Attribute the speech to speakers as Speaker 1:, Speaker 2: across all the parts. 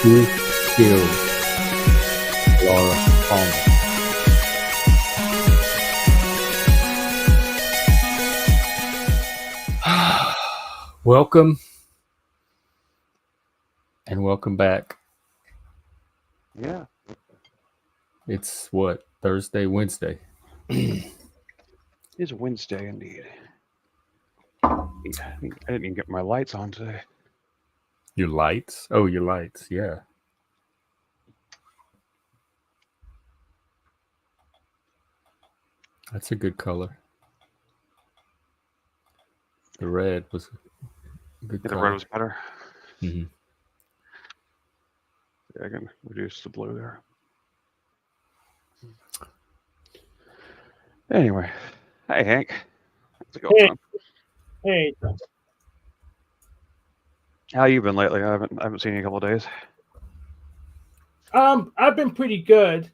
Speaker 1: Who killed Laura Palmer? Welcome and welcome back.
Speaker 2: Yeah.
Speaker 1: It's what? Thursday, Wednesday.
Speaker 2: It's Wednesday indeed. I didn't even get my lights on today.
Speaker 1: Your lights? Oh, your lights. Yeah. That's a good color. The red was a good
Speaker 2: Yeah, the
Speaker 1: color.
Speaker 2: red was better.
Speaker 1: Mm-hmm.
Speaker 2: Yeah, I can reduce the blue there. Anyway, hey Hank, how's it going?
Speaker 3: Hey,
Speaker 2: How you been lately? I haven't seen you in a couple of days.
Speaker 3: I've been pretty good.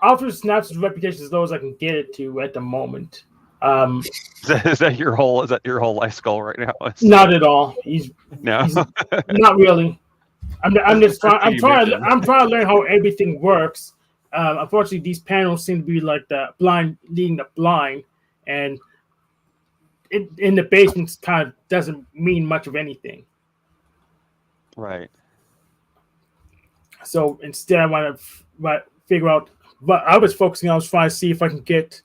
Speaker 3: Officer Snap's reputation is as low as I can get it to at the moment.
Speaker 2: Is that your whole life goal right now?
Speaker 3: Not at all. He's
Speaker 2: No.
Speaker 3: not really. I'm just trying. I'm trying to learn how everything works. Unfortunately, these panels seem to be like the blind leading the blind, and in the basement kind of doesn't mean much of anything.
Speaker 2: Right.
Speaker 3: So instead, I want to figure out what I was focusing on. I was trying to see if I can get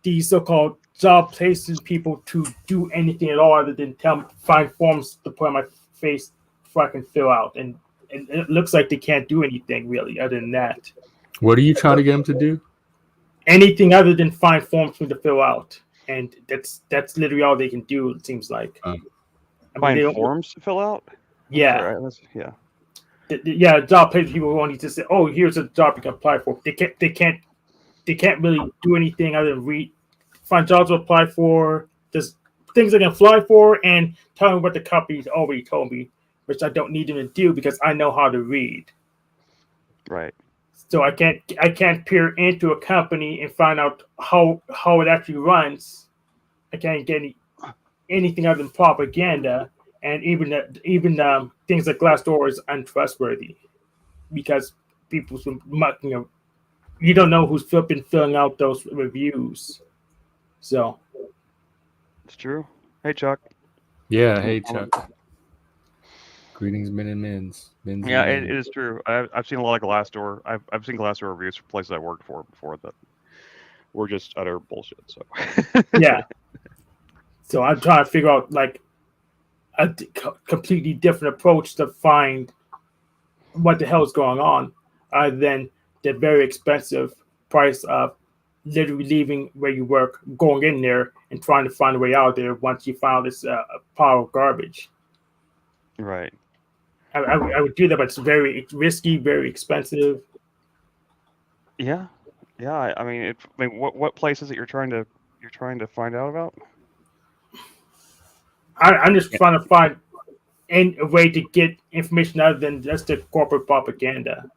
Speaker 3: these so-called job placement people to do anything at all other than find forms to put on my face before I can fill out. And it looks like they can't do anything really other than that.
Speaker 1: What are you trying to get them to do?
Speaker 3: Anything other than find forms for me to fill out. And that's literally all they can do, it seems like.
Speaker 2: Find forms to fill out?
Speaker 3: Yeah.
Speaker 2: Right, yeah.
Speaker 3: Yeah, job placement people won't need to say, "Oh, here's a job you can apply for." They can't really do anything other than find jobs to apply for, just things I can apply for, and tell me what the company's already told me, which I don't need them to do because I know how to read.
Speaker 2: Right.
Speaker 3: So I can't peer into a company and find out how it actually runs. I can't get anything other than propaganda. And even things like Glassdoor is untrustworthy because people's you don't know who's been filling out those reviews. So
Speaker 2: It's true. Hey Chuck.
Speaker 1: Yeah. Hey Chuck. Greetings, men and men's.
Speaker 2: Yeah, it is true. I've seen a lot of Glassdoor. I've seen Glassdoor reviews for places I worked for before that were just utter bullshit. So
Speaker 3: yeah. So I'm trying to figure out like a completely different approach to find what the hell is going on, other than the very expensive price of literally leaving where you work, going in there, and trying to find a way out there once you found this pile of garbage.
Speaker 2: Right.
Speaker 3: I would do that, but it's risky, very expensive.
Speaker 2: Yeah. I mean, what place is it you're trying to find out about?
Speaker 3: I'm just trying to find a way to get information other than just the corporate propaganda.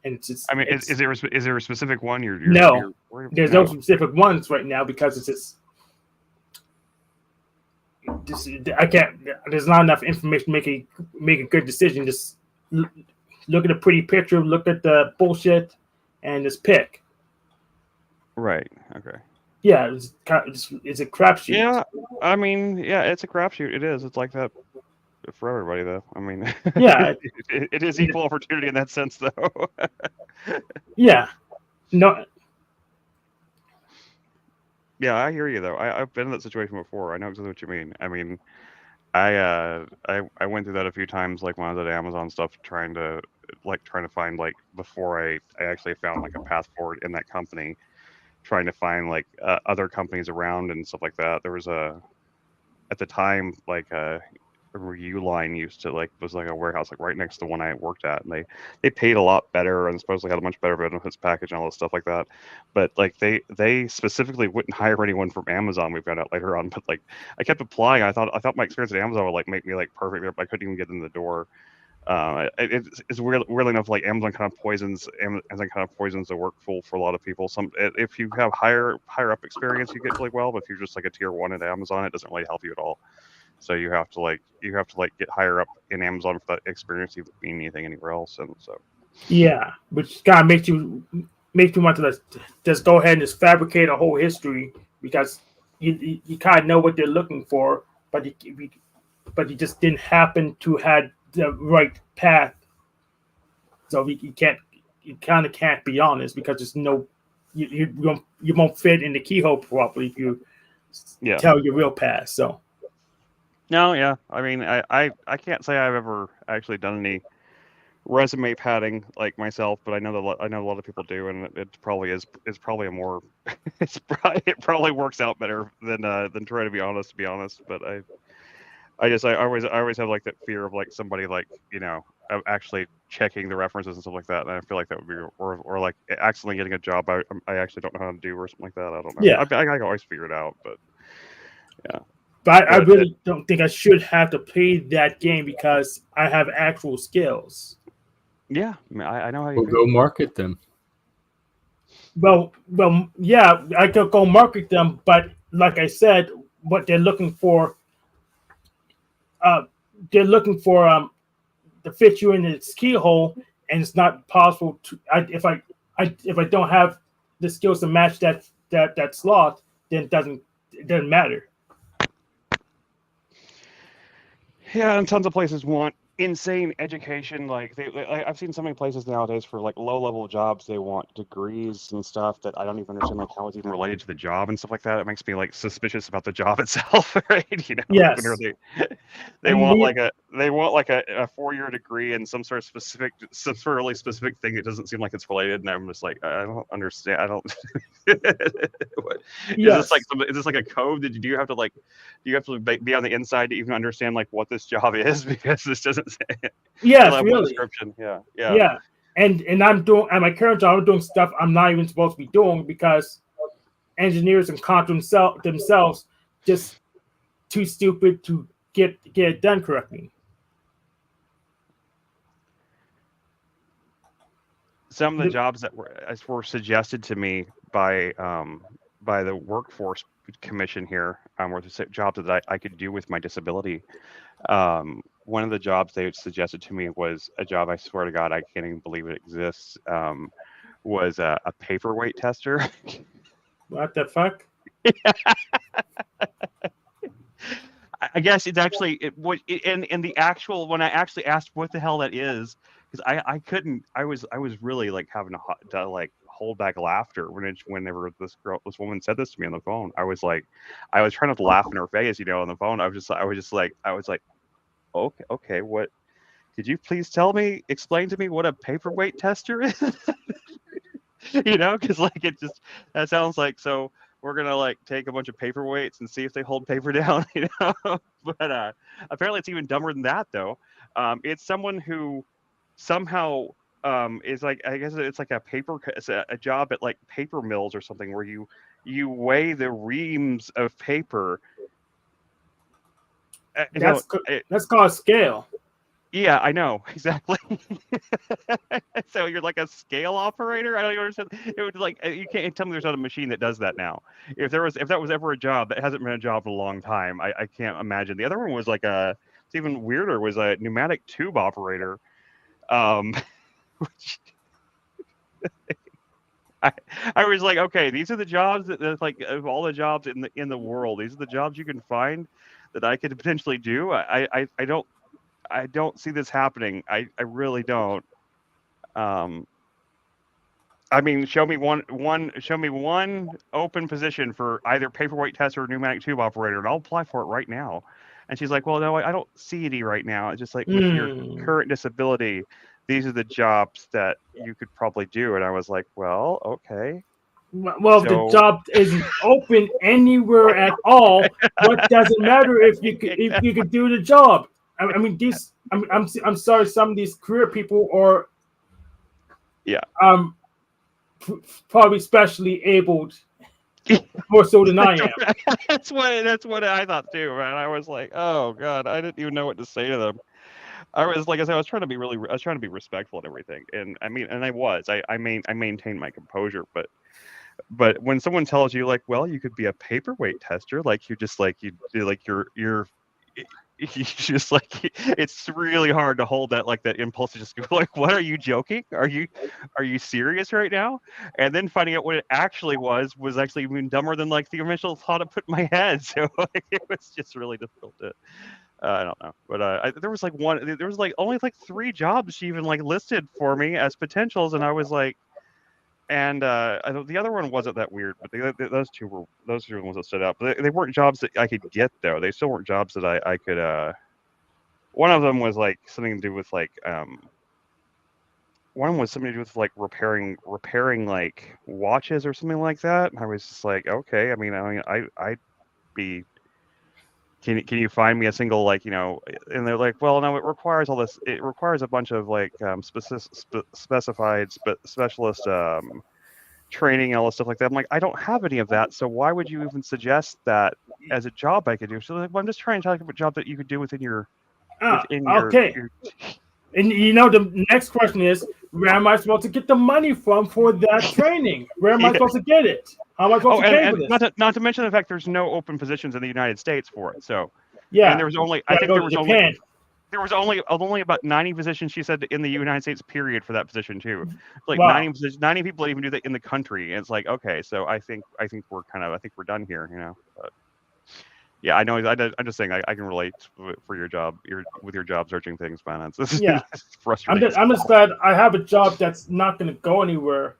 Speaker 3: And it's just,
Speaker 2: I mean, is there a specific one you're
Speaker 3: no? There's no specific ones right now because it's just I can't. There's not enough information to make a good decision. Just look at a pretty picture, look at the bullshit, and just pick.
Speaker 2: Right. Okay.
Speaker 3: Yeah, it's a crapshoot.
Speaker 2: Yeah, I mean, yeah, it's a crapshoot. It is. It's like that for everybody, though. I mean,
Speaker 3: yeah,
Speaker 2: it is equal opportunity in that sense, though.
Speaker 3: Yeah. No.
Speaker 2: Yeah, I hear you though. I've been in that situation before. I know exactly what you mean. I mean, I went through that a few times, like when I was at Amazon stuff, trying to find like before I actually found like a path forward in that company, trying to find like other companies around and stuff like that. There was at the time like Uline used to was like a warehouse like right next to the one I worked at, and they paid a lot better and supposedly had a much better benefits package and all this stuff like that. But like they specifically wouldn't hire anyone from Amazon. We found out later on. But like I kept applying. I thought my experience at Amazon would like make me like perfect. I couldn't even get in the door. It's weirdly enough, like Amazon kind of poisons the work pool for a lot of people. If you have higher up experience, you get really well. But if you're just like a tier 1 at Amazon, it doesn't really help you at all. So you have to get higher up in Amazon for that experience to mean anything anywhere else. And so
Speaker 3: Yeah, which kind of makes me want to just go ahead and just fabricate a whole history because you kind of know what they're looking for, but you just didn't happen to have the right path. So you kind of can't be honest because there's no you won't fit in the keyhole properly if you tell your real path. So
Speaker 2: no, yeah, I mean, I can't say I've ever actually done any resume padding like myself, but I know a lot of people do, and it probably is probably a more it probably works out better than trying to be honest. To be honest, but I always have like that fear of like somebody like of actually checking the references and stuff like that, and I feel like that would be or like accidentally getting a job I actually don't know how to do or something like that. I don't know.
Speaker 3: Yeah,
Speaker 2: I can always figure it out, but yeah.
Speaker 3: But I really don't think I should have to play that game because I have actual skills.
Speaker 2: Yeah, I know how you
Speaker 1: go market them.
Speaker 3: Well, yeah, I could go market them, but like I said, what they're looking for, to fit you in its keyhole, and it's not possible to. If I don't have the skills to match that slot, then it doesn't matter.
Speaker 2: Yeah, and tons of places want insane education. Like I've seen so many places nowadays for like low-level jobs. They want degrees and stuff that I don't even understand like how it's even related to the job and stuff like that. It makes me like suspicious about the job itself, right?
Speaker 3: Yes.
Speaker 2: They want like a 4-year degree in some sort of really specific thing that doesn't seem like it's related, and I'm just like I don't understand. I don't.
Speaker 3: Yes.
Speaker 2: Is this like a code? Do you have to be on the inside to even understand like what this job is? Because this doesn't say.
Speaker 3: Yes, really.
Speaker 2: Description. Yeah.
Speaker 3: And I'm doing at my current job. I'm doing stuff I'm not even supposed to be doing because engineers and contractors themselves just too stupid to get it done correctly.
Speaker 2: Some of the jobs that were suggested to me by the Workforce Commission here were the jobs that I could do with my disability. One of the jobs they suggested to me was a job, I swear to God, I can't even believe it exists, was a paperweight tester.
Speaker 3: What the fuck?
Speaker 2: I guess it's actually in the actual when I actually asked what the hell that is, because I couldn't, I was really like having to like hold back laughter whenever this woman said this to me on the phone. I was trying not to laugh in her face, on the phone. I was like, okay, what? Could you please explain to me what a paperweight tester is? Because like that sounds like so. We're gonna like take a bunch of paperweights and see if they hold paper down, But apparently, it's even dumber than that, though. It's someone who somehow is like, I guess it's like it's a job at like paper mills or something where you weigh the reams of paper.
Speaker 3: That's called scale.
Speaker 2: Yeah, I know exactly. So you're like a scale operator. I don't even understand. It was like you can't tell me there's not a machine that does that now. If that was ever a job, that hasn't been a job in a long time. I can't imagine. The other one was like it's even weirder. Was a pneumatic tube operator. Which I was like, okay, these are the jobs that like of all the jobs in the world. These are the jobs you can find that I could potentially do. I don't see this happening. I really don't. I mean, show me one open position for either paperweight tester or pneumatic tube operator, and I'll apply for it right now. And she's like, well, no, I don't see any right now. It's just like with your current disability, these are the jobs that you could probably do. And I was like, well, okay.
Speaker 3: Well, if the job isn't open anywhere at all, what does it matter if you could do the job? I mean, I'm sorry, some of these career people are, probably specially abled, more so than I am.
Speaker 2: That's what I thought too, man. I was like, oh god, I didn't even know what to say to them. I was like, I was trying to be respectful and everything, and I mean, and I maintained my composure, but when someone tells you like, well, you could be a paperweight tester, like you're just like you're you just like it's really hard to hold that impulse to just go like, what, are you joking? Are you serious right now? And then finding out what it actually was actually even dumber than like the initial thought it put in my head. So like, it was just really difficult to I don't know, but there was only like 3 jobs she even like listed for me as potentials, and I was like, and the other one wasn't that weird, but those two were the ones that stood out. But they weren't jobs that I could get though. They still weren't jobs that I could. One of them was like something to do with like one was something to do with like repairing like watches or something like that. And I was just like, okay, I'd be. Can you find me a single like, and they're like, well, no, it requires all this. It requires a bunch of like specified specialist training and all this stuff like that. I'm like, I don't have any of that. So why would you even suggest that as a job I could do? So like, well, I'm just trying to talk about a job that you could do within your
Speaker 3: okay. And the next question is, where am I supposed to get the money from for that training? Where am I supposed to get it? How am I supposed to pay for this?
Speaker 2: Not to mention the fact there's no open positions in the United States for it. So
Speaker 3: yeah,
Speaker 2: and there was only there was only about 90 positions, she said, in the United States period for that position too. Like wow. 90 people even do that in the country. And it's like, okay, so I think we're done here, But yeah, I know. I'm just saying I can relate for your job, with your job searching things, man. It's frustrating.
Speaker 3: I'm just glad I have a job that's not going to go anywhere.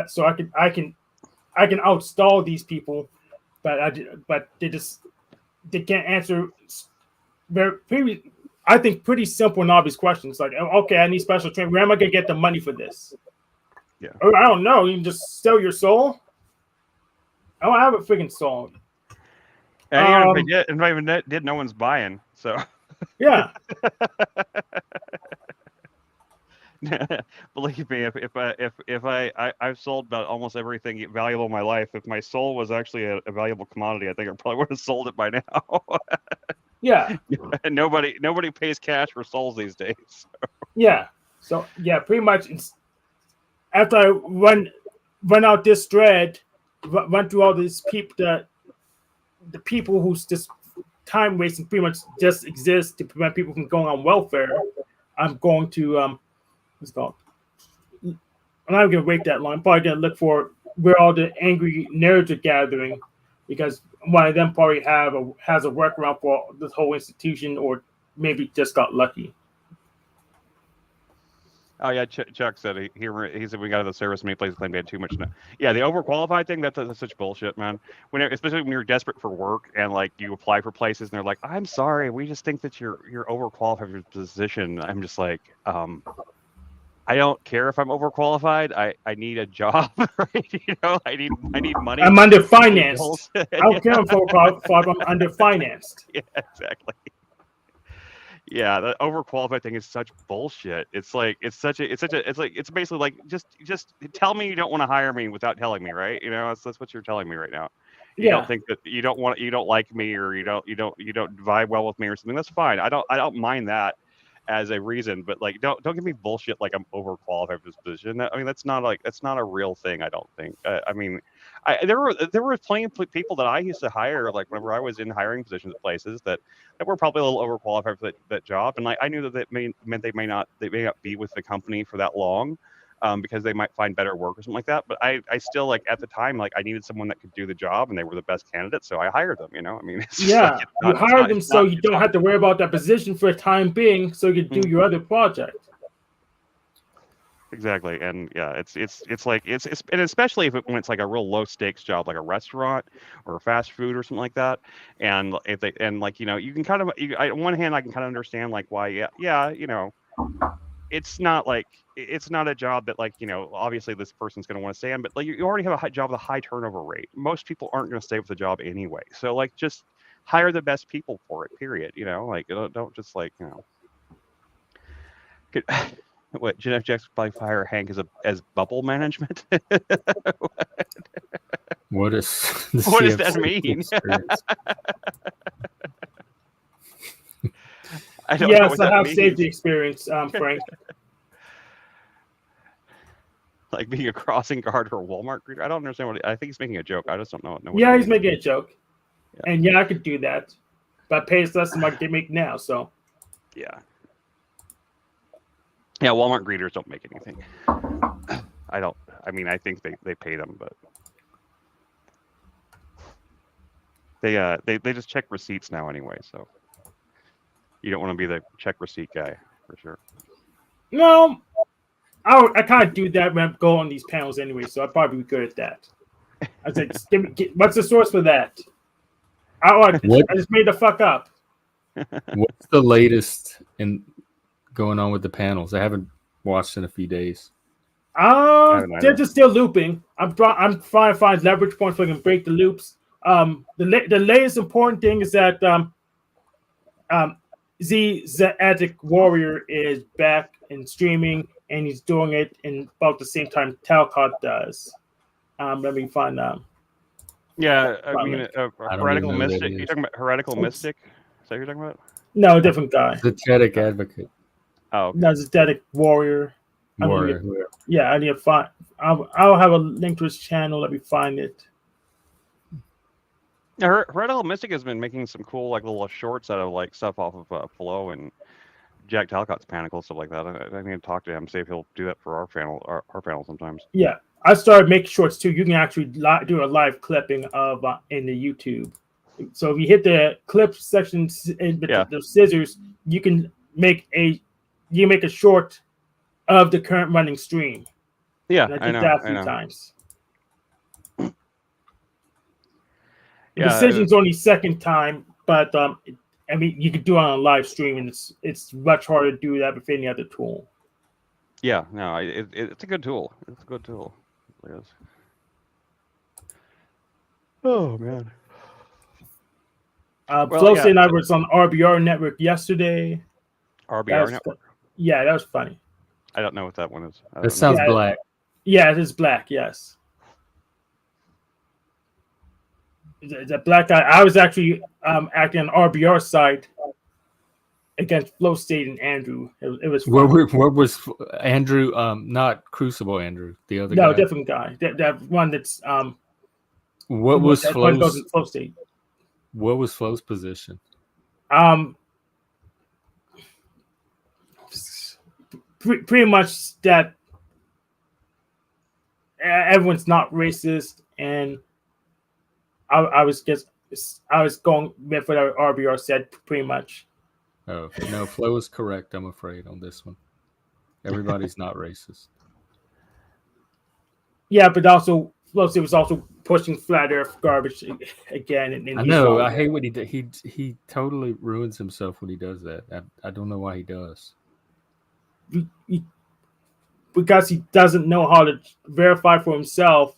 Speaker 3: So I can outstall these people, but they can't answer pretty simple and obvious questions. Like, okay, I need special training. Where am I going to get the money for this?
Speaker 2: Yeah.
Speaker 3: Or, I don't know. You can just sell your soul. I don't have a freaking soul.
Speaker 2: And if I even did, no one's buying. So
Speaker 3: yeah.
Speaker 2: Believe me, if I've sold about almost everything valuable in my life. If my soul was actually a valuable commodity, I think I probably would have sold it by now.
Speaker 3: Yeah.
Speaker 2: Nobody pays cash for souls these days. So.
Speaker 3: Yeah. So yeah, pretty much. After I run out this thread, run through all these people, the people who's just time wasting pretty much just exist to prevent people from going on welfare. I'm going to what's it called? I'm not going to wait that long. I'm probably going to look for where all the angry nerds are gathering, because one of them probably has a workaround for this whole institution, or maybe just got lucky.
Speaker 2: Oh yeah, Chuck said he said we got the service many places claimed we had too much. Yeah, the overqualified thing, that's such bullshit, man. Especially when you're desperate for work and like you apply for places and they're like, I'm sorry, we just think that you're overqualified for your position. I'm just like, I don't care if I'm overqualified. I need a job, right? I need money.
Speaker 3: I'm underfinanced. I don't care if I'm overqualified. I'm underfinanced.
Speaker 2: Yeah, exactly. Yeah, the overqualified thing is such bullshit. It's basically like just tell me you don't want to hire me without telling me, right? That's what you're telling me right now. You don't think that you don't like me, or you don't vibe well with me or something. That's fine. I don't mind that as a reason, but like don't give me bullshit like I'm overqualified for this position. That's not a real thing. I don't think. There were plenty of people that I used to hire, like whenever I was in hiring positions at places that were probably a little overqualified for that job, and like I knew that meant they may not be with the company for that long, because they might find better work or something like that. But I still, like, at the time, like, I needed someone that could do the job, and they were the best candidate, so I hired them. It's just
Speaker 3: like, you hired them so you don't have to worry about that position for a time being, so you can do your other project.
Speaker 2: Exactly, and yeah, it's and especially when it's like a real low stakes job, like a restaurant or a fast food or something like that, and if they you can kind of on one hand I can kind of understand like why it's not a job that obviously this person's going to want to stay in, but like you already have a job with a high turnover rate. Most people aren't going to stay with the job anyway, so like just hire the best people for it. Period. Like don't just like What, Jeff Jackson probably fire Hank as bubble management?
Speaker 1: What does
Speaker 2: that mean?
Speaker 3: Yes, I have safety experience, Frank.
Speaker 2: Like being a crossing guard or a Walmart greeter? I don't understand I think he's making a joke. I just don't know.
Speaker 3: Yeah, he's making a joke. Yeah. And yeah, I could do that. but pays less than what they make now. So
Speaker 2: Yeah. Yeah, Walmart greeters don't make anything. I mean, I think they pay them, but they just check receipts now anyway, so you don't want to be the check receipt guy for sure.
Speaker 3: no, I kind of do that when I go on these panels anyway, so I'd probably be good at that. I was like, what's the source for that? I just made the fuck up.
Speaker 1: What's the latest in going on with the panels? I haven't watched in a few days.
Speaker 3: They're just still looping. I'm trying to find leverage points so I can break the loops. The latest important thing is that the Addict Warrior is back and streaming, and he's doing it in about the same time Talcott does. Let me find
Speaker 2: Yeah, I mean, Heretical Mystic.
Speaker 1: You
Speaker 2: talking about Heretical Mystic? Is that what you're talking about?
Speaker 3: No, a different guy.
Speaker 1: The Tedic Advocate.
Speaker 2: Oh, okay.
Speaker 3: No, it's Addict Warrior.
Speaker 1: Warrior.
Speaker 3: I need to find. I'll have a link to his channel. Let me find it.
Speaker 2: Yeah, Heretical Mystic has been making some cool like little shorts out of like stuff off of Flow and Jack Talcott's Panicle, stuff like that. I need to talk to him, see if he'll do that for our panel sometimes.
Speaker 3: Yeah, I started making shorts too. You can actually do a live clipping of in the YouTube. So if you hit the clip section in the scissors, you can make a short of the current running stream.
Speaker 2: Yeah,
Speaker 3: and I did that a few times. The
Speaker 2: Yeah,
Speaker 3: decision's only second time, but I mean you could do it on a live stream, and it's much harder to do that with any other tool.
Speaker 2: Yeah, no, it's a good tool. It's a good tool. It is. Oh man.
Speaker 3: Flow State and I was on RBR Network yesterday.
Speaker 2: RBR Network?
Speaker 3: Yeah, that was funny.
Speaker 2: I don't know what that one is.
Speaker 1: That sounds black.
Speaker 3: Yeah, it is black, yes. The black guy. I was actually acting on RBR side against Flow State and Andrew. It was funny.
Speaker 1: Where was Andrew? Not Crucible Andrew, the other guy.
Speaker 3: No, different guy. That one that's
Speaker 1: what was Flow's
Speaker 3: Flow State?
Speaker 1: What was Flow's position?
Speaker 3: Pretty much that everyone's not racist, and I was going with what RBR said pretty much.
Speaker 1: Oh no, Flow is correct. I'm afraid on this one. Everybody's not racist.
Speaker 3: Yeah, but also Flow State was also pushing flat Earth garbage again. And
Speaker 1: I know. I hate what he did. He totally ruins himself when he does that. I don't know why he does.
Speaker 3: Because he doesn't know how to verify for himself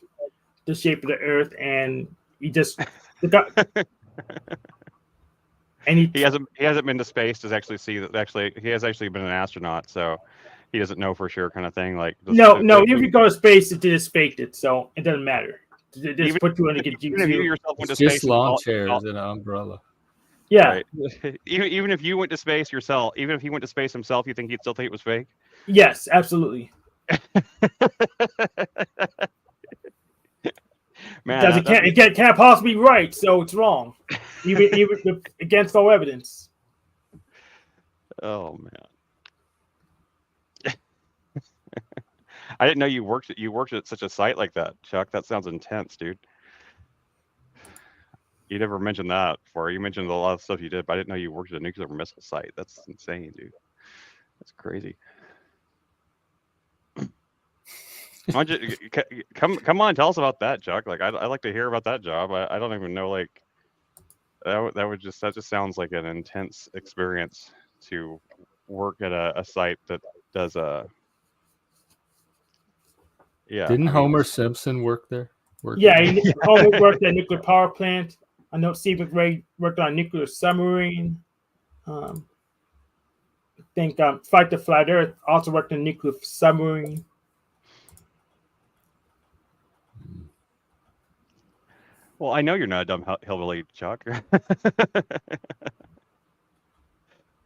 Speaker 3: the shape of the Earth, and he just and he
Speaker 2: hasn't been to space to actually see that. He has actually been an astronaut, so he doesn't know for sure, kind of thing. Like
Speaker 3: no, if you go to space, it just faked it, so it doesn't matter. They just put you in to get you.
Speaker 2: Even if you yourself went to
Speaker 1: just
Speaker 2: space,
Speaker 1: lawn chairs and an umbrella.
Speaker 3: Yeah.
Speaker 2: Right. Even if you went to space yourself, even if he went to space himself, you think he'd still think it was fake?
Speaker 3: Yes, absolutely.
Speaker 2: Man,
Speaker 3: because it can't possibly be right, so it's wrong, even against all evidence.
Speaker 2: Oh man, I didn't know you worked at such a site like that, Chuck. That sounds intense, dude. You never mentioned that before. You mentioned a lot of stuff you did, but I didn't know you worked at a nuclear missile site. That's insane, dude. That's crazy. Why don't you come on, tell us about that, Chuck. Like I'd like to hear about that job. I don't even know, like that just sounds like an intense experience to work at a site that does
Speaker 1: Didn't Homer Simpson work there?
Speaker 3: Homer worked at a nuclear power plant. I know Steve McRae worked on a nuclear submarine. I think Fight the Flat Earth also worked on a nuclear submarine.
Speaker 2: Well, I know you're not a dumb hillbilly, Chuck.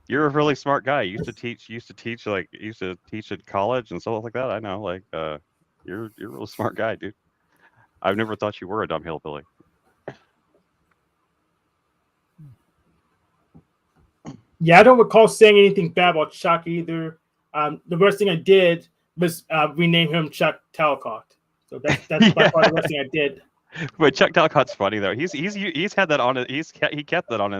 Speaker 2: You're a really smart guy. You used to teach at college and stuff like that. I know, like, you're a real smart guy, dude. I've never thought you were a dumb hillbilly.
Speaker 3: Yeah, I don't recall saying anything bad about Chuck either. The worst thing I did was rename him Chuck Talcott. So that's by far the worst thing I did.
Speaker 2: But Chuck Talcott's funny though. He's had that on it. He kept that on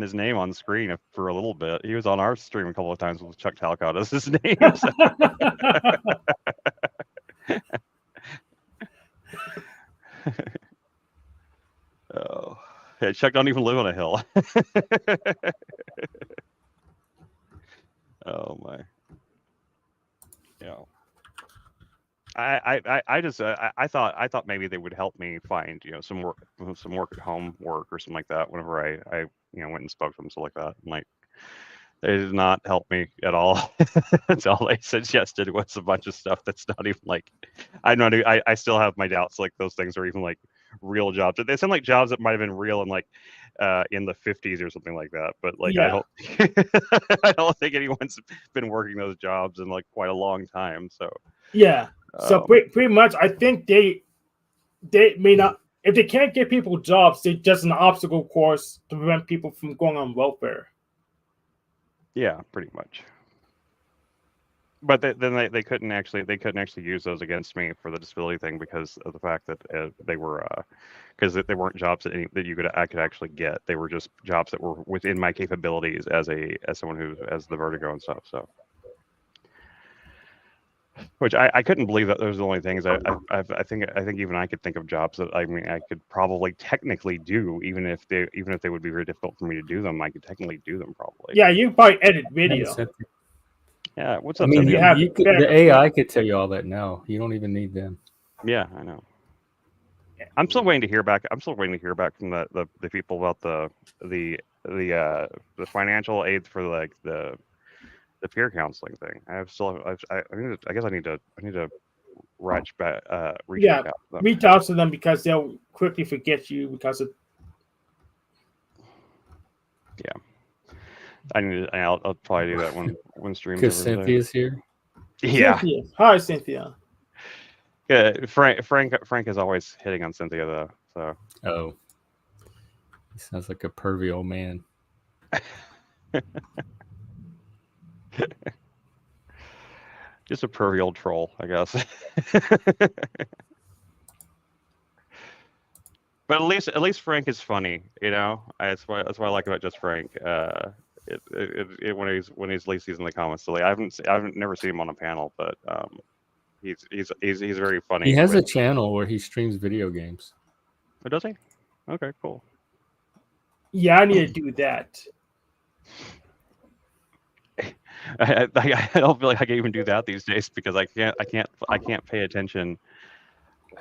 Speaker 2: his name on screen for a little bit. He was on our stream a couple of times with Chuck Talcott as his name. So. Oh, yeah, Chuck don't even live on a hill. Oh my. Yeah. I thought maybe they would help me find some work at home work or something like that whenever I went and spoke to them, stuff like that. And, like, they did not help me at all. That's all they suggested was a bunch of stuff that's not even like I still have my doubts like those things are even like real jobs. They sound like jobs that might have been real in like in the 50s or something like that. But like
Speaker 3: Yeah.
Speaker 2: I don't think anyone's been working those jobs in like quite a long time. So
Speaker 3: yeah. So pretty much, I think they may not, if they can't get people jobs, they just an obstacle course to prevent people from going on welfare.
Speaker 2: Yeah, pretty much. But then they couldn't actually use those against me for the disability thing because of the fact that they were because they weren't jobs that I could actually get. They were just jobs that were within my capabilities as someone who has the vertigo and stuff. So. Which I couldn't believe that those are the only things. I think even I could think of jobs that I could probably technically do, even if they would be very difficult for me to do them. I could technically do them probably.
Speaker 3: Yeah, you probably edit video.
Speaker 2: Yeah, what's up?
Speaker 1: I mean,
Speaker 2: Cynthia?
Speaker 1: the AI could tell you all that now. You don't even need them.
Speaker 2: Yeah, I know. I'm still waiting to hear back. I'm still waiting to hear back from the people about the financial aid for like the peer counseling thing. I guess I need to reach back out to them.
Speaker 3: Reach out to them because they'll quickly forget you because of.
Speaker 2: Yeah, I'll probably do that when streams.
Speaker 1: Because Cynthia's here.
Speaker 2: Yeah.
Speaker 3: Cynthia. Hi, Cynthia.
Speaker 2: Yeah, Frank is always hitting on Cynthia though. So.
Speaker 1: Oh. He sounds like a pervy old man.
Speaker 2: Just a pervy old troll, I guess. But at least Frank is funny, That's what I like about just Frank. When he's at least he's in the comments. So I've never seen him on a panel, but he's very funny.
Speaker 1: He has a channel where he streams video games.
Speaker 2: Oh, does he? Okay, cool.
Speaker 3: Yeah, I need to do that.
Speaker 2: I don't feel like I can even do that these days because I can't pay attention.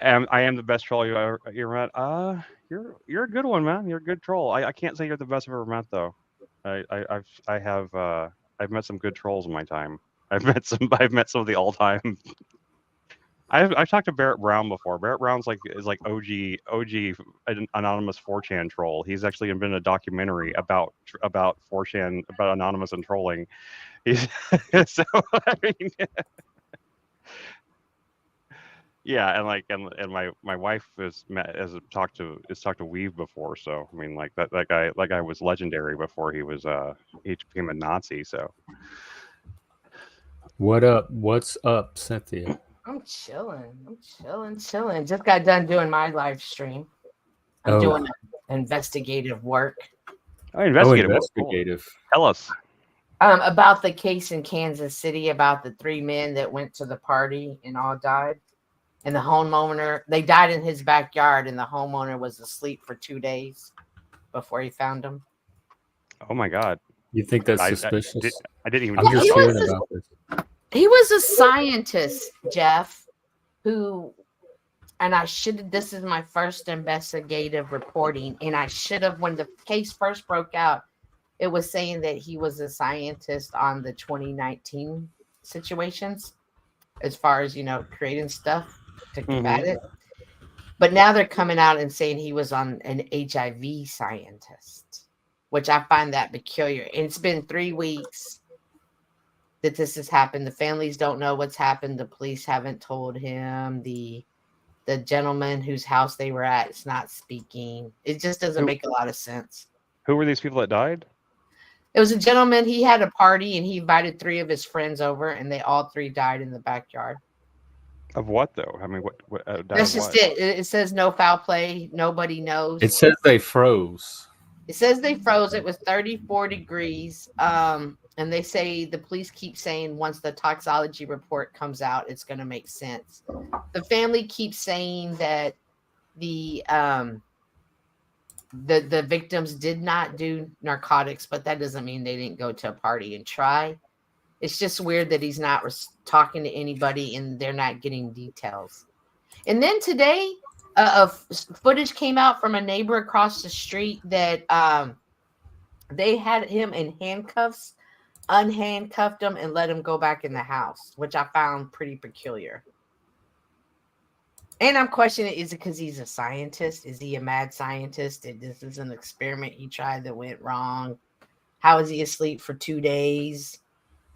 Speaker 2: I am the best troll you ever met. You're a good one, man. You're a good troll. I can't say you're the best I've ever met though. I've met some good trolls in my time. I've met some of the all time. I've talked to Barrett Brown before. Barrett Brown's is OG anonymous 4chan troll. He's actually been in a documentary about 4chan, about anonymous and trolling. So I mean, yeah, and my wife has talked to Weave before. So I mean, that guy was legendary before he became a Nazi. So
Speaker 4: What's up, Cynthia?
Speaker 5: I'm chilling. Just got done doing my live stream. I'm doing investigative work.
Speaker 2: Oh, investigative.
Speaker 1: Investigative.
Speaker 2: Tell us.
Speaker 5: About the case in Kansas City about the 3 men that went to the party and all died. And the homeowner, they died in his backyard, and the homeowner was asleep for 2 days before he found them.
Speaker 2: Oh my God.
Speaker 1: You think that's suspicious?
Speaker 2: I didn't even.
Speaker 1: I'm just hearing about this.
Speaker 5: He was a scientist, Jeff, who, and this is my first investigative reporting, and I should have, when the case first broke out, it was saying that he was a scientist on the 2019 situations, as far as, creating stuff to combat it. But now they're coming out and saying he was on an HIV scientist, which I find that peculiar. And it's been 3 weeks that this has happened. The families don't know what's happened. The police haven't told him. The gentleman whose house they were at is not speaking. It just doesn't make a lot of sense.
Speaker 2: Who were these people that died?
Speaker 5: It was a gentleman. He had a party and he invited 3 of his friends over, and they all 3 died in the backyard.
Speaker 2: Of what though? I mean, what
Speaker 5: That's just it. It says no foul play. Nobody knows.
Speaker 1: It says they froze.
Speaker 5: It says they froze. It was 34 degrees. And they say the police keep saying once the toxicology report comes out, it's going to make sense. The family keeps saying that the victims did not do narcotics, but that doesn't mean they didn't go to a party and try. It's just weird that he's not talking to anybody and they're not getting details. And then today, footage came out from a neighbor across the street that they had him in handcuffs, unhandcuffed him, and let him go back in the house, which I found pretty peculiar. And I'm questioning, is it because he's a scientist? Is he a mad scientist? This is an experiment he tried that went wrong. How is he asleep for 2 days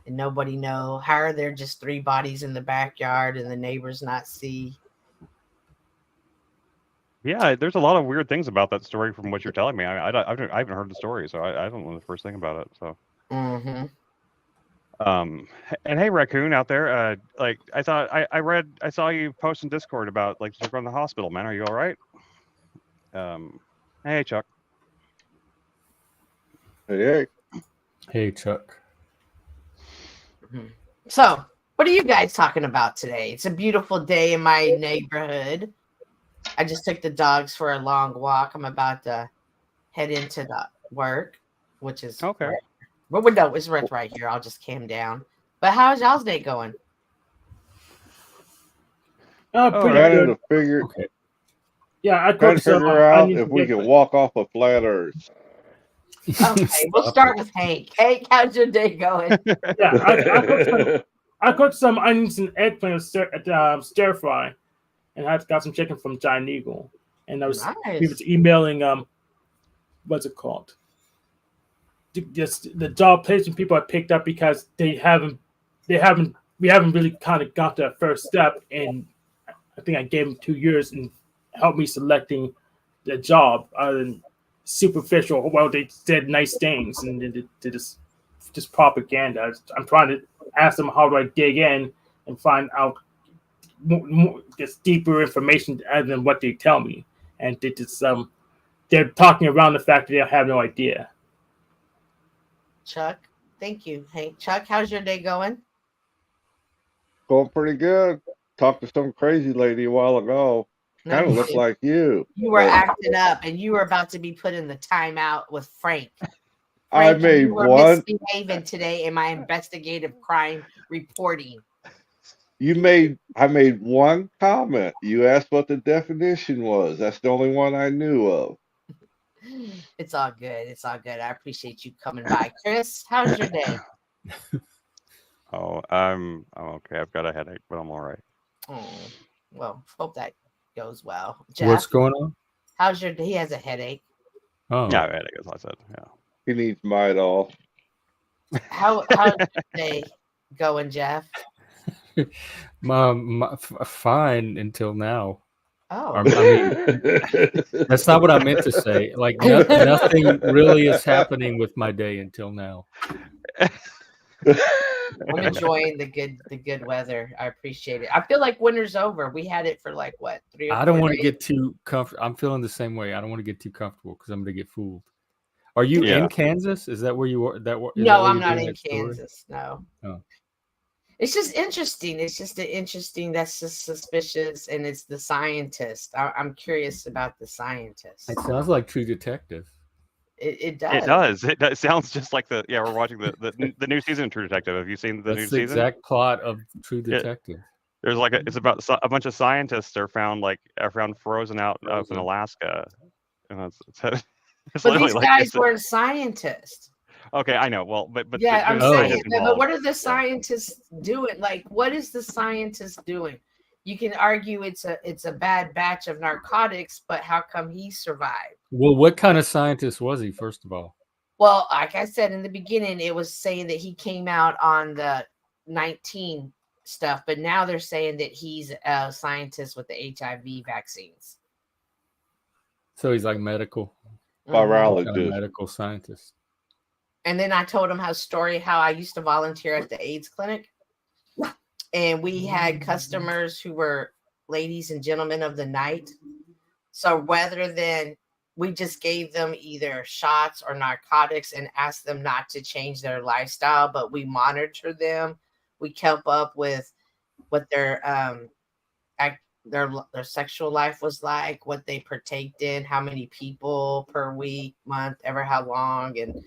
Speaker 5: and nobody know? How are there just 3 bodies in the backyard and the neighbors not see?
Speaker 2: Yeah, there's a lot of weird things about that story from what you're telling me. I haven't heard the story, so I don't know the first thing about it. So, and hey, Raccoon out there, like I saw you post in Discord about like you're going to the hospital, man. Are you all right? Hey, Chuck.
Speaker 6: Hey.
Speaker 1: Hey, Chuck.
Speaker 5: So, what are you guys talking about today? It's a beautiful day in my neighborhood. I just took the dogs for a long walk. I'm about to head into the work, which is
Speaker 2: okay.
Speaker 5: Well, no, it's right here. I'll just calm down. But how's y'all's day going?
Speaker 3: Pretty
Speaker 6: Trying
Speaker 3: good.
Speaker 6: to figure.
Speaker 1: Okay.
Speaker 3: Yeah, I
Speaker 6: Trying
Speaker 3: cooked
Speaker 6: to
Speaker 3: some.
Speaker 6: figure out if we can walk off a flat Earth.
Speaker 5: Okay, we'll start with Hank. Hank, how's your day going?
Speaker 3: Yeah, I cooked some onions and eggplant stir fry, and I got some chicken from Giant Eagle. And I was emailing what's it called? The job placement people I picked up because we haven't really kind of got to that first step, and I think I gave them 2 years and helped me selecting the job other than superficial. Well, they said nice things and they just propaganda. I'm trying to ask them how do I dig in and find out more, just deeper information other than what they tell me, and they're talking around the fact that they have no idea.
Speaker 5: Chuck, thank you. Hey, Chuck, how's your day going?
Speaker 6: Going pretty good. Talked to some crazy lady a while ago. Kind of looked like you.
Speaker 5: You were acting up, and you were about to be put in the timeout with Frank.
Speaker 6: I made
Speaker 5: you were
Speaker 6: one.
Speaker 5: Misbehaving today in my investigative crime reporting.
Speaker 6: I made one comment. You asked what the definition was. That's the only one I knew of.
Speaker 5: It's all good. It's all good. I appreciate you coming by. Chris, how's your day?
Speaker 2: Oh, I'm okay. I've got a headache, but I'm all right.
Speaker 5: Oh, well, hope that goes well. Jeff,
Speaker 1: What's going on?
Speaker 5: how's your day? He has a headache.
Speaker 1: Oh,
Speaker 2: Yeah, I guess I said, yeah.
Speaker 6: He needs Midol.
Speaker 5: How's your day going, Jeff?
Speaker 1: Fine until now.
Speaker 5: Oh,
Speaker 1: I mean, that's not what I meant to say. Like nothing really is happening with my day until now.
Speaker 5: I'm enjoying the good weather. I appreciate it. I feel like winter's over. We had it for like what 3 or 4
Speaker 1: I don't want to
Speaker 5: days?
Speaker 1: get too comfortable. I'm feeling the same way. I don't want to get too comfortable because I'm going to get fooled. Are you in Kansas? Is that where you are?
Speaker 5: No, I'm not in Kansas. No.
Speaker 1: Oh.
Speaker 5: It's just interesting. It's just interesting. That's just suspicious, and it's the scientist. I'm curious about the scientist.
Speaker 1: It sounds like True Detective.
Speaker 5: It does.
Speaker 2: It does. It sounds just like we're watching the new season of True Detective. Have you seen the new season?
Speaker 1: That's the exact plot of True Detective.
Speaker 2: There's it's about a bunch of scientists are found frozen out in Alaska, and it's
Speaker 5: but these guys weren't scientists.
Speaker 2: Okay, I know. Well, but
Speaker 5: yeah, I'm saying. But what are the scientists doing? Like, what is the scientist doing? You can argue it's a bad batch of narcotics, but how come he survived?
Speaker 1: Well, what kind of scientist was he, first of all?
Speaker 5: Well, like I said in the beginning, it was saying that he came out on the 19 stuff, but now they're saying that he's a scientist with the HIV vaccines.
Speaker 1: So he's like medical.
Speaker 6: Virologist.
Speaker 1: Medical scientist.
Speaker 5: And then I told him how I used to volunteer at the AIDS clinic. And we had customers who were ladies and gentlemen of the night. So rather than we just gave them either shots or narcotics and asked them not to change their lifestyle, but we monitored them. We kept up with what their sexual life was like, what they partaked in, how many people per week, month, ever how long, and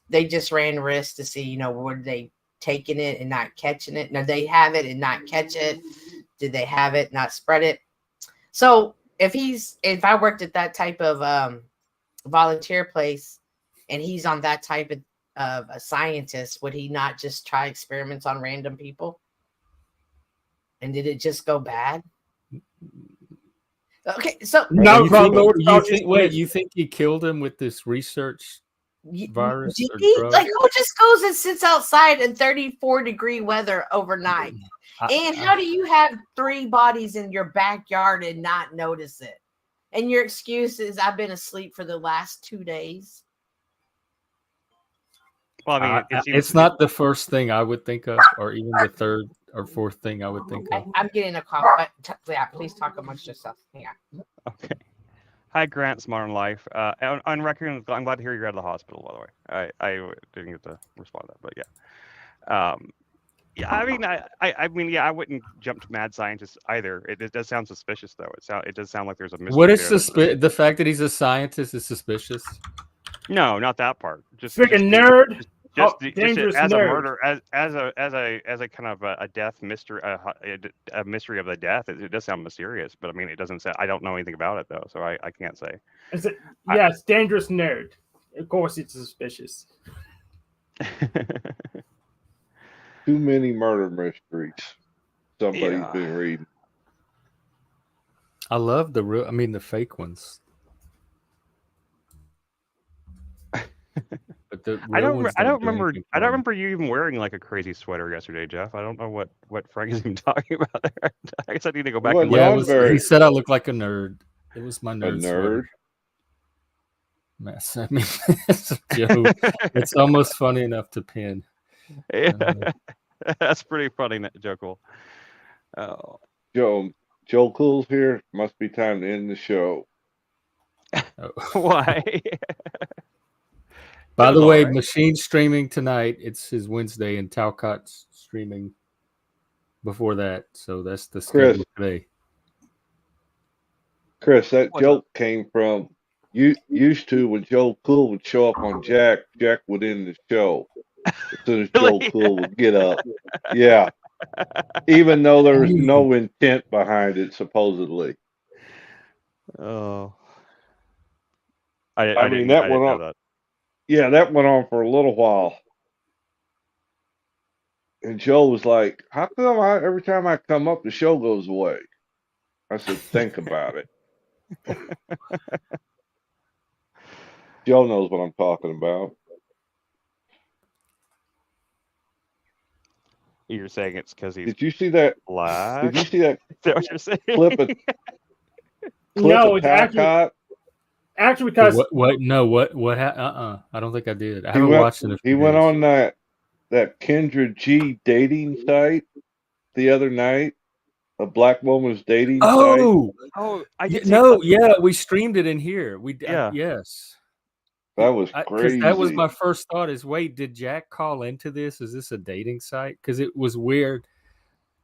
Speaker 5: they just ran risks to see, were they taking it and not catching it? Now they have it and not catch it. Did they have it, not spread it? So if I worked at that type of volunteer place and he's on that type of a scientist, would he not just try experiments on random people? And did it just go bad? Okay, so
Speaker 3: No,
Speaker 1: you think he killed him with this research virus or drug?
Speaker 5: Like, who just goes and sits outside in 34-degree weather overnight? And how do you have 3 bodies in your backyard and not notice it? And your excuse is, I've been asleep for the last 2 days.
Speaker 2: Well, I mean,
Speaker 1: it's not the first thing I would think of, or even the third or fourth thing I would think of.
Speaker 5: I'm getting a call. Yeah, please talk amongst yourself. Yeah.
Speaker 2: Okay. Hi, Grant's Modern Life. On record, I'm glad to hear you're out of the hospital, by the way. I didn't get to respond to that, but yeah. Yeah, I mean, I wouldn't jump to mad scientist either. It does sound suspicious, though. It does sound like there's a mystery.
Speaker 1: What is the fact that he's a scientist is suspicious?
Speaker 2: No, not that part. Just
Speaker 3: freaking nerd.
Speaker 2: Just
Speaker 3: dangerous
Speaker 2: as
Speaker 3: nerd.
Speaker 2: a murder, as a kind of a death mystery, a mystery of the death. It does sound mysterious, but I mean, it doesn't say. I don't know anything about it though, so I can't say.
Speaker 3: Yes, dangerous nerd. Of course, it's suspicious.
Speaker 6: Too many murder mysteries. Somebody's been reading.
Speaker 1: I love the fake ones. But
Speaker 2: I don't remember you even wearing like a crazy sweater yesterday, Jeff. I don't know what Frank is even talking about there. I guess I need to go back.
Speaker 1: He said I look like a nerd. It was my nerd. Sweater. Mess. I mean, it's a joke. It's almost funny enough to pin.
Speaker 2: Yeah, that's pretty funny, Joe Cool. Oh,
Speaker 6: Joe Cool's here. Must be time to end the show.
Speaker 2: Why?
Speaker 1: By the way, Machine streaming tonight. It's his Wednesday, and Talcott's streaming before that. So that's the schedule today.
Speaker 6: Chris, that joke came from you used to when Joe Cool would show up on Jack would end the show as soon as Joe Cool would get up. Yeah. Even though there was no intent behind it, supposedly.
Speaker 2: Oh.
Speaker 6: I mean, that went on. That. Yeah, that went on for a little while. And Joe was like, how come every time I come up, the show goes away? I said, think about it. Joe knows what I'm talking about.
Speaker 2: You're saying it's because he's
Speaker 6: Did you see that?
Speaker 2: Black?
Speaker 6: Did you see that?
Speaker 2: Is that what you're saying?
Speaker 6: Clip
Speaker 3: No, it's
Speaker 6: actually
Speaker 3: because
Speaker 1: what? I don't think I did. I haven't watched it.
Speaker 6: He went on that Kendra G dating site the other night. A black woman's dating site.
Speaker 2: Oh, I did.
Speaker 1: Yeah, we streamed it in here. Yes.
Speaker 6: That was crazy.
Speaker 1: That was my first thought. Wait, did Jack call into this? Is this a dating site? Because it was weird.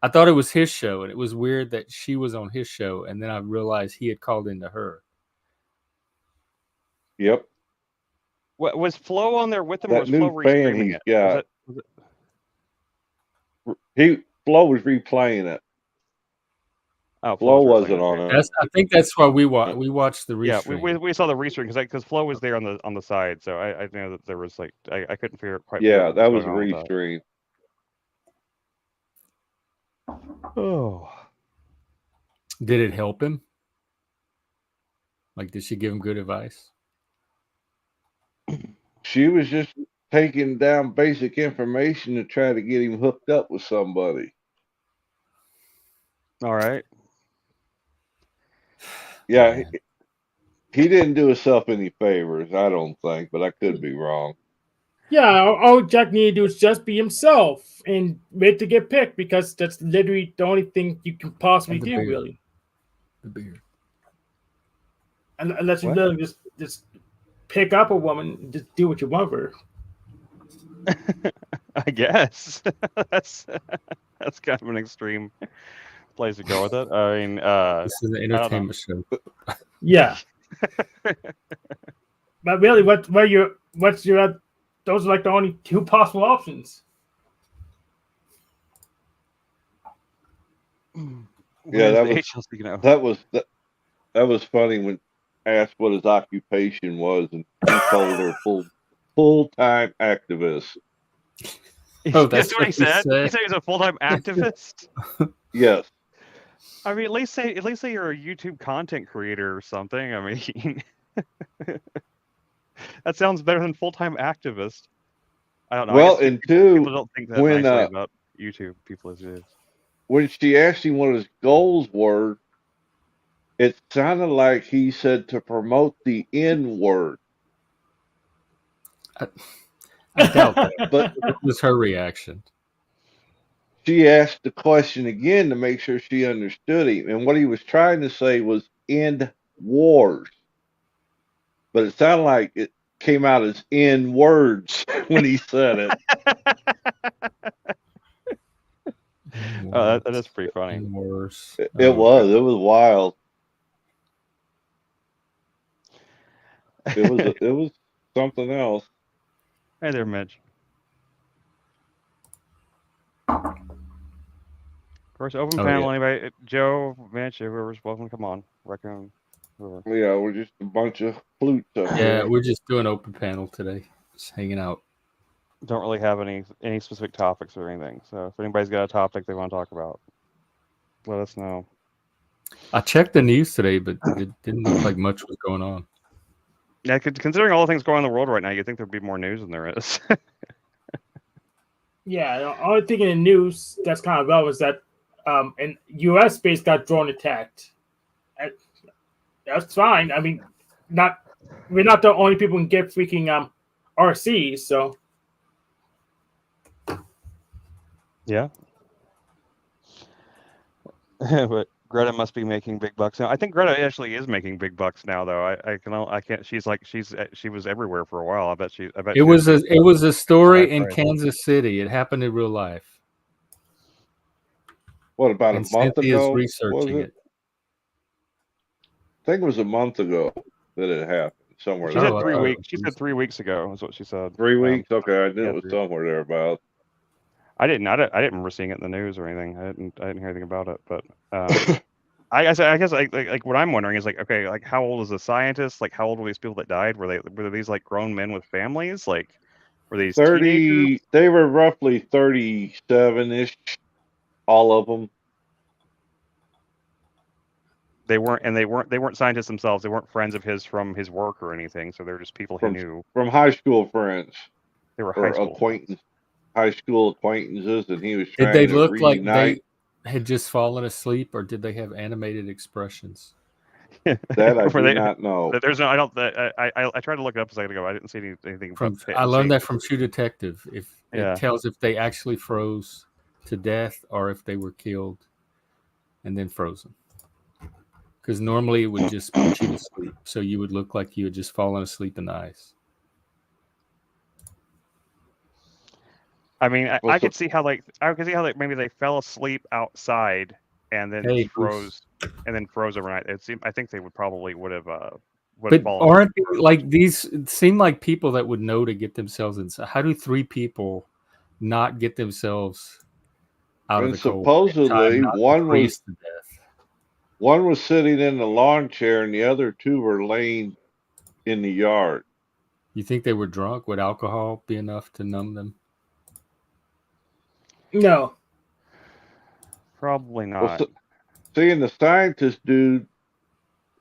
Speaker 1: I thought it was his show, and it was weird that she was on his show, and then I realized he had called into her.
Speaker 6: Yep.
Speaker 2: What was Flo on there with him?
Speaker 6: That
Speaker 2: or was Flo restreaming it?
Speaker 6: Yeah. Flo was replaying it.
Speaker 2: Oh,
Speaker 6: Flo wasn't on it.
Speaker 1: I think that's why we watched the restream.
Speaker 2: Yeah, we saw the restream because Flo was there on the side, so I know that there was like I couldn't figure quite.
Speaker 6: Yeah, that was a restream.
Speaker 2: Oh.
Speaker 1: Did it help him? Like, did she give him good advice?
Speaker 6: She was just taking down basic information to try to get him hooked up with somebody.
Speaker 2: All right.
Speaker 6: Yeah, he didn't do himself any favors, I don't think, but I could be wrong.
Speaker 3: Yeah, all Jack needed to do is just be himself and wait to get picked, because that's literally the only thing you can possibly
Speaker 1: And the
Speaker 3: do,
Speaker 1: beard.
Speaker 3: really.
Speaker 1: The beard.
Speaker 3: Unless you
Speaker 2: What?
Speaker 3: literally just pick up a woman and just do what you want with her.
Speaker 2: I guess that's kind of an extreme place to go with it. I mean,
Speaker 1: This is an
Speaker 2: I don't know.
Speaker 1: entertainment show.
Speaker 3: Yeah. But really, what's your those are like the only two possible options.
Speaker 6: Yeah, that
Speaker 2: Where's the
Speaker 6: was
Speaker 2: HL speaking of?
Speaker 6: that was funny when asked what his occupation was, and he told her full-time activist.
Speaker 1: Oh,
Speaker 2: That's what he said. He
Speaker 1: said?
Speaker 2: said he's a full-time activist.
Speaker 6: Yes.
Speaker 2: I mean, at least say you're a YouTube content creator or something. I mean, that sounds better than full-time activist. I don't know.
Speaker 6: Well,
Speaker 2: I guess
Speaker 6: and
Speaker 2: people
Speaker 6: two,
Speaker 2: don't think that
Speaker 6: when
Speaker 2: nicely about YouTube people as it is.
Speaker 6: when she asked him what his goals were, it sounded like he said to promote the N word.
Speaker 1: I doubt that.
Speaker 6: But
Speaker 1: That was her reaction.
Speaker 6: she asked the question again to make sure she understood him, and what he was trying to say was end wars. But it sounded like it came out as N words when he said it.
Speaker 2: Oh, that is pretty funny.
Speaker 1: Worse.
Speaker 6: It was wild. It was something else.
Speaker 2: Hey there, Mitch. Of course, open panel.
Speaker 1: Yeah.
Speaker 2: Anybody, Joe, Mitch, whoever's welcome to come on. Recommend whoever.
Speaker 6: Yeah, we're just a bunch of flutes up
Speaker 1: Yeah,
Speaker 6: here.
Speaker 1: we're just doing open panel today. Just hanging out.
Speaker 2: Don't really have any specific topics or anything. So if anybody's got a topic they want to talk about, let us know.
Speaker 1: I checked the news today, but it didn't look like much was going on.
Speaker 2: Yeah, considering all the things going on in the world right now, you'd think there'd be more news than there is.
Speaker 3: Yeah, the only thing in the news that's kind of relevant is that an U.S. base got drone attacked. That's fine. I mean, we're not the only people who can get freaking RCs, so.
Speaker 2: Yeah. But Greta must be making big bucks now. I think Greta actually is making big bucks now, though. I can't. She was everywhere for a while. I bet
Speaker 1: It was a story in
Speaker 2: Right.
Speaker 1: Kansas City. It happened in real life.
Speaker 6: What, about
Speaker 1: And
Speaker 6: a month
Speaker 1: Cynthia's
Speaker 6: ago?
Speaker 1: researching it.
Speaker 6: I think it was a month ago that it happened somewhere.
Speaker 2: She said
Speaker 1: Oh,
Speaker 2: 3
Speaker 1: I-
Speaker 2: weeks. She said 3 weeks ago is what she said.
Speaker 6: 3 weeks. Okay, I knew
Speaker 2: yeah,
Speaker 6: it was
Speaker 2: 3
Speaker 6: somewhere thereabouts.
Speaker 2: I didn't remember seeing it in the news or anything. I didn't hear anything about it. But I guess like what I'm wondering is like, okay, like how old is the scientist? Like how old were these people that died? Were these like grown men with families? Like were these
Speaker 6: 30.
Speaker 2: teenagers?
Speaker 6: They were roughly 37-ish, all of them.
Speaker 2: They weren't scientists themselves. They weren't friends of his from his work or anything. So they're just people he knew.
Speaker 6: From high school friends.
Speaker 2: They were
Speaker 6: Or high school acquaintances, and he was
Speaker 1: Did
Speaker 6: trying
Speaker 1: they
Speaker 6: to
Speaker 1: look like
Speaker 6: reunite.
Speaker 1: they had just fallen asleep, or did they have animated expressions?
Speaker 6: That I do not know.
Speaker 2: There's no. I don't. I tried to look it up a second ago. I didn't see anything.
Speaker 1: I learned that from True Detective. If
Speaker 2: Yeah.
Speaker 1: it tells if they actually froze to death or if they were killed and then frozen. Because normally it would just put you to sleep, so you would look like you had just fallen asleep in the ice.
Speaker 2: I mean, I could see how maybe they fell asleep outside and then froze overnight. I think they would have
Speaker 1: But
Speaker 2: fallen.
Speaker 1: aren't like these seem like people that would know to get themselves inside? How do 3 people not get themselves out of the cold?
Speaker 6: Supposedly one was
Speaker 1: to death.
Speaker 6: One was sitting in the lawn chair, and the other 2 were laying in the yard.
Speaker 1: You think they were drunk? Would alcohol be enough to numb them?
Speaker 3: No.
Speaker 2: Probably not.
Speaker 6: Well, seeing the scientist dude,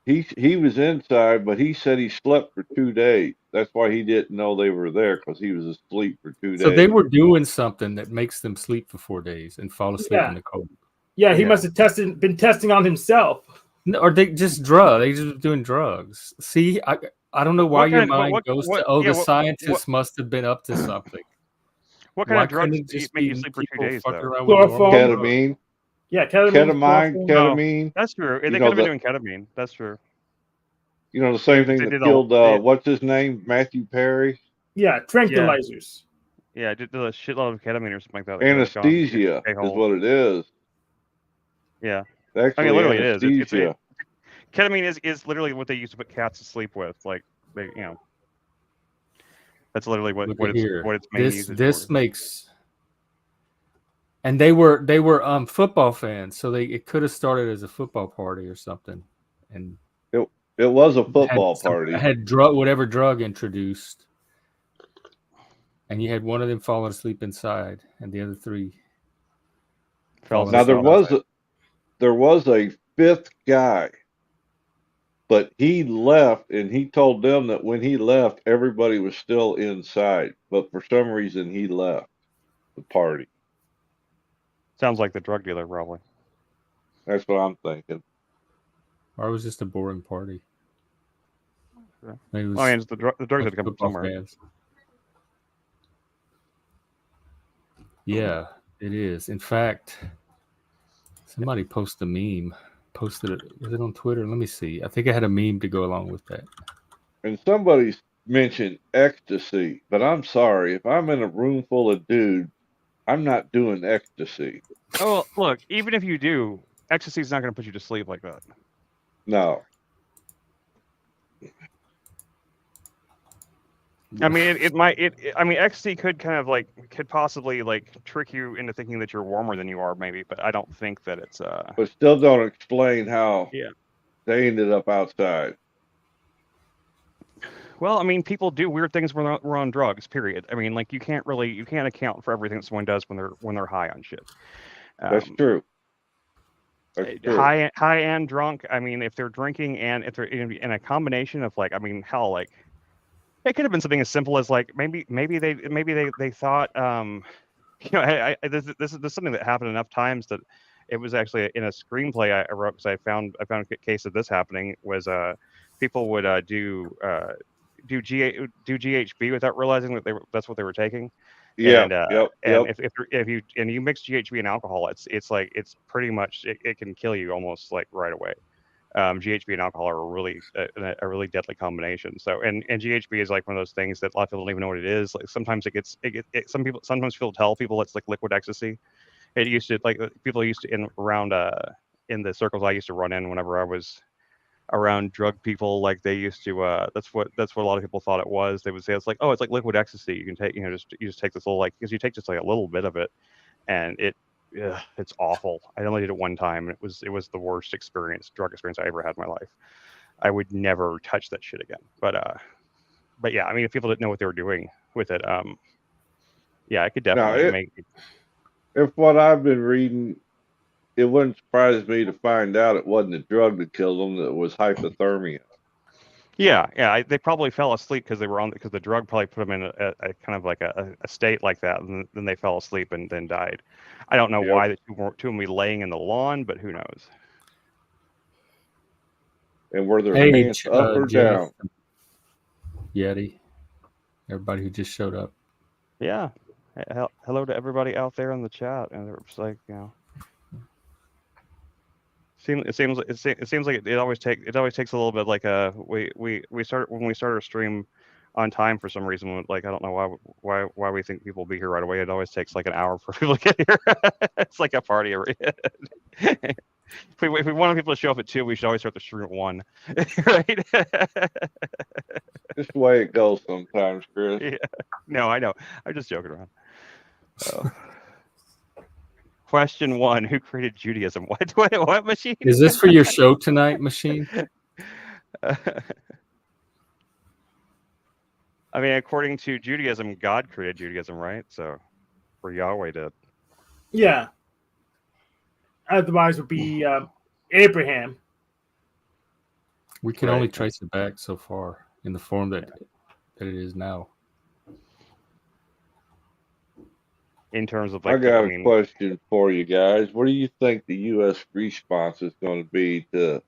Speaker 6: he was inside, but he said he slept for 2 days. That's why he didn't know they were there, because he was asleep for 2 days.
Speaker 1: So they were doing something that makes them sleep for 4 days and fall asleep in the cold.
Speaker 3: Yeah, he must have been testing on himself.
Speaker 1: No, or they just drugs. They just doing drugs. See, I don't know why
Speaker 2: What
Speaker 1: your
Speaker 2: kind of-
Speaker 1: mind goes to, oh,
Speaker 2: yeah,
Speaker 1: the scientists must have been up to something.
Speaker 2: What kind
Speaker 1: Why
Speaker 2: of drugs
Speaker 1: couldn't it just
Speaker 2: make you
Speaker 1: be
Speaker 2: sleep for 2
Speaker 1: people
Speaker 2: days
Speaker 1: fucking
Speaker 2: though?
Speaker 1: around with normal
Speaker 3: Chloroform.
Speaker 1: drugs?
Speaker 6: Ketamine,
Speaker 3: Yeah, ketamine,
Speaker 6: ketamine,
Speaker 3: chloroform.
Speaker 6: ketamine.
Speaker 2: That's true. They
Speaker 6: You
Speaker 2: could
Speaker 6: know
Speaker 2: have been
Speaker 6: the
Speaker 2: doing ketamine. That's true.
Speaker 6: you know the same
Speaker 2: Because
Speaker 6: thing
Speaker 2: they
Speaker 6: that
Speaker 2: did
Speaker 6: killed
Speaker 2: all.
Speaker 6: what's his name, Matthew Perry.
Speaker 3: Yeah, tranquilizers.
Speaker 2: Yeah, I did a shitload of ketamine or something like that.
Speaker 6: Anesthesia is what it is.
Speaker 2: Yeah,
Speaker 6: It's actually
Speaker 2: literally it is.
Speaker 6: anesthesia.
Speaker 2: Ketamine is literally what they used to put cats to sleep with. Like they, that's literally what
Speaker 1: Look at here.
Speaker 2: its main usage
Speaker 1: This
Speaker 2: for.
Speaker 1: makes, and they were football fans, so it could have started as a football party or something, and
Speaker 6: It was a football party.
Speaker 1: had whatever drug introduced, and you had one of them falling asleep inside, and the other three falling
Speaker 6: Now
Speaker 1: asleep outside.
Speaker 6: there was a fifth guy, but he left, and he told them that when he left, everybody was still inside. But for some reason, he left the party.
Speaker 2: Sounds like the drug dealer probably.
Speaker 6: That's what I'm thinking.
Speaker 1: Or it was just a boring party.
Speaker 2: Sure.
Speaker 1: Maybe it was
Speaker 2: It's the drugs had to come from
Speaker 1: football
Speaker 2: somewhere.
Speaker 1: fans. Yeah, it is. In fact, somebody posted a meme. Posted it. Was it on Twitter? Let me see. I think I had a meme to go along with that.
Speaker 6: And somebody mentioned ecstasy, but I'm sorry, if I'm in a room full of dudes, I'm not doing ecstasy.
Speaker 2: Oh, look, even if you do, ecstasy is not going to put you to sleep like that.
Speaker 6: No.
Speaker 2: I mean, it might. I mean, ecstasy could kind of could possibly trick you into thinking that you're warmer than you are, maybe. But I don't think that it's.
Speaker 6: But still don't explain how
Speaker 2: Yeah.
Speaker 6: they ended up outside.
Speaker 2: Well, I mean, people do weird things when they're on drugs. Period. I mean, you can't account for everything that someone does when they're high on shit.
Speaker 6: That's true. That's true.
Speaker 2: High and drunk. I mean, if they're drinking and if they're in a combination of hell, it could have been something as simple as maybe they thought this is something that happened enough times that it was actually in a screenplay I wrote, because I found a case of this happening was people would do GHB without realizing that that's what they were taking.
Speaker 6: Yeah.
Speaker 2: And
Speaker 6: yep.
Speaker 2: if you mix GHB and alcohol, it's pretty much it can kill you almost right away. GHB and alcohol are a really deadly combination. So and GHB is one of those things that a lot of people don't even know what it is. Sometimes sometimes people tell people it's like liquid ecstasy. It used to people used to in the circles I used to run in whenever I was around drug people, they used to that's what a lot of people thought it was. They would say it's it's like liquid ecstasy. You can take you just take this little because you take just a little bit of it, and it's awful. I only did it one time, and it was the worst drug experience I ever had in my life. I would never touch that shit again. But yeah, I mean, if people didn't know what they were doing with it, yeah, I could definitely make.
Speaker 6: If what I've been reading, it wouldn't surprise me to find out it wasn't the drug that killed them; that it was hypothermia.
Speaker 2: Yeah. They probably fell asleep because the drug probably put them in a kind of a state like that, and then they fell asleep and then died. I don't know why the two of them be laying in the lawn, but who knows?
Speaker 6: And were their pants up or
Speaker 1: Jeff,
Speaker 6: down?
Speaker 1: Yeti, everybody who just showed up.
Speaker 2: Yeah. Hello to everybody out there in the chat, and it's It seems like it always takes a little bit we start when we start a stream on time for some reason. I don't know why we think people will be here right away. It always takes an hour for people to get here. It's like a party. If we want people to show up at 2, we should always start the stream at 1, right?
Speaker 6: Just the way it goes sometimes, Chris.
Speaker 2: Yeah. No, I know. I'm just joking around. Question 1: Who created Judaism? What machine?
Speaker 1: Is this for your show tonight, machine?
Speaker 2: I mean, according to Judaism, God created Judaism, right? So, or Yahweh did.
Speaker 3: Yeah. Otherwise, it would be Abraham.
Speaker 1: We can only trace it back so far in the form that it is now.
Speaker 2: In terms of
Speaker 6: I got a question for you guys. What do you think the U.S. response is going to be to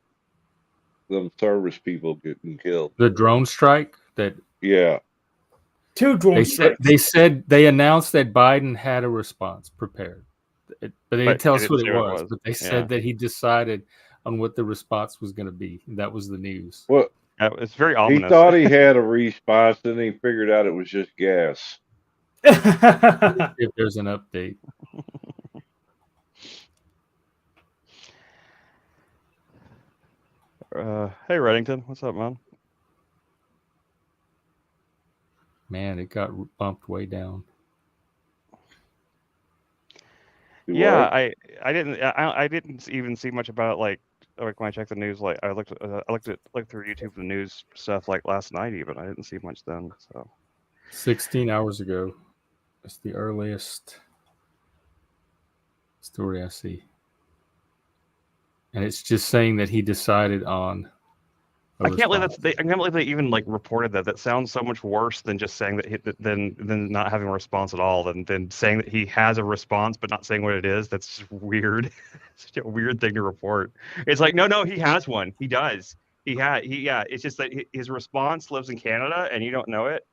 Speaker 6: them service people getting killed.
Speaker 1: The drone strike that
Speaker 6: Yeah.
Speaker 3: 2 drone strikes.
Speaker 1: they announced that Biden had a response prepared, but they didn't tell us what it was. But they said that he decided on what the response was going to be. That was the news.
Speaker 6: Well,
Speaker 2: it's very
Speaker 6: he
Speaker 2: ominous.
Speaker 6: thought he had a response, and he figured out it was just gas.
Speaker 1: If there's an update.
Speaker 2: Hey, Reddington, what's up, man?
Speaker 1: Man, it got bumped way down.
Speaker 2: Yeah, I didn't even see much about it. Like when I checked the news, like I looked through YouTube the news stuff like last night even. I didn't see much then. So
Speaker 1: 16 hours ago, it's the earliest story I see, and it's just saying that he decided on.
Speaker 2: I can't believe they even like reported that. That sounds so much worse than just saying that than not having a response at all. Than saying that he has a response but not saying what it is. That's just weird. Such a weird thing to report. It's like no, he has one. He does. Yeah. It's just that his response lives in Canada and you don't know it.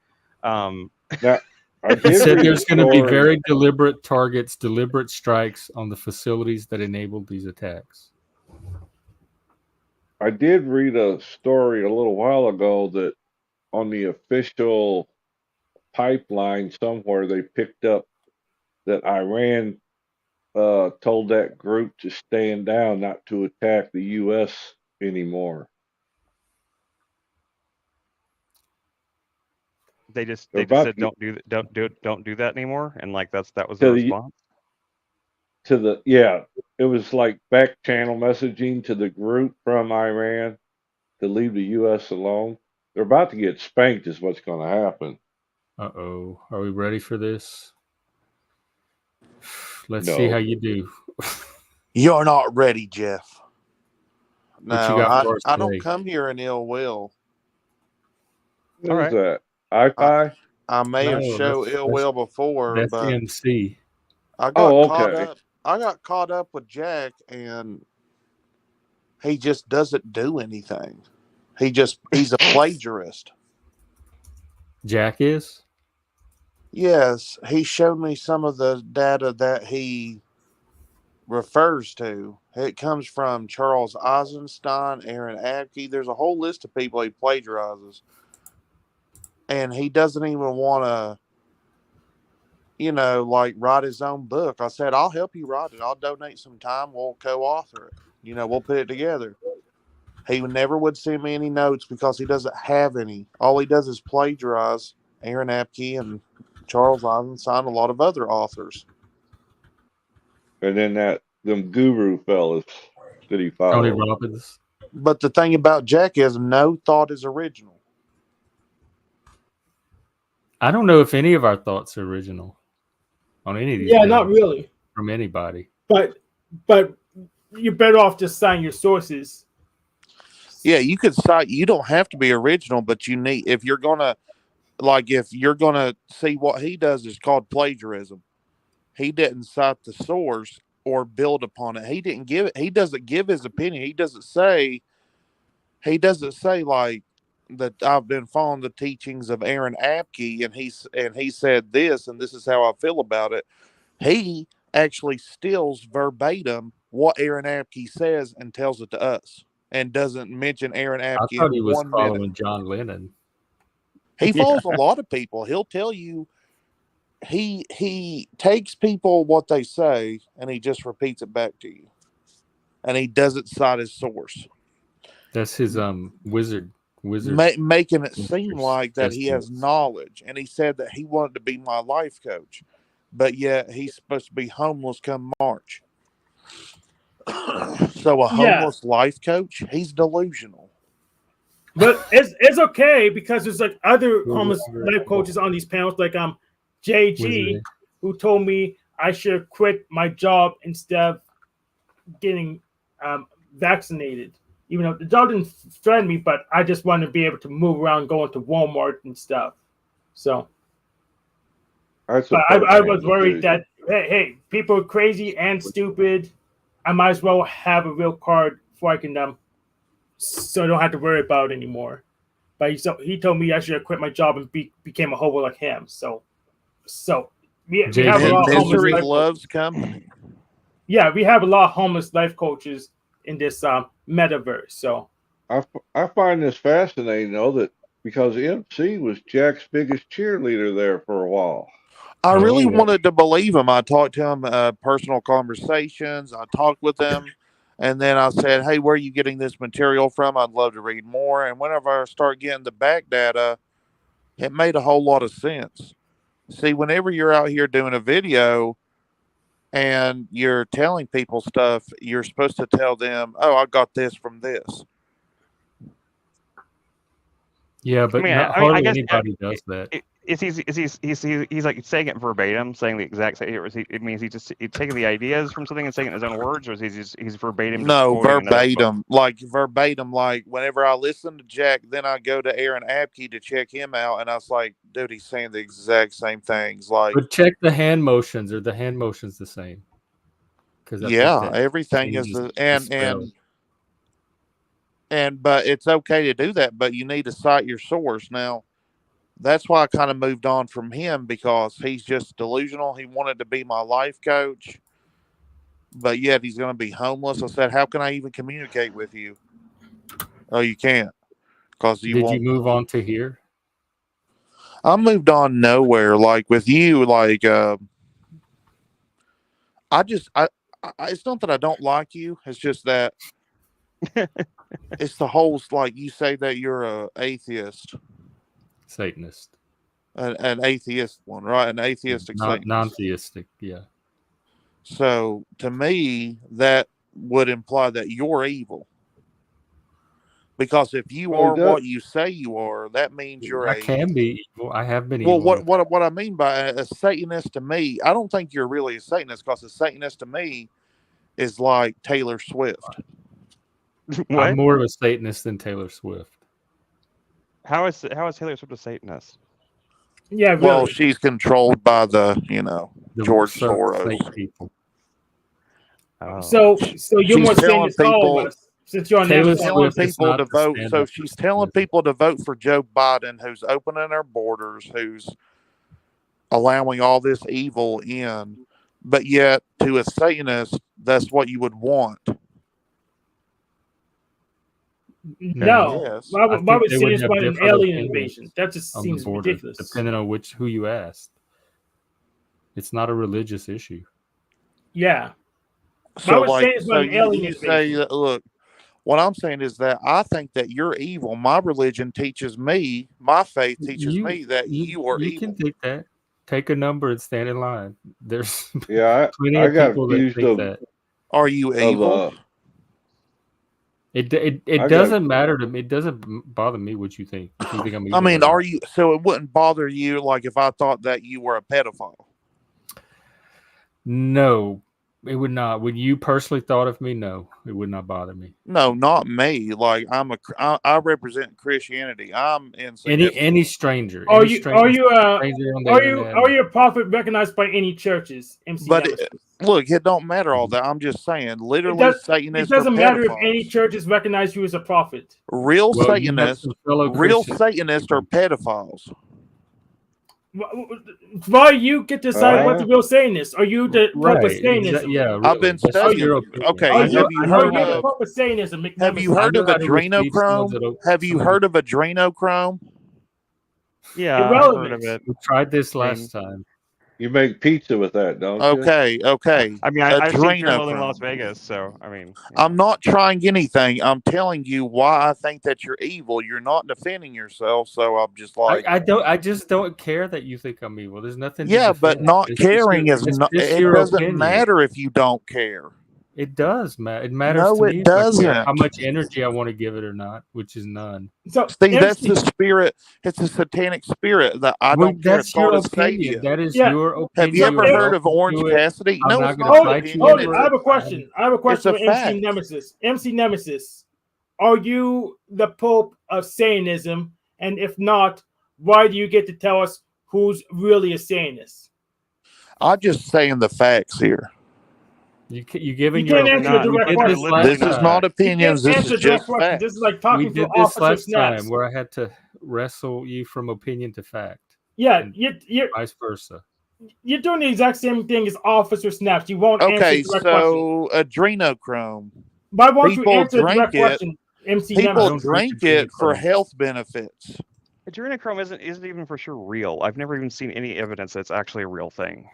Speaker 6: Now,
Speaker 1: He said there's going to be very deliberate targets, deliberate strikes on the facilities that enabled these attacks.
Speaker 6: I did read a story a little while ago that on the official pipeline somewhere they picked up that Iran told that group to stand down, not to attack the U.S. anymore.
Speaker 2: They just said don't do that anymore, and like that was the response.
Speaker 6: It was like back channel messaging to the group from Iran to leave the U.S. alone. They're about to get spanked is what's going to happen.
Speaker 1: Uh-oh. Are we ready for this? Let's see how you do.
Speaker 7: You're not ready, Jeff. No, I don't
Speaker 1: today?
Speaker 7: come here in ill will.
Speaker 6: What is that? I
Speaker 7: may have shown ill will before,
Speaker 1: that's
Speaker 7: but
Speaker 1: MC.
Speaker 7: I got caught up. I got caught up with Jack, and he just doesn't do anything. He's a plagiarist.
Speaker 1: Jack is?
Speaker 7: Yes, he showed me some of the data that he refers to. It comes from Charles Eisenstein, Aaron Abke. There's a whole list of people he plagiarizes. And he doesn't even want to, write his own book. I said, I'll help you write it. I'll donate some time. We'll co-author it. We'll put it together. He never would send me any notes because he doesn't have any. All he does is plagiarize Aaron Abke and Charles Eisenstein, a lot of other authors.
Speaker 6: And then them guru fellas that he followed.
Speaker 1: Tony Robbins.
Speaker 7: But the thing about Jack is no thought is original.
Speaker 1: I don't know if any of our thoughts are original on any of these.
Speaker 3: Yeah, not really.
Speaker 1: From anybody.
Speaker 3: But you're better off just citing your sources.
Speaker 7: Yeah, you could cite. You don't have to be original, but you need if you're gonna see what he does is called plagiarism. He didn't cite the source or build upon it. He didn't give it. He doesn't give his opinion. He doesn't say like that. I've been following the teachings of Aaron Abke, and he said this, and this is how I feel about it. He actually steals verbatim what Aaron Abke says and tells it to us, and doesn't mention Aaron Abke.
Speaker 1: I thought he was following John Lennon.
Speaker 7: He follows a lot of people. He'll tell you. He takes people what they say and he just repeats it back to you, and he doesn't cite his source.
Speaker 1: That's his wizard
Speaker 7: making it seem like that he has knowledge. And he said that he wanted to be my life coach, but yet he's supposed to be homeless come March. So a homeless life coach, he's delusional.
Speaker 3: But it's okay because there's like other homeless life coaches on these panels, like JG, who told me I should quit my job instead of getting vaccinated. Even though the job didn't threaten me, but I just wanted to be able to move around, going to Walmart and stuff. So I was worried that, hey, people are crazy and stupid. I might as well have a real card before I can so I don't have to worry about it anymore. But he told me I should quit my job and became a hobo like him. So we have a lot of homeless
Speaker 7: Misery
Speaker 3: life
Speaker 7: loves company.
Speaker 3: Yeah, we have a lot of homeless life coaches in this metaverse. So
Speaker 6: I find this fascinating though that because MC was Jack's biggest cheerleader there for a while.
Speaker 7: I really
Speaker 1: Oh.
Speaker 7: wanted to believe him. I talked to him, personal conversations. I talked with him, and then I said, "Hey, where are you getting this material from? I'd love to read more." And whenever I start getting the back data, it made a whole lot of sense. See, whenever you're out here doing a video and you're telling people stuff, you're supposed to tell them, "Oh, I got this from this."
Speaker 1: Yeah, but
Speaker 2: I
Speaker 1: hardly
Speaker 2: guess
Speaker 1: anybody does that.
Speaker 2: He's like saying it verbatim, saying the exact same. It means he's taking the ideas from something and saying it in his own words, or is he's verbatim?
Speaker 7: No,
Speaker 2: quoting another book?
Speaker 7: verbatim. Like whenever I listen to Jack, then I go to Aaron Abke to check him out, and I was like, dude, he's saying the exact same things. Like,
Speaker 1: But check the hand motions. Are the hand motions the same? Because
Speaker 7: yeah, everything is but it's okay to do that, but you need to cite your source. Now, that's why I kind of moved on from him because he's just delusional. He wanted to be my life coach, but yet he's going to be homeless. I said, how can I even communicate with you? Oh, you can't. Because you
Speaker 1: Did
Speaker 7: won't.
Speaker 1: you move on to here?
Speaker 7: I moved on nowhere. Like with you, like it's not that I don't like you. It's just that it's the whole, like you say that you're a atheist.
Speaker 1: Satanist.
Speaker 7: An atheist one, right? An atheistic Satanist.
Speaker 1: Non-theistic, yeah.
Speaker 7: So to me, that would imply that you're evil. Because if you are what you say you are, that means you're
Speaker 1: I can be evil. I have been evil.
Speaker 7: Well, what I mean by a Satanist to me, I don't think you're really a Satanist, because a Satanist to me is like Taylor Swift.
Speaker 2: What?
Speaker 1: I'm more of a Satanist than Taylor Swift.
Speaker 2: How is Taylor Swift a Satanist?
Speaker 3: Yeah, really.
Speaker 7: Well, she's controlled by the George Soros
Speaker 1: people.
Speaker 2: Oh.
Speaker 3: So you're more
Speaker 7: telling
Speaker 3: Satanist than all of us, since you're on
Speaker 1: Taylor
Speaker 3: Amazon.
Speaker 7: telling people to vote. So she's telling people to vote for Joe Biden, who's opening our borders, who's allowing all this evil in. But yet, to a Satanist, that's what you would want.
Speaker 3: No.
Speaker 7: Yes.
Speaker 3: Why would
Speaker 1: they
Speaker 3: Satanists
Speaker 1: have
Speaker 3: want an
Speaker 1: different
Speaker 3: alien
Speaker 1: opinions
Speaker 3: invasion? That just
Speaker 1: on the
Speaker 3: seems
Speaker 1: border,
Speaker 3: ridiculous.
Speaker 1: depending on who you ask. It's not a religious issue.
Speaker 3: Yeah.
Speaker 7: So,
Speaker 3: would Satanists want an alien
Speaker 7: you
Speaker 3: invasion?
Speaker 7: say that, look, what I'm saying is that I think that you're evil. My religion teaches me, my faith teaches me that you are evil.
Speaker 1: You can take that. Take a number and stand in line. There's
Speaker 6: plenty
Speaker 1: of people that think that.
Speaker 7: Are you evil?
Speaker 1: It doesn't matter to me. It doesn't bother me what you think. If you think I'm evil,
Speaker 7: I mean, are you? So it wouldn't bother you, like if I thought that you were a pedophile?
Speaker 1: No, it would not. When you personally thought of me, no, it would not bother me.
Speaker 7: No, not me. Like I represent Christianity. I'm insignificant.
Speaker 1: Any stranger.
Speaker 3: Are you a prophet recognized by any churches? MC
Speaker 7: But
Speaker 3: Nemesis?
Speaker 7: Look, it don't matter all that. I'm just saying, literally, Satanists.
Speaker 3: It doesn't matter if any churches recognize you as a prophet.
Speaker 7: Real Satanists are pedophiles.
Speaker 3: Why you get to decide what the real Satanist? Are you the Pope of Satanism?
Speaker 1: Yeah,
Speaker 7: I've been studying. Okay, have you heard of
Speaker 3: Pope of Satanism?
Speaker 7: Have you heard of adrenochrome? Have you heard of adrenochrome?
Speaker 2: Yeah, I've heard of it.
Speaker 1: We tried this last time.
Speaker 6: You make pizza with that, don't you?
Speaker 7: Okay.
Speaker 2: I mean, I've seen Fear in Las Vegas, so I mean,
Speaker 7: I'm not trying anything. I'm telling you why I think that you're evil. You're not defending yourself, so I'm just like,
Speaker 1: I just don't care that you think I'm evil. There's nothing.
Speaker 7: Yeah, but not caring is not. It doesn't matter if you don't care.
Speaker 1: It does matter. It matters
Speaker 7: No,
Speaker 1: to me
Speaker 7: it doesn't.
Speaker 1: how much energy I want to give it or not, which is none.
Speaker 3: So
Speaker 7: see, that's the spirit. It's a satanic spirit that I don't care.
Speaker 1: That's your opinion. That is your opinion.
Speaker 7: Have you ever heard of Orange Cassidy?
Speaker 3: No,
Speaker 7: it's not.
Speaker 3: Hold it. I have a question. For MC Nemesis. MC Nemesis, are you the Pope of Satanism? And if not, why do you get to tell us who's really a Satanist?
Speaker 7: I'm just saying the facts here.
Speaker 1: You giving
Speaker 3: You can't
Speaker 1: your
Speaker 3: answer
Speaker 2: not-
Speaker 3: a direct
Speaker 1: we did
Speaker 3: question.
Speaker 1: this last
Speaker 7: This is
Speaker 1: time.
Speaker 7: not
Speaker 3: You
Speaker 7: opinions.
Speaker 3: can't
Speaker 7: This
Speaker 3: answer
Speaker 7: is
Speaker 3: direct
Speaker 7: just
Speaker 3: questions.
Speaker 7: facts.
Speaker 3: This is like
Speaker 1: We
Speaker 3: talking to
Speaker 1: did
Speaker 3: an
Speaker 1: this
Speaker 3: officer
Speaker 1: last
Speaker 3: snaps.
Speaker 1: time where I had to wrestle you from opinion to fact,
Speaker 3: Yeah,
Speaker 1: and
Speaker 3: you're
Speaker 1: vice versa.
Speaker 3: you're doing the exact same thing as officer snaps. You won't answer
Speaker 7: Okay,
Speaker 3: direct questions.
Speaker 7: so adrenochrome.
Speaker 3: Why won't you
Speaker 7: people
Speaker 3: answer a
Speaker 7: drink
Speaker 3: direct
Speaker 7: it.
Speaker 3: question, MC
Speaker 7: People
Speaker 3: Nemesis?
Speaker 1: don't drink
Speaker 7: drink it for
Speaker 1: adrenochrome.
Speaker 7: health benefits.
Speaker 2: Adrenochrome isn't even for sure real. I've never even seen any evidence that it's actually a real thing.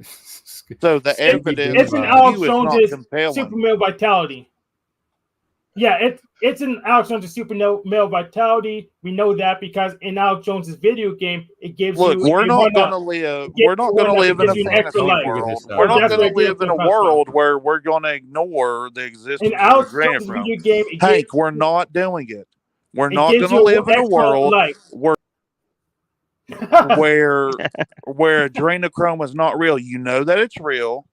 Speaker 7: So the
Speaker 1: Skip
Speaker 7: evidence
Speaker 3: It's in
Speaker 7: to
Speaker 3: Alex
Speaker 7: you is not
Speaker 3: Jones's
Speaker 7: compelling.
Speaker 3: super male vitality. Yeah, it's in Alex Jones's super male vitality. We know that because in Alex Jones's video game, it gives
Speaker 7: Look,
Speaker 3: you
Speaker 7: we're
Speaker 3: a
Speaker 7: not going
Speaker 3: one-up.
Speaker 7: to live.
Speaker 3: It
Speaker 7: We're not going to
Speaker 3: one-up,
Speaker 7: live
Speaker 3: it
Speaker 7: in a
Speaker 3: gives you an extra
Speaker 7: fantasy
Speaker 3: life.
Speaker 7: world.
Speaker 1: Or
Speaker 7: We're
Speaker 3: Or
Speaker 7: not
Speaker 3: that's
Speaker 7: going
Speaker 3: where
Speaker 7: to live in a
Speaker 3: adrenochrome comes from.
Speaker 7: world where we're going to ignore the existence
Speaker 3: In
Speaker 7: of
Speaker 3: Alex Jones's
Speaker 7: adrenochrome.
Speaker 3: video game, it
Speaker 7: Hank,
Speaker 3: gives,
Speaker 7: we're not doing it. We're
Speaker 3: it
Speaker 7: not
Speaker 3: gives
Speaker 7: going to
Speaker 3: you
Speaker 7: live in a
Speaker 3: extra
Speaker 7: world
Speaker 3: life.
Speaker 7: where adrenochrome is not real. You know that it's real.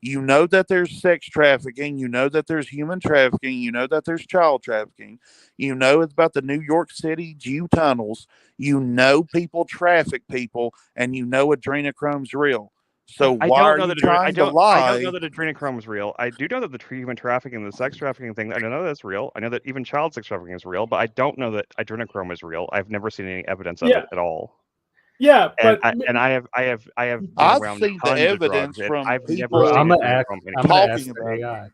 Speaker 7: You know that there's sex trafficking. You know that there's human trafficking. You know that there's child trafficking. You know it's about the New York City Jew tunnels. You know people traffic people, and you know adrenochrome's real. So
Speaker 2: I
Speaker 7: why
Speaker 2: don't
Speaker 7: are
Speaker 2: know
Speaker 7: you
Speaker 2: that
Speaker 7: trying to
Speaker 2: I don't
Speaker 7: lie?
Speaker 2: know that adrenochrome is real. I do know that the human trafficking, the sex trafficking thing, I know that's real. I know that even child sex trafficking is real, but I don't know that adrenochrome is real. I've never seen any evidence of
Speaker 3: Yeah.
Speaker 2: it at all.
Speaker 3: Yeah,
Speaker 2: And
Speaker 3: but
Speaker 2: I have been
Speaker 7: I've
Speaker 2: around
Speaker 7: seen the
Speaker 2: tons of drugs,
Speaker 7: evidence
Speaker 2: and
Speaker 7: from
Speaker 2: I've never
Speaker 7: people
Speaker 2: seen
Speaker 1: I'm gonna ask.
Speaker 2: adrenochrome
Speaker 1: I'm gonna ask
Speaker 7: talking
Speaker 1: the
Speaker 7: about it.
Speaker 1: AI.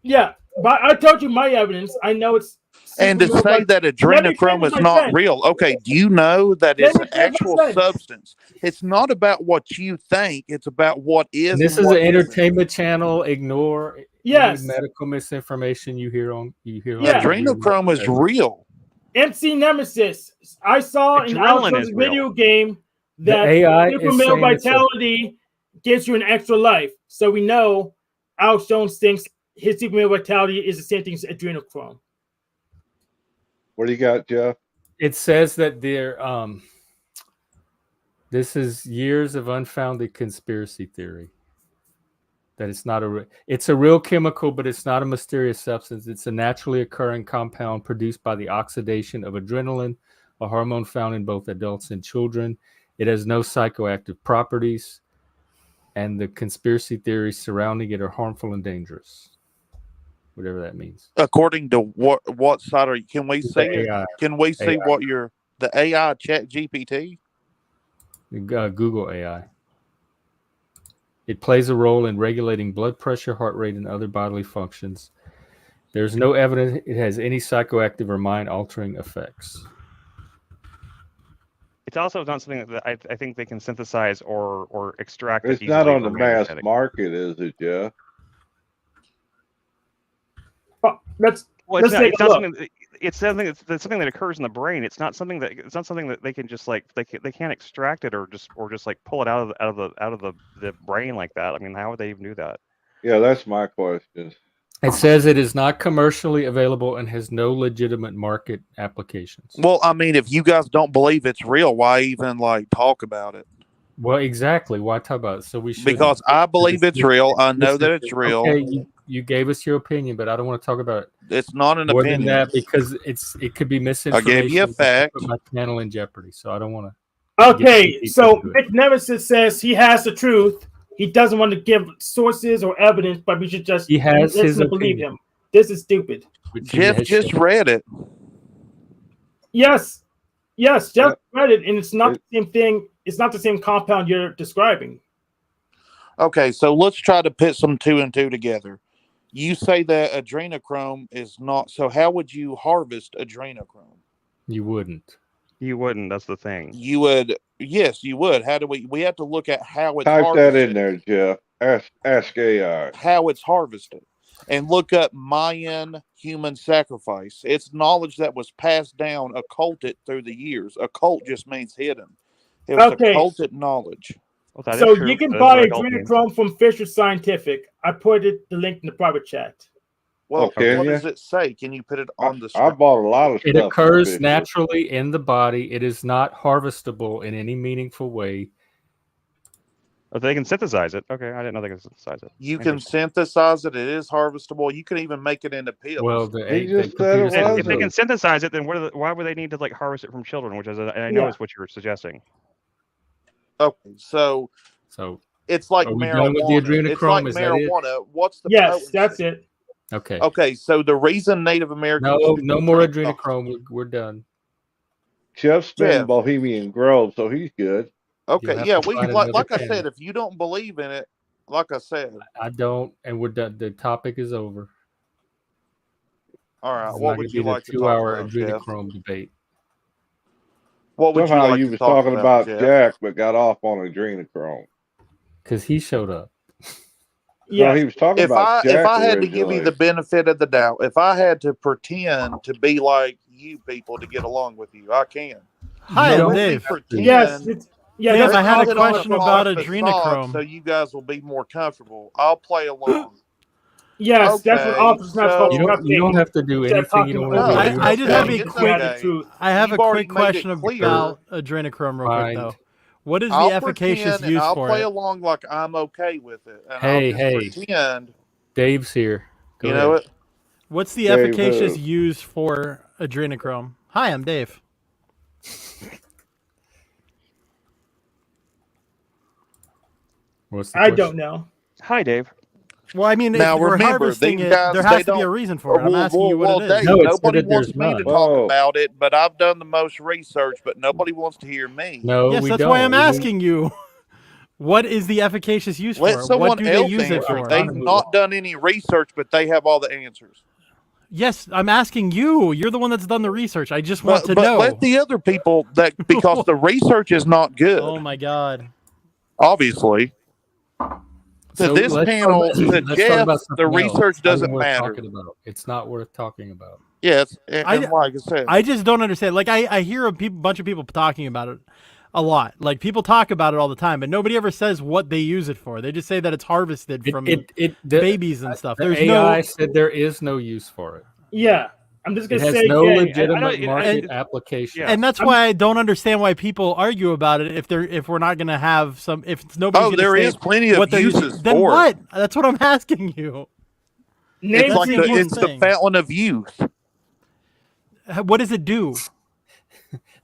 Speaker 3: yeah, but I told you my evidence. I know it's
Speaker 7: And to
Speaker 3: super
Speaker 7: say that
Speaker 3: Let me
Speaker 7: adrenochrome
Speaker 3: finish
Speaker 7: is
Speaker 3: my
Speaker 7: not
Speaker 3: sentence.
Speaker 7: real, okay, do you know that
Speaker 3: Let
Speaker 7: it's
Speaker 3: me
Speaker 7: an
Speaker 3: finish my
Speaker 7: actual
Speaker 3: sentence.
Speaker 7: substance? It's not about what you think, it's about what is
Speaker 1: And this
Speaker 7: and
Speaker 1: is
Speaker 7: what
Speaker 1: an
Speaker 7: isn't.
Speaker 1: entertainment channel. Ignore
Speaker 3: Yes.
Speaker 1: any medical misinformation you hear on.
Speaker 3: Yeah.
Speaker 7: Adrenochrome is real.
Speaker 3: MC Nemesis. I saw in Alex
Speaker 2: Adrenaline
Speaker 3: Jones's
Speaker 2: is real.
Speaker 3: video game
Speaker 1: The
Speaker 3: that
Speaker 1: AI
Speaker 3: super
Speaker 1: is
Speaker 3: male
Speaker 1: saying it's a-
Speaker 3: vitality gives you an extra life. So we know Alex Jones thinks his super male vitality is the same thing as adrenochrome.
Speaker 6: What do you got, Jeff?
Speaker 1: It says that this is years of unfounded conspiracy theory. That it's not it's a real chemical, but it's not a mysterious substance. It's a naturally occurring compound produced by the oxidation of adrenaline, a hormone found in both adults and children. It has no psychoactive properties, and the conspiracy theories surrounding it are harmful and dangerous. Whatever that means.
Speaker 7: According to what side are you? Can we see it?
Speaker 1: AI.
Speaker 7: Can we see
Speaker 1: AI.
Speaker 7: what the AI chat GPT?
Speaker 1: Google AI. It plays a role in regulating blood pressure, heart rate, and other bodily functions. There's no evidence it has any psychoactive or mind-altering effects.
Speaker 2: It's also not something that I think they can synthesize or extract.
Speaker 6: It's
Speaker 2: easily
Speaker 6: not on the
Speaker 2: from
Speaker 6: mass
Speaker 2: anything.
Speaker 6: market, is it, Jeff?
Speaker 3: Well, let's
Speaker 2: It's
Speaker 3: take a
Speaker 2: not
Speaker 3: look.
Speaker 2: something. It's something that occurs in the brain. It's not something that they can just like they can't extract it or just like pull it out of the brain like that. I mean, how would they even do that?
Speaker 6: Yeah, that's my question.
Speaker 1: It says it is not commercially available and has no legitimate market applications.
Speaker 7: Well, I mean, if you guys don't believe it's real, why even like talk about it?
Speaker 1: Well, exactly. Why talk about it? So we should.
Speaker 7: Because I believe it's real. I know that it's real.
Speaker 1: Okay, you gave us your opinion, but I don't want to talk about it.
Speaker 7: It's not an
Speaker 1: more
Speaker 7: opinion.
Speaker 1: than that because it could be misinformation.
Speaker 7: I gave you a fact.
Speaker 1: Put my channel in jeopardy, so I don't want to.
Speaker 3: Okay, so Nick Nemesis says he has the truth. He doesn't want to give sources or evidence, but we should just
Speaker 1: He has his
Speaker 3: believe
Speaker 1: opinion.
Speaker 3: him. This is stupid.
Speaker 7: Jeff just read it.
Speaker 3: Yes, Jeff read it, and it's not the same thing. It's not the same compound you're describing.
Speaker 7: Okay, so let's try to put some 2 and 2 together. You say that adrenochrome is not. So how would you harvest adrenochrome?
Speaker 1: You wouldn't.
Speaker 2: You wouldn't. That's the thing.
Speaker 7: You would. Yes, you would. How do we have to look at how it's
Speaker 6: Type
Speaker 7: harvested.
Speaker 6: that in there, Jeff. Ask AI.
Speaker 7: How it's harvested. And look up Mayan human sacrifice. It's knowledge that was passed down, occulted through the years. Occult just means hidden. It was occulted knowledge.
Speaker 2: Well,
Speaker 3: so you can buy adrenochrome from Fisher Scientific. I put the link in the private chat.
Speaker 7: Well, what does it say? Can you put it on the screen?
Speaker 6: I bought a lot of stuff.
Speaker 1: It occurs naturally in the body. It is not harvestable in any meaningful way.
Speaker 2: Oh, they can synthesize it. Okay, I didn't know they could synthesize it.
Speaker 7: You can synthesize it. It is harvestable. You can even make it into pills.
Speaker 1: Well,
Speaker 2: if they can synthesize it, then why would they need to like harvest it from children? Which is I know is what you're suggesting.
Speaker 7: Okay, so it's like
Speaker 1: Are we done with the
Speaker 7: marijuana. It's like
Speaker 1: adrenochrome? Is that it?
Speaker 7: marijuana. What's the
Speaker 3: Yes,
Speaker 7: potency?
Speaker 3: that's it.
Speaker 1: Okay.
Speaker 7: Okay, so the reason Native Americans
Speaker 1: No more adrenochrome. We're done.
Speaker 6: Jeff's been
Speaker 7: Jeff.
Speaker 6: in Bohemian Grove, so he's good.
Speaker 7: Okay,
Speaker 1: You'll have
Speaker 7: yeah,
Speaker 1: to
Speaker 7: we
Speaker 1: find
Speaker 7: like
Speaker 1: another
Speaker 7: I
Speaker 1: pen.
Speaker 7: said, if you don't believe in it, like I said,
Speaker 1: I don't, and we're done. The topic is over.
Speaker 7: all right.
Speaker 1: This is
Speaker 7: What
Speaker 1: not
Speaker 7: would
Speaker 1: gonna
Speaker 7: you
Speaker 1: be the
Speaker 7: like to talk
Speaker 1: 2-hour
Speaker 7: about, Jeff?
Speaker 1: adrenochrome debate?
Speaker 7: What would
Speaker 6: Somehow
Speaker 7: you like
Speaker 6: you
Speaker 7: to
Speaker 6: was
Speaker 7: talk
Speaker 6: talking about
Speaker 7: Jeff?
Speaker 6: Jack, but got off on adrenochrome.
Speaker 1: Because he showed up.
Speaker 6: No,
Speaker 3: Yes.
Speaker 6: he was talking about Jack
Speaker 7: If I had to give you
Speaker 6: originally.
Speaker 7: the benefit of the doubt, if I had to pretend to be like you people to get along with you, I can.
Speaker 8: Hi,
Speaker 1: No.
Speaker 8: I'm
Speaker 7: Let me
Speaker 8: Dave.
Speaker 7: pretend.
Speaker 3: Yes. Yeah.
Speaker 8: Dave,
Speaker 3: That's
Speaker 8: I had
Speaker 7: I'll
Speaker 8: a
Speaker 7: put on
Speaker 8: question
Speaker 7: false
Speaker 8: about
Speaker 7: facade
Speaker 8: adrenochrome.
Speaker 7: so you guys will be more comfortable. I'll play along.
Speaker 3: Yes, that's what
Speaker 7: Okay,
Speaker 3: officers not supposed
Speaker 1: You
Speaker 3: to
Speaker 1: don't. You don't have to do anything you don't want to
Speaker 7: No,
Speaker 1: do.
Speaker 8: I
Speaker 1: You
Speaker 8: just have
Speaker 1: to
Speaker 8: a
Speaker 1: do
Speaker 7: it's
Speaker 8: quick-
Speaker 7: okay.
Speaker 3: truth.
Speaker 8: I have
Speaker 7: You've
Speaker 8: a
Speaker 7: already
Speaker 8: quick
Speaker 7: made it
Speaker 8: question
Speaker 7: clear.
Speaker 8: about adrenochrome real quick,
Speaker 1: Fine.
Speaker 8: though. What is
Speaker 7: I'll
Speaker 8: the efficacious
Speaker 7: pretend and
Speaker 8: use
Speaker 7: I'll
Speaker 8: for
Speaker 7: play
Speaker 8: it?
Speaker 7: along like I'm okay with it. And
Speaker 1: Hey,
Speaker 7: I'll just pretend.
Speaker 1: Dave's here. Go
Speaker 7: You
Speaker 1: ahead.
Speaker 7: know it?
Speaker 8: What's the
Speaker 6: Dave,
Speaker 8: efficacious use for adrenochrome? Hi, I'm Dave.
Speaker 1: What's the
Speaker 3: I
Speaker 1: question?
Speaker 3: don't know.
Speaker 2: Hi, Dave.
Speaker 8: Well, I mean,
Speaker 7: Now,
Speaker 8: if we're
Speaker 7: remember,
Speaker 8: harvesting
Speaker 7: these
Speaker 8: it,
Speaker 7: guys,
Speaker 8: there
Speaker 7: they
Speaker 8: has to be a
Speaker 7: don't-
Speaker 8: reason for it. I'm asking you what it is.
Speaker 7: Dave,
Speaker 1: No, it's
Speaker 7: nobody
Speaker 1: that there's
Speaker 7: wants me to
Speaker 1: none.
Speaker 7: talk
Speaker 6: Whoa.
Speaker 7: about it, but I've done the most research, but nobody wants to hear me.
Speaker 1: No,
Speaker 8: Yes,
Speaker 1: we
Speaker 8: that's
Speaker 1: don't.
Speaker 8: why I'm
Speaker 1: We need-
Speaker 8: asking you. What is the efficacious use
Speaker 7: Let
Speaker 8: for it?
Speaker 7: someone
Speaker 8: What do they
Speaker 7: else
Speaker 8: use it
Speaker 7: answer.
Speaker 8: for?
Speaker 7: They've not done any research, but they have all the answers.
Speaker 8: Yes, I'm asking you. You're the one that's done the research. I just want to
Speaker 7: But
Speaker 8: know.
Speaker 7: let the other people because the research is not good.
Speaker 8: Oh my God.
Speaker 7: Obviously. To this
Speaker 1: let's
Speaker 7: panel,
Speaker 1: talk,
Speaker 7: to
Speaker 1: let's talk
Speaker 7: Jeff,
Speaker 1: about
Speaker 7: the
Speaker 1: something else.
Speaker 7: research
Speaker 1: It's not
Speaker 7: doesn't
Speaker 1: even worth
Speaker 7: matter.
Speaker 1: talking about. It's not worth talking about.
Speaker 7: Yes, and
Speaker 8: I-
Speaker 7: like I said,
Speaker 8: I just don't understand. Like I hear a bunch of people talking about it a lot. Like people talk about it all the time, but nobody ever says what they use it for. They just say that it's harvested from babies and stuff.
Speaker 1: The
Speaker 8: There's
Speaker 1: AI said there is no use for it.
Speaker 3: Yeah. I'm just
Speaker 1: It
Speaker 3: gonna
Speaker 1: has
Speaker 3: say
Speaker 1: no
Speaker 3: again,
Speaker 1: legitimate
Speaker 2: I-
Speaker 1: market
Speaker 2: and-
Speaker 1: application.
Speaker 2: Yeah.
Speaker 8: and that's why I don't understand why people argue about it if we're not going to have some if nobody's
Speaker 7: oh,
Speaker 8: going to
Speaker 7: there
Speaker 8: say
Speaker 7: is plenty of
Speaker 8: what they're
Speaker 7: uses
Speaker 8: using. Then
Speaker 7: for
Speaker 8: what?
Speaker 7: it.
Speaker 8: That's what I'm asking you.
Speaker 7: It's like
Speaker 8: the
Speaker 7: it's the
Speaker 8: thing.
Speaker 7: fountain of youth.
Speaker 8: What does it do?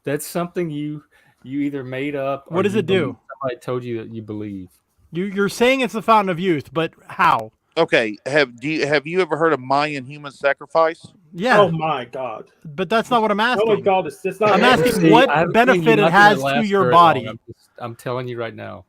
Speaker 1: That's something you either made up. Or
Speaker 8: What does
Speaker 1: you
Speaker 8: it do?
Speaker 1: believe- Somebody told you that you believe.
Speaker 8: You're saying it's the fountain of youth, but how?
Speaker 7: Okay, have you ever heard of Mayan human sacrifice?
Speaker 8: Yeah,
Speaker 3: oh my God.
Speaker 8: but that's not what I'm
Speaker 3: Oh
Speaker 8: asking.
Speaker 3: my God. It's not.
Speaker 8: I'm asking
Speaker 1: See,
Speaker 8: what
Speaker 1: I haven't
Speaker 8: benefit
Speaker 1: seen you
Speaker 8: it
Speaker 1: nothing that
Speaker 8: has to
Speaker 1: lasts
Speaker 8: your
Speaker 1: very
Speaker 8: body.
Speaker 1: long. I'm telling you right now.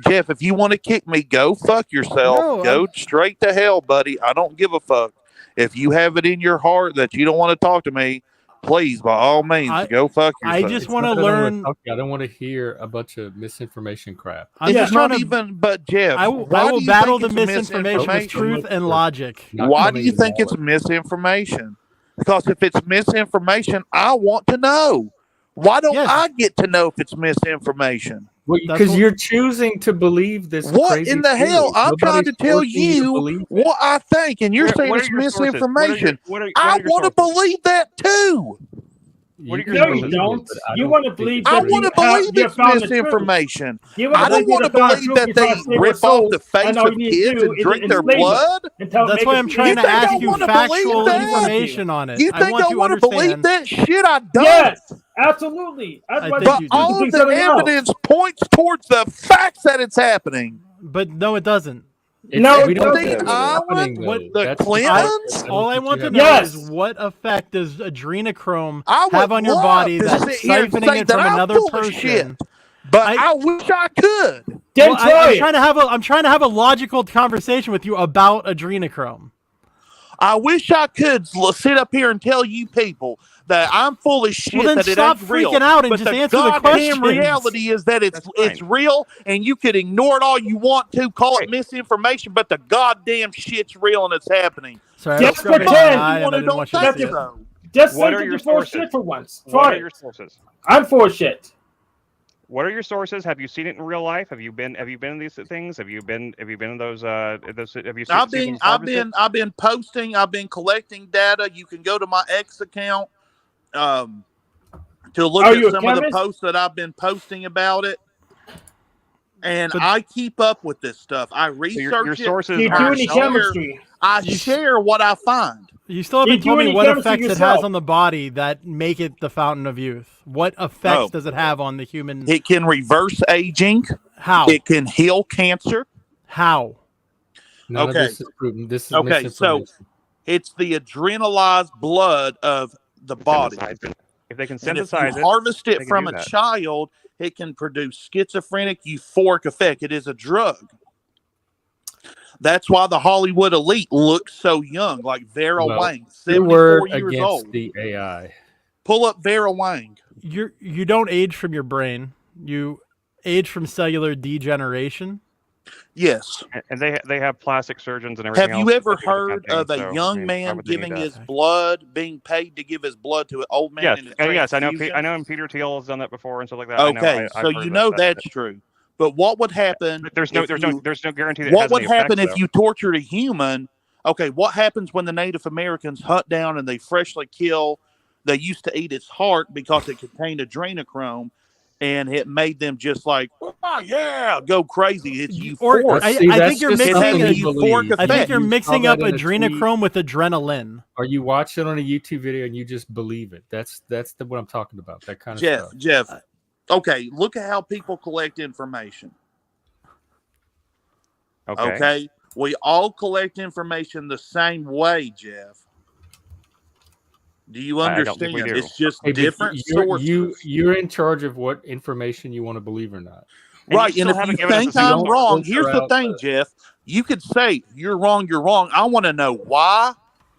Speaker 7: Jeff, if you want to kick me, go fuck yourself.
Speaker 8: No,
Speaker 7: Go straight to hell, buddy. I don't give a fuck. If you have it in your heart that you don't want to talk to me, please, by all means, go fuck yourself.
Speaker 8: I just want to
Speaker 1: Not that I don't wanna
Speaker 8: learn.
Speaker 1: talk to you. I don't want to hear a bunch of misinformation crap.
Speaker 8: I'm
Speaker 7: It's
Speaker 8: just trying
Speaker 7: not
Speaker 8: to.
Speaker 7: even, but Jeff,
Speaker 8: I
Speaker 7: why
Speaker 8: will
Speaker 7: do you
Speaker 8: battle
Speaker 7: think
Speaker 8: the
Speaker 7: it's
Speaker 8: misinformation with truth and logic.
Speaker 1: Not
Speaker 7: Why do
Speaker 1: coming
Speaker 7: you
Speaker 1: in
Speaker 7: think it's
Speaker 1: wallet.
Speaker 7: misinformation? Because if it's misinformation, I want to know. Why don't
Speaker 8: Yes.
Speaker 7: I get to know if it's misinformation?
Speaker 1: Well,
Speaker 8: That's
Speaker 1: because
Speaker 8: what-
Speaker 1: you're choosing to believe this.
Speaker 7: What
Speaker 1: crazy
Speaker 7: in the
Speaker 1: theory.
Speaker 7: hell? I'm trying to
Speaker 1: Nobody's
Speaker 7: tell
Speaker 1: forcing to
Speaker 7: you
Speaker 1: believe it.
Speaker 7: what I think, and you're saying
Speaker 2: What
Speaker 7: it's
Speaker 2: are your sources?
Speaker 7: misinformation.
Speaker 2: What are
Speaker 7: I
Speaker 2: your
Speaker 7: want to
Speaker 2: sources?
Speaker 7: believe that too.
Speaker 2: What are
Speaker 1: can
Speaker 2: your
Speaker 3: No,
Speaker 2: sources?
Speaker 3: you
Speaker 1: believe it,
Speaker 3: don't.
Speaker 1: but I
Speaker 3: You
Speaker 1: don't
Speaker 3: want to
Speaker 1: think
Speaker 3: believe
Speaker 1: it's
Speaker 7: I
Speaker 3: that
Speaker 1: real.
Speaker 7: want to
Speaker 3: you have-
Speaker 7: believe
Speaker 3: you
Speaker 7: it's
Speaker 3: found the truth.
Speaker 7: misinformation.
Speaker 3: You want
Speaker 7: I
Speaker 3: to
Speaker 7: don't
Speaker 3: believe
Speaker 7: want to
Speaker 3: you found
Speaker 7: believe
Speaker 3: truth
Speaker 7: that
Speaker 3: before
Speaker 7: they
Speaker 3: I say
Speaker 7: rip
Speaker 3: we're
Speaker 7: off the
Speaker 3: souls,
Speaker 7: face
Speaker 3: and all
Speaker 7: of
Speaker 3: you need to
Speaker 7: kids
Speaker 3: do
Speaker 7: and
Speaker 3: is
Speaker 7: drink their
Speaker 3: enslave us
Speaker 7: blood.
Speaker 3: until
Speaker 8: That's
Speaker 3: make
Speaker 8: why
Speaker 3: us
Speaker 8: I'm
Speaker 3: believe
Speaker 8: trying to
Speaker 7: think I
Speaker 8: ask you
Speaker 7: wanna believe
Speaker 8: factual
Speaker 7: that?
Speaker 8: information on it.
Speaker 7: You
Speaker 8: I
Speaker 7: think
Speaker 8: want
Speaker 7: I
Speaker 8: to
Speaker 7: want to believe
Speaker 8: understand.
Speaker 7: that shit? I don't.
Speaker 3: Yes, absolutely. That's
Speaker 8: I
Speaker 3: why
Speaker 8: think
Speaker 7: But
Speaker 8: you do.
Speaker 7: all
Speaker 3: do
Speaker 7: of the
Speaker 3: something else.
Speaker 7: evidence points towards the facts that it's happening.
Speaker 8: But no, it doesn't.
Speaker 3: No,
Speaker 1: we
Speaker 3: it
Speaker 1: don't
Speaker 3: doesn't.
Speaker 1: think it's happening, though.
Speaker 8: What-
Speaker 7: the
Speaker 1: That's the
Speaker 7: Clintons?
Speaker 1: part.
Speaker 8: All I
Speaker 1: think
Speaker 8: want
Speaker 1: you
Speaker 8: to
Speaker 1: have-
Speaker 8: know
Speaker 3: Yes.
Speaker 8: is what effect does adrenochrome
Speaker 7: I would
Speaker 8: have on your
Speaker 7: love
Speaker 8: body
Speaker 7: to
Speaker 8: that's
Speaker 7: sit here and
Speaker 8: siphoning
Speaker 7: say
Speaker 8: it
Speaker 7: that
Speaker 8: from
Speaker 7: I'm
Speaker 8: another
Speaker 7: full of
Speaker 8: person.
Speaker 7: shit, but I wish I could.
Speaker 3: Then
Speaker 8: Well,
Speaker 3: try
Speaker 8: I'm
Speaker 3: it.
Speaker 8: trying to have a logical conversation with you about adrenochrome.
Speaker 7: I wish I could sit up here and tell you people that I'm full of shit,
Speaker 8: Well, then
Speaker 7: that it
Speaker 8: stop
Speaker 7: ain't real.
Speaker 8: freaking out and
Speaker 7: But
Speaker 8: just
Speaker 7: the
Speaker 8: answer the
Speaker 7: goddamn
Speaker 8: questions.
Speaker 7: reality is that
Speaker 2: That's
Speaker 7: it's
Speaker 2: fine.
Speaker 7: real, and you could ignore it all you want to, call it
Speaker 2: Right.
Speaker 7: misinformation, but the goddamn shit's real and it's happening.
Speaker 8: Sorry,
Speaker 3: Just
Speaker 8: I scrubbed my
Speaker 3: pretend
Speaker 8: eye
Speaker 7: You
Speaker 8: and I didn't
Speaker 7: don't
Speaker 8: want you to
Speaker 7: think
Speaker 8: see it.
Speaker 7: so.
Speaker 3: Just
Speaker 2: What
Speaker 3: say
Speaker 2: are
Speaker 3: that
Speaker 2: your
Speaker 3: you're full of
Speaker 2: sources?
Speaker 3: shit for once.
Speaker 2: What
Speaker 3: Try
Speaker 2: are
Speaker 3: it.
Speaker 2: your sources?
Speaker 3: I'm full of shit.
Speaker 2: What are your sources? Have you seen it in real life? Have you been in these things? Have you been in those have you seen
Speaker 7: I've
Speaker 2: seen
Speaker 7: been
Speaker 2: these harvested?
Speaker 7: I've been posting, I've been collecting data. You can go to my X account to look
Speaker 3: Are
Speaker 7: at
Speaker 3: you a
Speaker 7: some of the
Speaker 3: chemist?
Speaker 7: posts that I've been posting about it. And
Speaker 8: But-
Speaker 7: I keep up with this stuff. I
Speaker 2: So
Speaker 7: research
Speaker 2: your
Speaker 7: it.
Speaker 2: sources
Speaker 3: Do you do
Speaker 2: are
Speaker 3: any
Speaker 2: no-
Speaker 3: chemistry?
Speaker 7: I
Speaker 8: You-
Speaker 7: share what I find.
Speaker 8: You still
Speaker 3: You
Speaker 8: haven't
Speaker 3: do
Speaker 8: told me
Speaker 3: any
Speaker 8: what
Speaker 3: chemistry
Speaker 8: effects it has
Speaker 3: yourself?
Speaker 8: on the body that make it the fountain of youth. What effects
Speaker 7: Oh.
Speaker 8: does it have on the human?
Speaker 7: It can reverse aging.
Speaker 8: How?
Speaker 7: It can heal cancer.
Speaker 8: How?
Speaker 1: None of
Speaker 7: Okay.
Speaker 1: this is proven. This is
Speaker 7: Okay, so
Speaker 1: misinformation.
Speaker 7: it's the adrenalized blood of the body.
Speaker 2: If they can
Speaker 7: And if you
Speaker 2: synthesize it,
Speaker 7: harvest
Speaker 2: they
Speaker 7: it
Speaker 2: can
Speaker 7: from
Speaker 2: do
Speaker 7: a
Speaker 2: that.
Speaker 7: child, it can produce schizophrenic euphoric effect. It is a drug. That's why the Hollywood elite looks so young, like Vera
Speaker 1: Well,
Speaker 7: Wang,
Speaker 1: your
Speaker 7: 74
Speaker 1: word
Speaker 7: years
Speaker 1: against
Speaker 7: old.
Speaker 1: the AI.
Speaker 7: Pull up Vera Wang.
Speaker 8: You don't age from your brain. You age from cellular degeneration.
Speaker 7: Yes.
Speaker 2: And they have plastic surgeons and everything
Speaker 7: Have
Speaker 2: else.
Speaker 7: you ever
Speaker 2: that do the
Speaker 7: heard
Speaker 2: campaign,
Speaker 7: of a
Speaker 2: so, I
Speaker 7: young
Speaker 2: mean, why
Speaker 7: man
Speaker 2: would they need
Speaker 7: giving
Speaker 2: that?
Speaker 7: his blood, being paid to give his blood to an old man
Speaker 2: Yes,
Speaker 7: in his
Speaker 2: yes, I know.
Speaker 7: transfusion?
Speaker 2: I know. Peter Thiel has done that before and stuff like that.
Speaker 7: Okay,
Speaker 2: I've
Speaker 7: so
Speaker 2: heard
Speaker 7: you
Speaker 2: of
Speaker 7: know
Speaker 2: that.
Speaker 7: that's true. But what would happen?
Speaker 2: There's no guarantee that it
Speaker 7: What
Speaker 2: has
Speaker 7: would
Speaker 2: any
Speaker 7: happen
Speaker 2: effects,
Speaker 7: if you tortured a human? Okay, what happens when the Native Americans hunt down and they freshly kill? They used to eat its heart because it contained adrenochrome, and it made them just like, oh, yeah, go crazy. It's
Speaker 8: Or
Speaker 7: euphoric.
Speaker 8: I think you're mixing.
Speaker 7: something you believe.
Speaker 8: I think you're
Speaker 1: You
Speaker 8: mixing
Speaker 1: saw
Speaker 8: up
Speaker 1: that in a tweet,
Speaker 8: adrenochrome with adrenaline.
Speaker 1: or you watch it on a YouTube video and you just believe it. That's what I'm talking about. That kind of stuff.
Speaker 7: Jeff. Okay, look at how people collect information. Okay. We all collect information the same way, Jeff. Do you
Speaker 2: I don't think
Speaker 7: understand?
Speaker 2: we do.
Speaker 7: It's just
Speaker 1: Hey, but
Speaker 7: different sources.
Speaker 1: You're in charge of what information you want to believe or not.
Speaker 7: Right, and if you think I'm wrong, here's the thing, Jeff. You could say you're wrong. I want to know why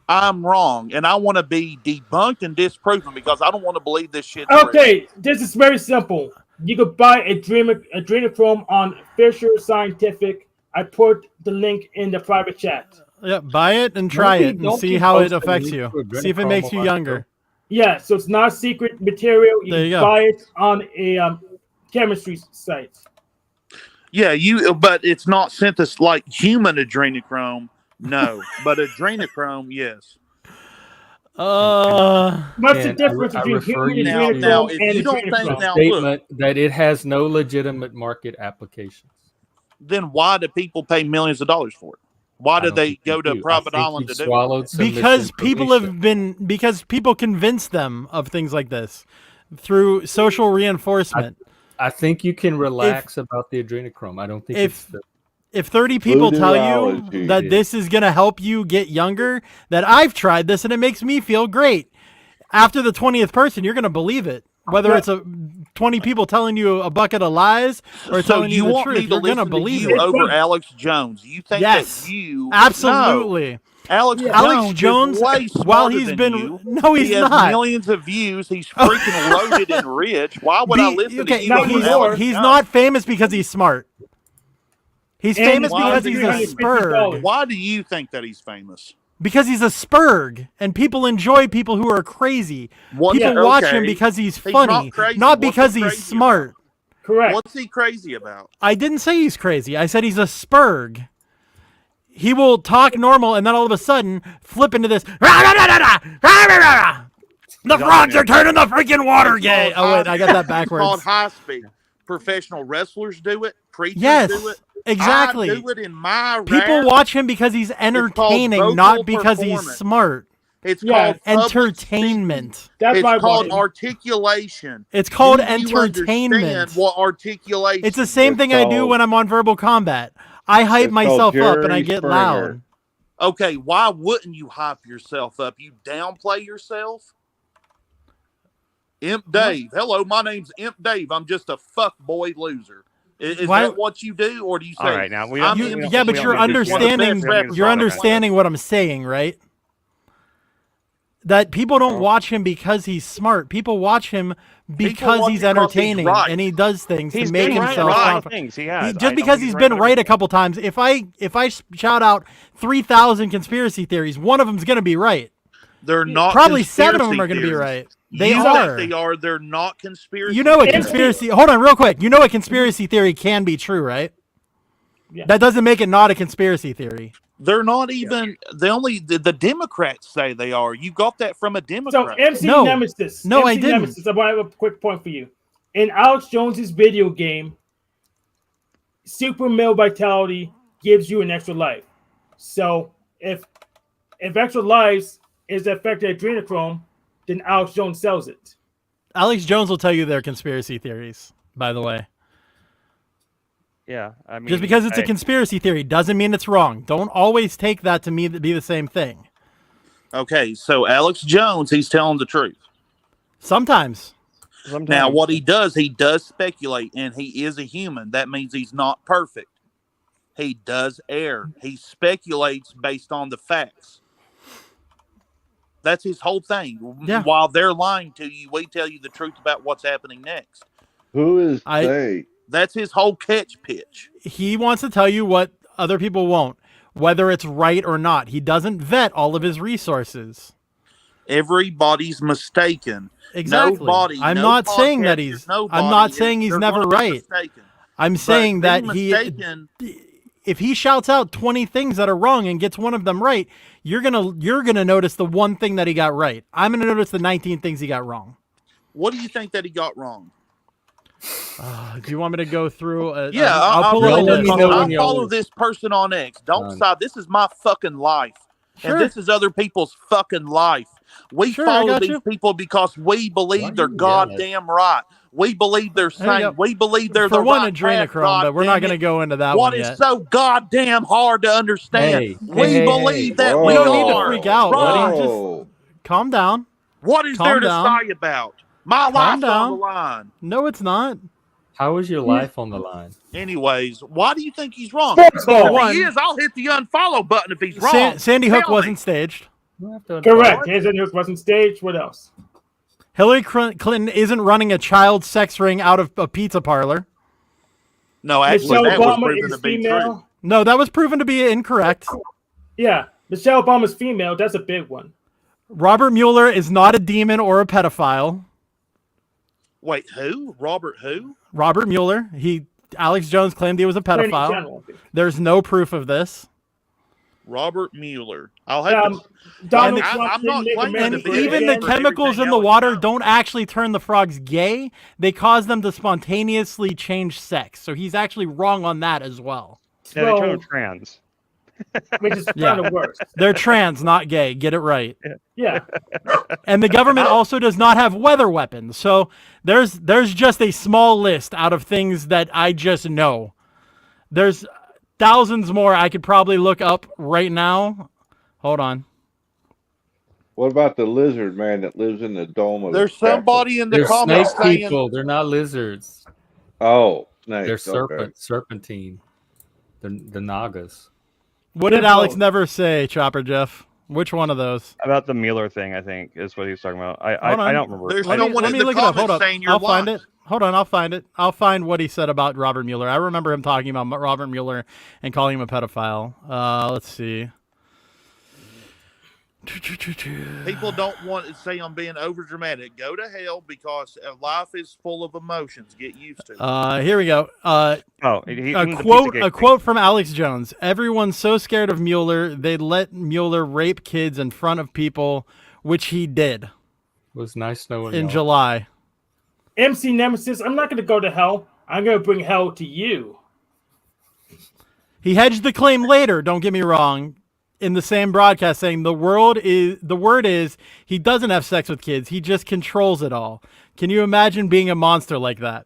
Speaker 7: I'm wrong, and I want to be debunked and disproven because I don't want to believe this shit.
Speaker 3: Okay, this is very simple. You could buy adrenochrome on Fisher Scientific. I put the link in the private chat.
Speaker 8: Yeah, buy it and try it and see how it affects you. See if it makes you younger.
Speaker 3: Yeah, so it's not secret material. You
Speaker 8: There you
Speaker 3: can
Speaker 8: go.
Speaker 3: buy it on a chemistry site.
Speaker 7: Yeah, but it's not synthesis like human adrenochrome. No, but adrenochrome, yes.
Speaker 3: What's the difference between human adrenochrome and
Speaker 7: you don't think
Speaker 3: adrenochrome?
Speaker 7: now,
Speaker 1: Statement that it has no legitimate market applications.
Speaker 7: Then why do people pay millions of dollars for it? Why do they go to a private island to do it?
Speaker 8: Because people convince them of things like this through social reinforcement.
Speaker 1: I think you can relax about the adrenochrome. I don't think
Speaker 8: if 30 people tell you that this is going to help you get younger, that I've tried this and it makes me feel great. After the 20th person, you're going to believe it. Whether it's 20 people telling you a bucket of lies or telling you the truth, you're going to believe it.
Speaker 7: Over Alex Jones. You think
Speaker 8: yes,
Speaker 7: that you...
Speaker 8: absolutely.
Speaker 7: No. Alex Jones is way
Speaker 8: while
Speaker 7: smarter
Speaker 8: he's
Speaker 7: than
Speaker 8: been
Speaker 7: you.
Speaker 8: no, he's
Speaker 7: he has
Speaker 8: not.
Speaker 7: millions of views. He's freaking loaded and rich. Why would I listen to you?
Speaker 8: He's not famous because he's smart. He's famous because he's a spurg.
Speaker 7: Why do you think that he's famous?
Speaker 8: Because he's a spurg, and people enjoy people who are crazy. People watch him because he's funny, not because he's smart.
Speaker 3: Correct.
Speaker 7: What's he crazy about?
Speaker 8: I didn't say he's crazy. I said he's a spurg. He will talk normal, and then all of a sudden flip into this. The frogs are turning the freaking water gate. Oh wait, I got that backwards.
Speaker 7: It's called high speed. Professional wrestlers do it. Preachers do it.
Speaker 8: Exactly.
Speaker 7: I do it in my
Speaker 8: people watch him because he's entertaining, not because he's smart.
Speaker 7: It's called
Speaker 8: entertainment.
Speaker 7: It's called articulation.
Speaker 8: It's called
Speaker 7: Do you
Speaker 8: entertainment.
Speaker 7: understand what articulation?
Speaker 8: It's the same thing I do when I'm on Verbal Combat. I hype myself up and I get loud.
Speaker 7: Okay, why wouldn't you hype yourself up? You downplay yourself? EmpDave. Hello, my name's EmpDave. I'm just a fuckboy loser. Is that what you do, or do you say?
Speaker 2: All right, now
Speaker 8: but you're understanding what I'm saying, right? That people don't watch him because he's smart. People watch him because he's entertaining and he does things to make himself. Just because he's been right a couple times. If I shout out 3,000 conspiracy theories, one of them's going to be right.
Speaker 7: They're not.
Speaker 8: Probably 7 of them are going to be right. They are.
Speaker 7: They are. They're not conspiracy.
Speaker 8: You know a conspiracy. Hold on, real quick. You know a conspiracy theory can be true, right? Yeah. That doesn't make it not a conspiracy theory.
Speaker 7: They're not even. The Democrats say they are. You got that from a Democrat.
Speaker 3: So MC Nemesis.
Speaker 8: No,
Speaker 3: MC
Speaker 8: I didn't.
Speaker 3: Nemesis, I have a quick point for you. In Alex Jones's video game, super male vitality gives you an extra life. So if extra lives is affected adrenochrome, then Alex Jones sells it.
Speaker 8: Alex Jones will tell you they're conspiracy theories, by the way.
Speaker 2: Yeah, I mean,
Speaker 8: Just because it's a conspiracy theory doesn't mean it's wrong. Don't always take that to be the same thing.
Speaker 7: Okay, so Alex Jones, he's telling the truth.
Speaker 8: Sometimes.
Speaker 7: Now, what he does speculate, and he is a human. That means he's not perfect. He does err. He speculates based on the facts. That's his whole thing.
Speaker 8: Yeah.
Speaker 7: While they're lying to you, we tell you the truth about what's happening next.
Speaker 6: Who is they?
Speaker 7: That's his whole catch pitch.
Speaker 8: He wants to tell you what other people won't, whether it's right or not. He doesn't vet all of his resources.
Speaker 7: Everybody's mistaken.
Speaker 8: Exactly. I'm not saying that he's never right. I'm saying that if he shouts out 20 things that are wrong and gets one of them right, you're gonna notice the one thing that he got right. I'm gonna notice the 19 things he got wrong.
Speaker 7: What do you think that he got wrong?
Speaker 8: Do you want me to go through?
Speaker 7: I'll follow this person on X. Don't decide. This is my fucking life.
Speaker 8: Sure.
Speaker 7: And this is other people's fucking life. We follow these people because we believe they're goddamn right. We believe they're sane. We believe they're the right
Speaker 8: adrenochrome, but we're not going to go into that one yet.
Speaker 7: What is so goddamn hard to understand? We believe that we
Speaker 8: don't need to freak out, buddy. Just calm down.
Speaker 7: What is there to say about my life's on the line?
Speaker 8: No, it's not.
Speaker 1: How is your life on the line?
Speaker 7: Anyways, why do you think he's wrong?
Speaker 3: If
Speaker 7: he is, I'll hit the unfollow button if he's wrong.
Speaker 8: Sandy Hook wasn't staged.
Speaker 3: Correct. Sandy Hook wasn't staged. What else?
Speaker 8: Hillary Clinton isn't running a child sex ring out of a pizza parlor.
Speaker 7: No, actually, that was proven to be true.
Speaker 8: No, that was proven to be incorrect.
Speaker 3: Yeah, Michelle Obama's female. That's a big one.
Speaker 8: Robert Mueller is not a demon or a pedophile.
Speaker 7: Wait, who? Robert who?
Speaker 8: Robert Mueller. Alex Jones claimed he was a pedophile. There's no proof of this.
Speaker 7: Robert Mueller. I'll have
Speaker 3: I'm not
Speaker 8: claiming even the chemicals in the water don't actually turn the frogs gay. They cause them to spontaneously change sex. So he's actually wrong on that as well.
Speaker 2: Yeah, they turn them trans.
Speaker 3: Which is kind of worse.
Speaker 8: They're trans, not gay. Get it right.
Speaker 3: Yeah.
Speaker 8: And the government also does not have weather weapons. So there's just a small list out of things that I just know. There's thousands more I could probably look up right now. Hold on.
Speaker 6: What about the lizard man that lives in the dome of
Speaker 7: There's somebody in the
Speaker 1: They're
Speaker 7: comments
Speaker 1: snake
Speaker 7: saying...
Speaker 1: people. They're not lizards.
Speaker 6: Oh, snakes.
Speaker 1: They're serpentine. The Nagas.
Speaker 8: What did Alex never say, ChopperJeff? Which one of those?
Speaker 2: About the Mueller thing, I think, is what he was talking about. I don't remember.
Speaker 7: There's someone in the comments saying you're
Speaker 8: I'll find it. Hold on, I'll find it. I'll find what he said about Robert Mueller. I remember him talking about Robert Mueller and calling him a pedophile. Let's see.
Speaker 7: People don't want to say I'm being over dramatic. Go to hell because life is full of emotions. Get used to it.
Speaker 8: Here we go. A quote from Alex Jones. Everyone's so scared of Mueller, they let Mueller rape kids in front of people, which he did.
Speaker 1: It was nice knowing
Speaker 8: in July.
Speaker 3: MC Nemesis, I'm not going to go to hell. I'm going to bring hell to you.
Speaker 8: He hedged the claim later, don't get me wrong, in the same broadcast saying the word is he doesn't have sex with kids. He just controls it all. Can you imagine being a monster like that?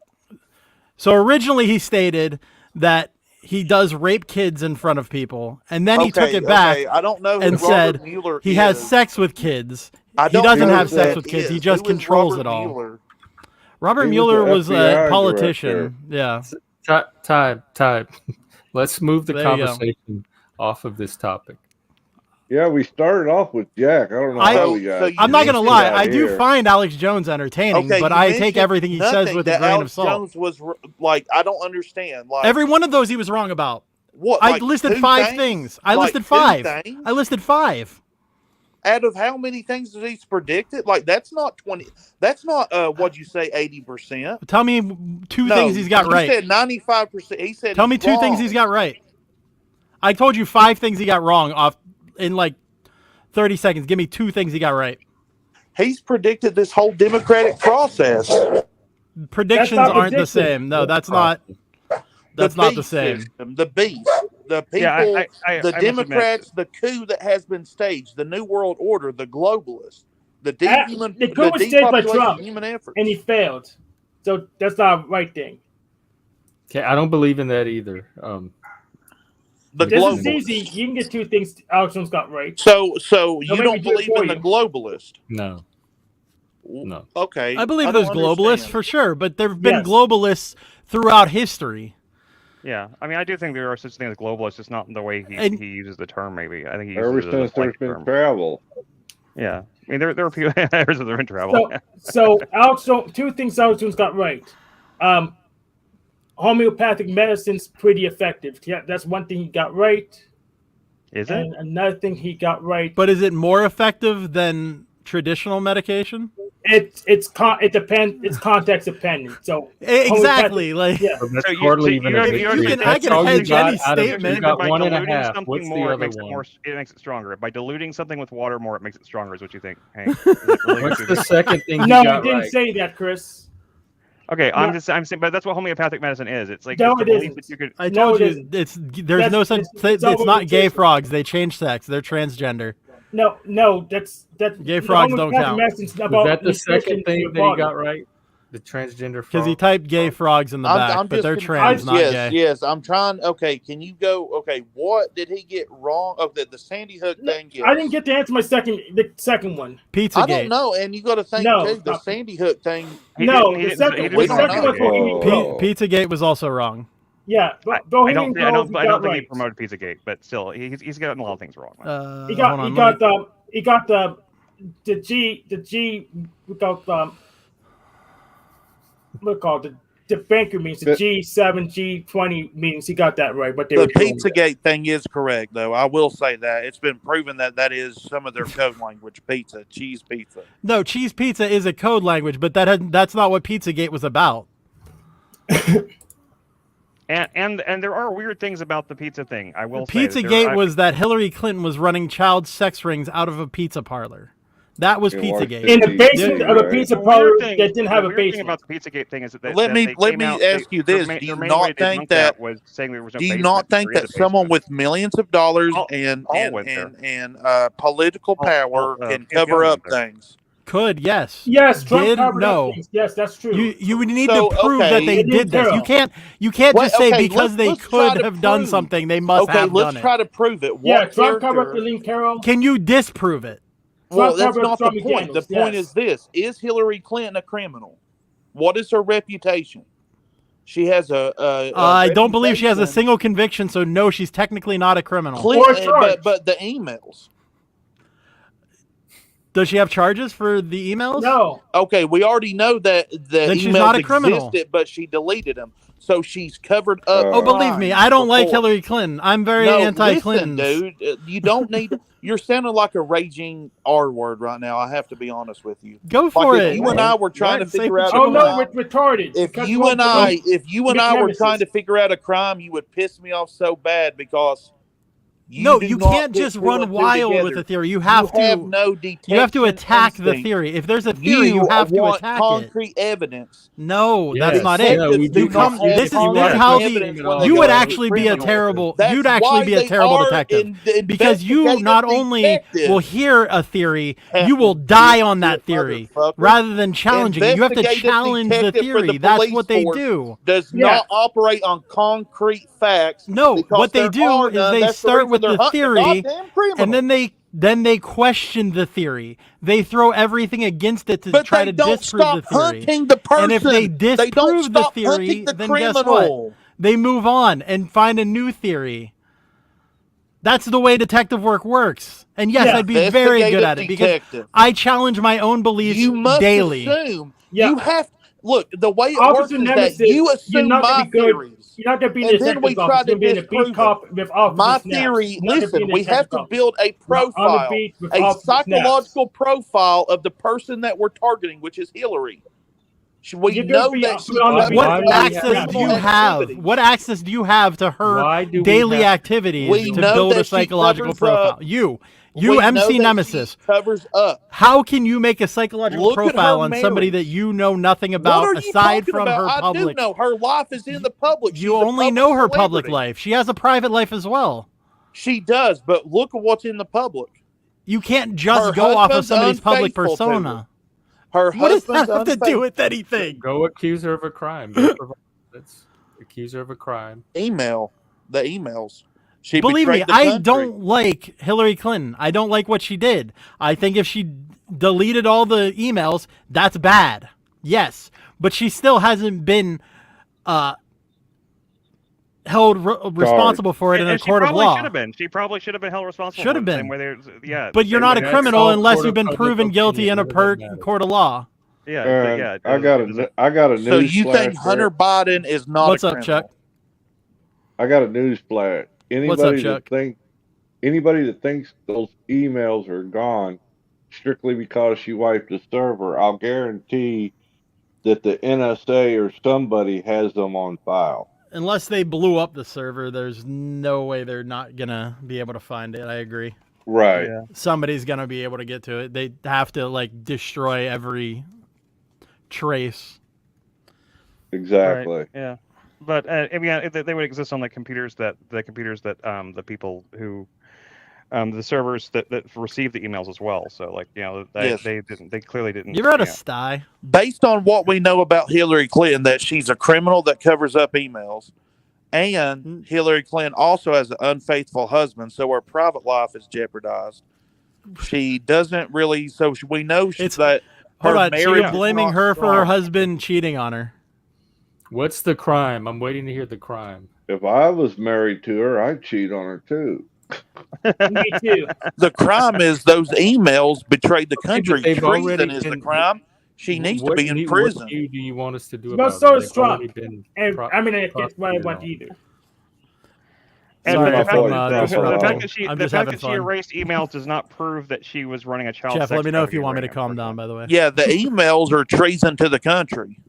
Speaker 8: So originally he stated that he does rape kids in front of people, and then he took it back
Speaker 7: I don't know
Speaker 8: and said he has sex with kids. He doesn't have sex with kids. He just controls it all. Robert Mueller was a politician. Yeah.
Speaker 1: Time. Let's move the conversation off of this topic.
Speaker 6: Yeah, we started off with Jack. I don't know how we got.
Speaker 8: I'm not gonna lie. I do find Alex Jones entertaining, but I take everything he says with a grain of salt.
Speaker 7: Jones was like, I don't understand. Like
Speaker 8: every one of those, he was wrong about.
Speaker 7: What?
Speaker 8: I listed 5 things. I listed 5. I listed 5.
Speaker 7: Out of how many things that he's predicted? Like that's not 20. That's not what'd you say? 80%.
Speaker 8: Tell me 2 things he's got right.
Speaker 7: He said 95%. He said.
Speaker 8: Tell me 2 things he's got right. I told you 5 things he got wrong off in like 30 seconds. Give me 2 things he got right.
Speaker 7: He's predicted this whole democratic process.
Speaker 8: Predictions aren't the same. No, that's not. That's not the same.
Speaker 7: The beast, the people, the Democrats, the coup that has been staged, the New World Order, the globalists, the
Speaker 3: coup was staged by Trump,
Speaker 7: human effort,
Speaker 3: and he failed. So that's not the right thing.
Speaker 1: Okay, I don't believe in that either.
Speaker 7: The
Speaker 3: This
Speaker 7: global.
Speaker 3: is easy. You can get two things Alex Jones got right.
Speaker 7: So you
Speaker 3: maybe
Speaker 7: don't
Speaker 3: do it
Speaker 7: believe
Speaker 3: for
Speaker 7: in the
Speaker 3: you.
Speaker 7: globalist?
Speaker 1: No. No.
Speaker 7: Okay.
Speaker 8: I believe
Speaker 7: don't
Speaker 8: there's globalists
Speaker 7: understand.
Speaker 8: for sure, but there have been
Speaker 3: Yes.
Speaker 8: globalists throughout history.
Speaker 2: Yeah, I mean, I do think there are such things as globalists, just not in the way
Speaker 8: And-
Speaker 2: he uses the term. Maybe I think he
Speaker 6: Ever
Speaker 2: uses it as
Speaker 6: since
Speaker 2: a
Speaker 6: there's
Speaker 2: blanket
Speaker 6: been
Speaker 2: term.
Speaker 6: travel.
Speaker 2: Yeah, I mean, there are people ever since they're in travel.
Speaker 3: So Alex Jones, two things Alex Jones got right. Homeopathic medicine's pretty effective. Yeah, that's one thing he got right.
Speaker 2: Is it?
Speaker 3: And another thing he got right.
Speaker 8: But is it more effective than traditional medication?
Speaker 3: It depends. It's context dependent. So
Speaker 8: Exactly. Like,
Speaker 3: yeah.
Speaker 1: So that's
Speaker 2: So you-
Speaker 1: hardly
Speaker 2: so
Speaker 1: even
Speaker 2: you
Speaker 1: a
Speaker 2: don't-
Speaker 1: victory.
Speaker 2: you don't-
Speaker 1: If
Speaker 8: I
Speaker 1: that's
Speaker 8: can
Speaker 1: all you
Speaker 8: hedge
Speaker 1: got
Speaker 8: any
Speaker 1: out of it,
Speaker 8: statement.
Speaker 1: you got
Speaker 2: by
Speaker 1: one and a
Speaker 2: diluting
Speaker 1: half.
Speaker 2: something
Speaker 1: What's the
Speaker 2: more, it
Speaker 1: other
Speaker 2: makes it
Speaker 1: one?
Speaker 2: more. It makes it stronger. By diluting something with water more, it makes it stronger. Is what you think, Hank? Is it really
Speaker 1: What's
Speaker 2: what
Speaker 1: the
Speaker 2: you think?
Speaker 1: second thing you
Speaker 3: No, I
Speaker 1: got
Speaker 3: didn't
Speaker 1: right?
Speaker 3: say that, Chris.
Speaker 2: Okay,
Speaker 3: No.
Speaker 2: I'm saying, but that's what homeopathic medicine is. It's like
Speaker 3: No,
Speaker 2: it's the
Speaker 3: it
Speaker 2: belief
Speaker 3: isn't.
Speaker 2: that you could.
Speaker 8: I
Speaker 3: No,
Speaker 8: told
Speaker 3: it
Speaker 8: you,
Speaker 3: isn't.
Speaker 8: there's no such.
Speaker 3: it's
Speaker 8: It's not gay
Speaker 3: nutrition.
Speaker 8: frogs. They change sex. They're transgender.
Speaker 3: No, that's
Speaker 8: Gay frogs don't
Speaker 3: homeopathic
Speaker 8: count.
Speaker 3: medicine's
Speaker 1: Was
Speaker 3: about
Speaker 1: that the
Speaker 3: nutrition
Speaker 1: second
Speaker 3: in
Speaker 1: thing
Speaker 3: your
Speaker 1: that he
Speaker 3: body.
Speaker 1: got right? The transgender
Speaker 8: Because he
Speaker 1: frog?
Speaker 8: typed gay frogs in the back, but
Speaker 7: just
Speaker 8: they're
Speaker 7: confused.
Speaker 8: trans, not
Speaker 7: yes,
Speaker 8: gay.
Speaker 7: yes. I'm trying. Okay, can you go? Okay, what did he get wrong? Oh, the Sandy Hook thing. Yes.
Speaker 3: I didn't get to answer the second one.
Speaker 8: Pizzagate.
Speaker 7: I don't know, and you got to think
Speaker 3: No,
Speaker 7: too. The
Speaker 3: not-
Speaker 7: Sandy Hook thing.
Speaker 2: He
Speaker 3: No,
Speaker 2: didn't- he
Speaker 3: the
Speaker 2: didn't-
Speaker 3: second,
Speaker 2: he
Speaker 3: the
Speaker 2: didn't
Speaker 7: say
Speaker 3: second was
Speaker 7: Pizzagate.
Speaker 3: Bohemian Grove.
Speaker 8: Pizzagate was also wrong.
Speaker 3: Yeah, but
Speaker 2: I
Speaker 3: Bohemian
Speaker 2: don't. I
Speaker 3: Grove
Speaker 2: don't. I
Speaker 3: got
Speaker 2: don't think he
Speaker 3: right.
Speaker 2: promoted Pizzagate, but still, he's gotten a lot of things wrong.
Speaker 3: He
Speaker 8: Hold
Speaker 3: got
Speaker 8: on,
Speaker 3: he
Speaker 8: let
Speaker 3: got
Speaker 8: me-
Speaker 3: he got the G we got look called the banker means the G7 G20 meetings. He got that right, but they
Speaker 7: The
Speaker 3: were doing
Speaker 7: Pizzagate thing is correct, though. I will say that it's been proven that is some of their code language. Pizza, cheese pizza.
Speaker 8: No, cheese pizza is a code language, but that's not what Pizzagate was about.
Speaker 2: And there are weird things about the pizza thing. I will say.
Speaker 8: Pizzagate was that Hillary Clinton was running child sex rings out of a pizza parlor. That was
Speaker 6: In
Speaker 8: Pizzagate.
Speaker 3: in the basement
Speaker 6: Yeah,
Speaker 3: of a
Speaker 6: right.
Speaker 3: pizza
Speaker 2: The
Speaker 3: parlor
Speaker 2: weird thing-
Speaker 3: that didn't have
Speaker 2: the
Speaker 3: a
Speaker 2: weird thing
Speaker 3: basement.
Speaker 2: about the Pizzagate thing is that
Speaker 7: Let me ask you this:
Speaker 2: Their
Speaker 7: Do you
Speaker 2: main
Speaker 7: not
Speaker 2: way they
Speaker 7: think
Speaker 2: debunked
Speaker 7: that?
Speaker 2: was saying there was no
Speaker 7: Do you
Speaker 2: basement,
Speaker 7: not
Speaker 2: there
Speaker 7: think
Speaker 2: is
Speaker 7: that
Speaker 2: a
Speaker 7: someone
Speaker 2: basement.
Speaker 7: with millions of dollars
Speaker 2: All
Speaker 7: and
Speaker 2: went there.
Speaker 7: political power can cover up things?
Speaker 8: Could, yes.
Speaker 3: Yes, Trump
Speaker 8: Did,
Speaker 3: covered
Speaker 8: no.
Speaker 3: up things. Yes, that's true.
Speaker 8: You would need
Speaker 7: So,
Speaker 8: to prove
Speaker 7: okay.
Speaker 8: that they
Speaker 3: They
Speaker 8: did
Speaker 3: didn't
Speaker 8: this.
Speaker 3: tell.
Speaker 8: You can't
Speaker 7: Well,
Speaker 8: just say
Speaker 7: okay,
Speaker 8: because they
Speaker 7: let's try
Speaker 8: could
Speaker 7: to
Speaker 8: have done
Speaker 7: prove.
Speaker 8: something, they must
Speaker 7: Okay,
Speaker 8: have
Speaker 7: let's
Speaker 8: done
Speaker 7: try
Speaker 8: it.
Speaker 7: to prove it.
Speaker 3: yeah,
Speaker 7: What
Speaker 3: Trump covered
Speaker 7: character?
Speaker 3: Eileen Carroll.
Speaker 8: Can you disprove it?
Speaker 7: Well,
Speaker 3: Trump
Speaker 7: that's
Speaker 3: covered
Speaker 7: not the
Speaker 3: Stormy
Speaker 7: point. The
Speaker 3: Daniels,
Speaker 7: point
Speaker 3: yes.
Speaker 7: is this: is Hillary Clinton a criminal? What is her reputation? She has a
Speaker 8: I don't believe she has a
Speaker 7: reputation.
Speaker 8: single conviction, so no, she's technically not a criminal.
Speaker 7: Clinton,
Speaker 3: charge.
Speaker 7: but the emails.
Speaker 8: Does she have charges for the emails?
Speaker 3: No,
Speaker 7: Okay, we already know that the
Speaker 8: Then she's
Speaker 7: emails
Speaker 8: not a criminal.
Speaker 7: existed, but she deleted them. So she's covered up.
Speaker 8: Oh, believe me, I don't like
Speaker 7: before.
Speaker 8: Hillary Clinton. I'm very
Speaker 7: No,
Speaker 8: anti-Clinton.
Speaker 7: listen, dude. You don't need. You're sounding like a raging R word right now. I have to be honest with you.
Speaker 8: Go for
Speaker 7: Like
Speaker 8: it.
Speaker 7: if you and I were trying to
Speaker 8: Say
Speaker 7: figure
Speaker 8: what
Speaker 7: out.
Speaker 8: you
Speaker 3: oh
Speaker 7: a
Speaker 3: no,
Speaker 8: want.
Speaker 7: crime-
Speaker 3: we're retarded.
Speaker 7: If
Speaker 3: Because
Speaker 7: you
Speaker 3: we're
Speaker 7: and
Speaker 3: both-
Speaker 7: I were
Speaker 3: Nemesis.
Speaker 7: trying to figure out a crime, you would piss me off so bad because
Speaker 8: No,
Speaker 7: do
Speaker 8: you
Speaker 7: not
Speaker 8: can't
Speaker 7: put
Speaker 8: just
Speaker 7: two
Speaker 8: run
Speaker 7: and two
Speaker 8: wild with
Speaker 7: together.
Speaker 8: a theory. You have to.
Speaker 7: no detection
Speaker 8: You have to attack the
Speaker 7: instinct.
Speaker 8: theory. If there's a theory, you have to
Speaker 7: want
Speaker 8: attack it.
Speaker 7: concrete evidence.
Speaker 8: No,
Speaker 1: Yes.
Speaker 8: that's not
Speaker 1: Yeah,
Speaker 8: it.
Speaker 1: we do
Speaker 8: You come.
Speaker 1: not have
Speaker 8: This is
Speaker 1: concrete
Speaker 8: how
Speaker 7: evidence when
Speaker 8: the.
Speaker 7: they
Speaker 8: You
Speaker 7: go
Speaker 8: would
Speaker 7: to
Speaker 8: actually be a
Speaker 7: criminal.
Speaker 8: terrible.
Speaker 7: That's
Speaker 8: You'd actually
Speaker 7: why
Speaker 8: be a
Speaker 7: they
Speaker 8: terrible
Speaker 7: are
Speaker 8: detective.
Speaker 7: the
Speaker 8: Because you
Speaker 7: investigative
Speaker 8: not only
Speaker 7: detectives.
Speaker 8: will hear a theory, you will die on that theory
Speaker 7: Motherfucker.
Speaker 8: rather than challenging it. You have to
Speaker 7: Investigative
Speaker 8: challenge the
Speaker 7: detective for the
Speaker 8: theory. That's
Speaker 7: police
Speaker 8: what they
Speaker 7: force
Speaker 8: do.
Speaker 7: does
Speaker 3: Yeah.
Speaker 7: not operate on concrete facts.
Speaker 8: No,
Speaker 7: because
Speaker 8: what they
Speaker 7: there
Speaker 8: do
Speaker 7: are
Speaker 8: is
Speaker 7: none.
Speaker 8: they
Speaker 7: That's the
Speaker 8: start
Speaker 7: reason
Speaker 8: with
Speaker 7: they're
Speaker 8: the
Speaker 7: hunting
Speaker 8: theory,
Speaker 7: goddamn criminals.
Speaker 8: and then they question the theory. They throw everything against it to
Speaker 7: but
Speaker 8: try
Speaker 7: they
Speaker 8: to
Speaker 7: don't
Speaker 8: disprove
Speaker 7: stop
Speaker 8: the theory.
Speaker 7: hunting the person.
Speaker 8: And if they
Speaker 7: don't
Speaker 8: disprove the
Speaker 7: stop
Speaker 8: theory,
Speaker 7: hunting the
Speaker 8: then guess
Speaker 7: criminal.
Speaker 8: what? They move on and find a new theory. That's the way detective work works. And yes,
Speaker 3: Yeah.
Speaker 8: I'd be very good at it because
Speaker 7: Detective.
Speaker 8: I challenge my own beliefs
Speaker 7: You must
Speaker 8: daily.
Speaker 7: assume.
Speaker 3: Yeah.
Speaker 7: You have look. The way it
Speaker 3: Officer
Speaker 7: works is
Speaker 3: Nemesis,
Speaker 7: that you
Speaker 3: you're
Speaker 7: assume
Speaker 3: not gonna
Speaker 7: my
Speaker 3: be good.
Speaker 7: theories.
Speaker 3: You're not going to be in
Speaker 7: And
Speaker 3: the
Speaker 7: then we
Speaker 3: detective
Speaker 7: try
Speaker 3: office.
Speaker 7: to
Speaker 3: You're going to be in a
Speaker 7: disprove
Speaker 3: beat cop with Officer
Speaker 7: My
Speaker 3: Snaps.
Speaker 7: theory.
Speaker 3: You're not gonna be
Speaker 7: Listen,
Speaker 3: in the
Speaker 7: we have
Speaker 3: detective
Speaker 7: to
Speaker 3: office.
Speaker 7: build a
Speaker 3: You're on the
Speaker 7: profile,
Speaker 3: beat with
Speaker 7: a
Speaker 3: Officer Snaps.
Speaker 7: psychological profile of the person that we're targeting, which is Hillary. We
Speaker 3: You're
Speaker 7: know
Speaker 3: gonna be
Speaker 7: that
Speaker 3: on
Speaker 7: she
Speaker 3: the
Speaker 7: does
Speaker 3: beat.
Speaker 8: What
Speaker 1: Why do we
Speaker 8: access
Speaker 1: have
Speaker 8: do you
Speaker 1: that?
Speaker 8: have? What access do you have to her
Speaker 1: Why do we
Speaker 8: daily
Speaker 1: have-
Speaker 8: activities
Speaker 7: We
Speaker 8: to
Speaker 7: know
Speaker 8: build
Speaker 7: that
Speaker 8: a
Speaker 7: she
Speaker 8: psychological
Speaker 7: covers up-
Speaker 8: profile? You
Speaker 7: We know
Speaker 8: MC
Speaker 7: that
Speaker 8: Nemesis.
Speaker 7: she covers up.
Speaker 8: How can you make a psychological
Speaker 7: Look at her
Speaker 8: profile on somebody that
Speaker 7: marriage.
Speaker 8: you know nothing
Speaker 7: What
Speaker 8: about
Speaker 7: are you
Speaker 8: aside
Speaker 7: talking
Speaker 8: from
Speaker 7: about?
Speaker 8: her
Speaker 7: I
Speaker 8: public?
Speaker 7: do know her life is in the public.
Speaker 8: You
Speaker 7: She's a
Speaker 8: only
Speaker 7: public
Speaker 8: know her public
Speaker 7: celebrity.
Speaker 8: life. She has a private life as well.
Speaker 7: She does, but look at what's in the public.
Speaker 8: You can't just
Speaker 7: Her
Speaker 8: go off of
Speaker 7: husband's
Speaker 8: somebody's public
Speaker 7: unfaithful to
Speaker 8: persona.
Speaker 7: Her
Speaker 8: What does that
Speaker 7: husband's
Speaker 8: have to do
Speaker 7: unfaithful.
Speaker 8: with anything?
Speaker 1: Go accuse her of a crime. Go provide- That's Accuse her of a crime.
Speaker 7: The emails. She
Speaker 8: Believe me,
Speaker 7: betrayed the
Speaker 8: I
Speaker 7: country.
Speaker 8: don't like Hillary Clinton. I don't like what she did. I think if she deleted all the emails, that's bad. Yes, but she still hasn't been held responsible for it in a court of law.
Speaker 2: She probably should have been held responsible.
Speaker 8: Should have
Speaker 2: for it, the same
Speaker 8: been.
Speaker 2: way yeah.
Speaker 8: But you're
Speaker 2: same
Speaker 8: not
Speaker 2: way
Speaker 8: a
Speaker 2: that-
Speaker 8: criminal
Speaker 1: all
Speaker 8: unless
Speaker 1: court
Speaker 8: you've
Speaker 1: of
Speaker 8: been
Speaker 1: public
Speaker 8: proven guilty in a
Speaker 1: opinion, none of that matters.
Speaker 8: court of law.
Speaker 2: Yeah,
Speaker 6: And
Speaker 2: yeah.
Speaker 6: I got a
Speaker 7: So
Speaker 6: news
Speaker 7: you
Speaker 6: flash
Speaker 7: think Hunter
Speaker 6: there.
Speaker 7: Biden is not
Speaker 8: What's
Speaker 7: a
Speaker 8: up,
Speaker 7: criminal?
Speaker 8: Chuck?
Speaker 6: I got a news flash.
Speaker 8: What's up, Chuck?
Speaker 6: Anybody that thinks those emails are gone strictly because she wiped the server, I'll guarantee that the NSA or somebody has them on file.
Speaker 8: Unless they blew up the server, there's no way they're not going to be able to find it. I agree.
Speaker 6: Right.
Speaker 2: Yeah.
Speaker 8: Somebody's going to be able to get to it. They have to, like, destroy every trace.
Speaker 6: Exactly.
Speaker 2: Right, yeah. But I mean, they would exist on the computers that the people who the servers that receive the emails as well. So like, you know, they clearly didn't.
Speaker 8: You're at a sty.
Speaker 7: Based on what we know about Hillary Clinton, that she's a criminal that covers up emails, and Hillary Clinton also has an unfaithful husband, so her private life is jeopardized. She doesn't really. So we know that.
Speaker 8: Hold on. So
Speaker 7: marriage
Speaker 8: you're
Speaker 7: is
Speaker 8: blaming
Speaker 7: not
Speaker 8: her for her
Speaker 7: strong.
Speaker 8: husband cheating on her.
Speaker 1: What's the crime? I'm waiting to hear the crime.
Speaker 6: If I was married to her, I'd cheat on her too.
Speaker 3: Me too.
Speaker 7: The crime is those emails betrayed the country.
Speaker 1: they've
Speaker 7: Treason
Speaker 1: already
Speaker 7: is the
Speaker 1: been-
Speaker 7: crime. She needs to
Speaker 1: What
Speaker 7: be in
Speaker 1: do
Speaker 7: prison.
Speaker 1: you want us to do
Speaker 3: Well,
Speaker 1: about
Speaker 3: so
Speaker 1: it?
Speaker 3: is
Speaker 1: They've already
Speaker 3: Trump.
Speaker 1: been
Speaker 3: And I mean, that's what I
Speaker 1: prosecuted
Speaker 3: want
Speaker 1: on.
Speaker 3: either.
Speaker 2: And
Speaker 8: Sorry,
Speaker 2: the
Speaker 8: I'm
Speaker 2: fact
Speaker 8: disrupting.
Speaker 2: that she,
Speaker 8: I'm
Speaker 2: the
Speaker 8: just
Speaker 2: fact
Speaker 8: having
Speaker 2: that she
Speaker 8: fun.
Speaker 2: erased emails does not prove that she was running a child.
Speaker 8: Jeff,
Speaker 2: sex
Speaker 8: let me know if you
Speaker 2: trafficking
Speaker 8: want me to
Speaker 2: ring,
Speaker 8: calm
Speaker 2: unfortunately.
Speaker 8: down, by the way.
Speaker 7: Yeah, the emails are treason to the country.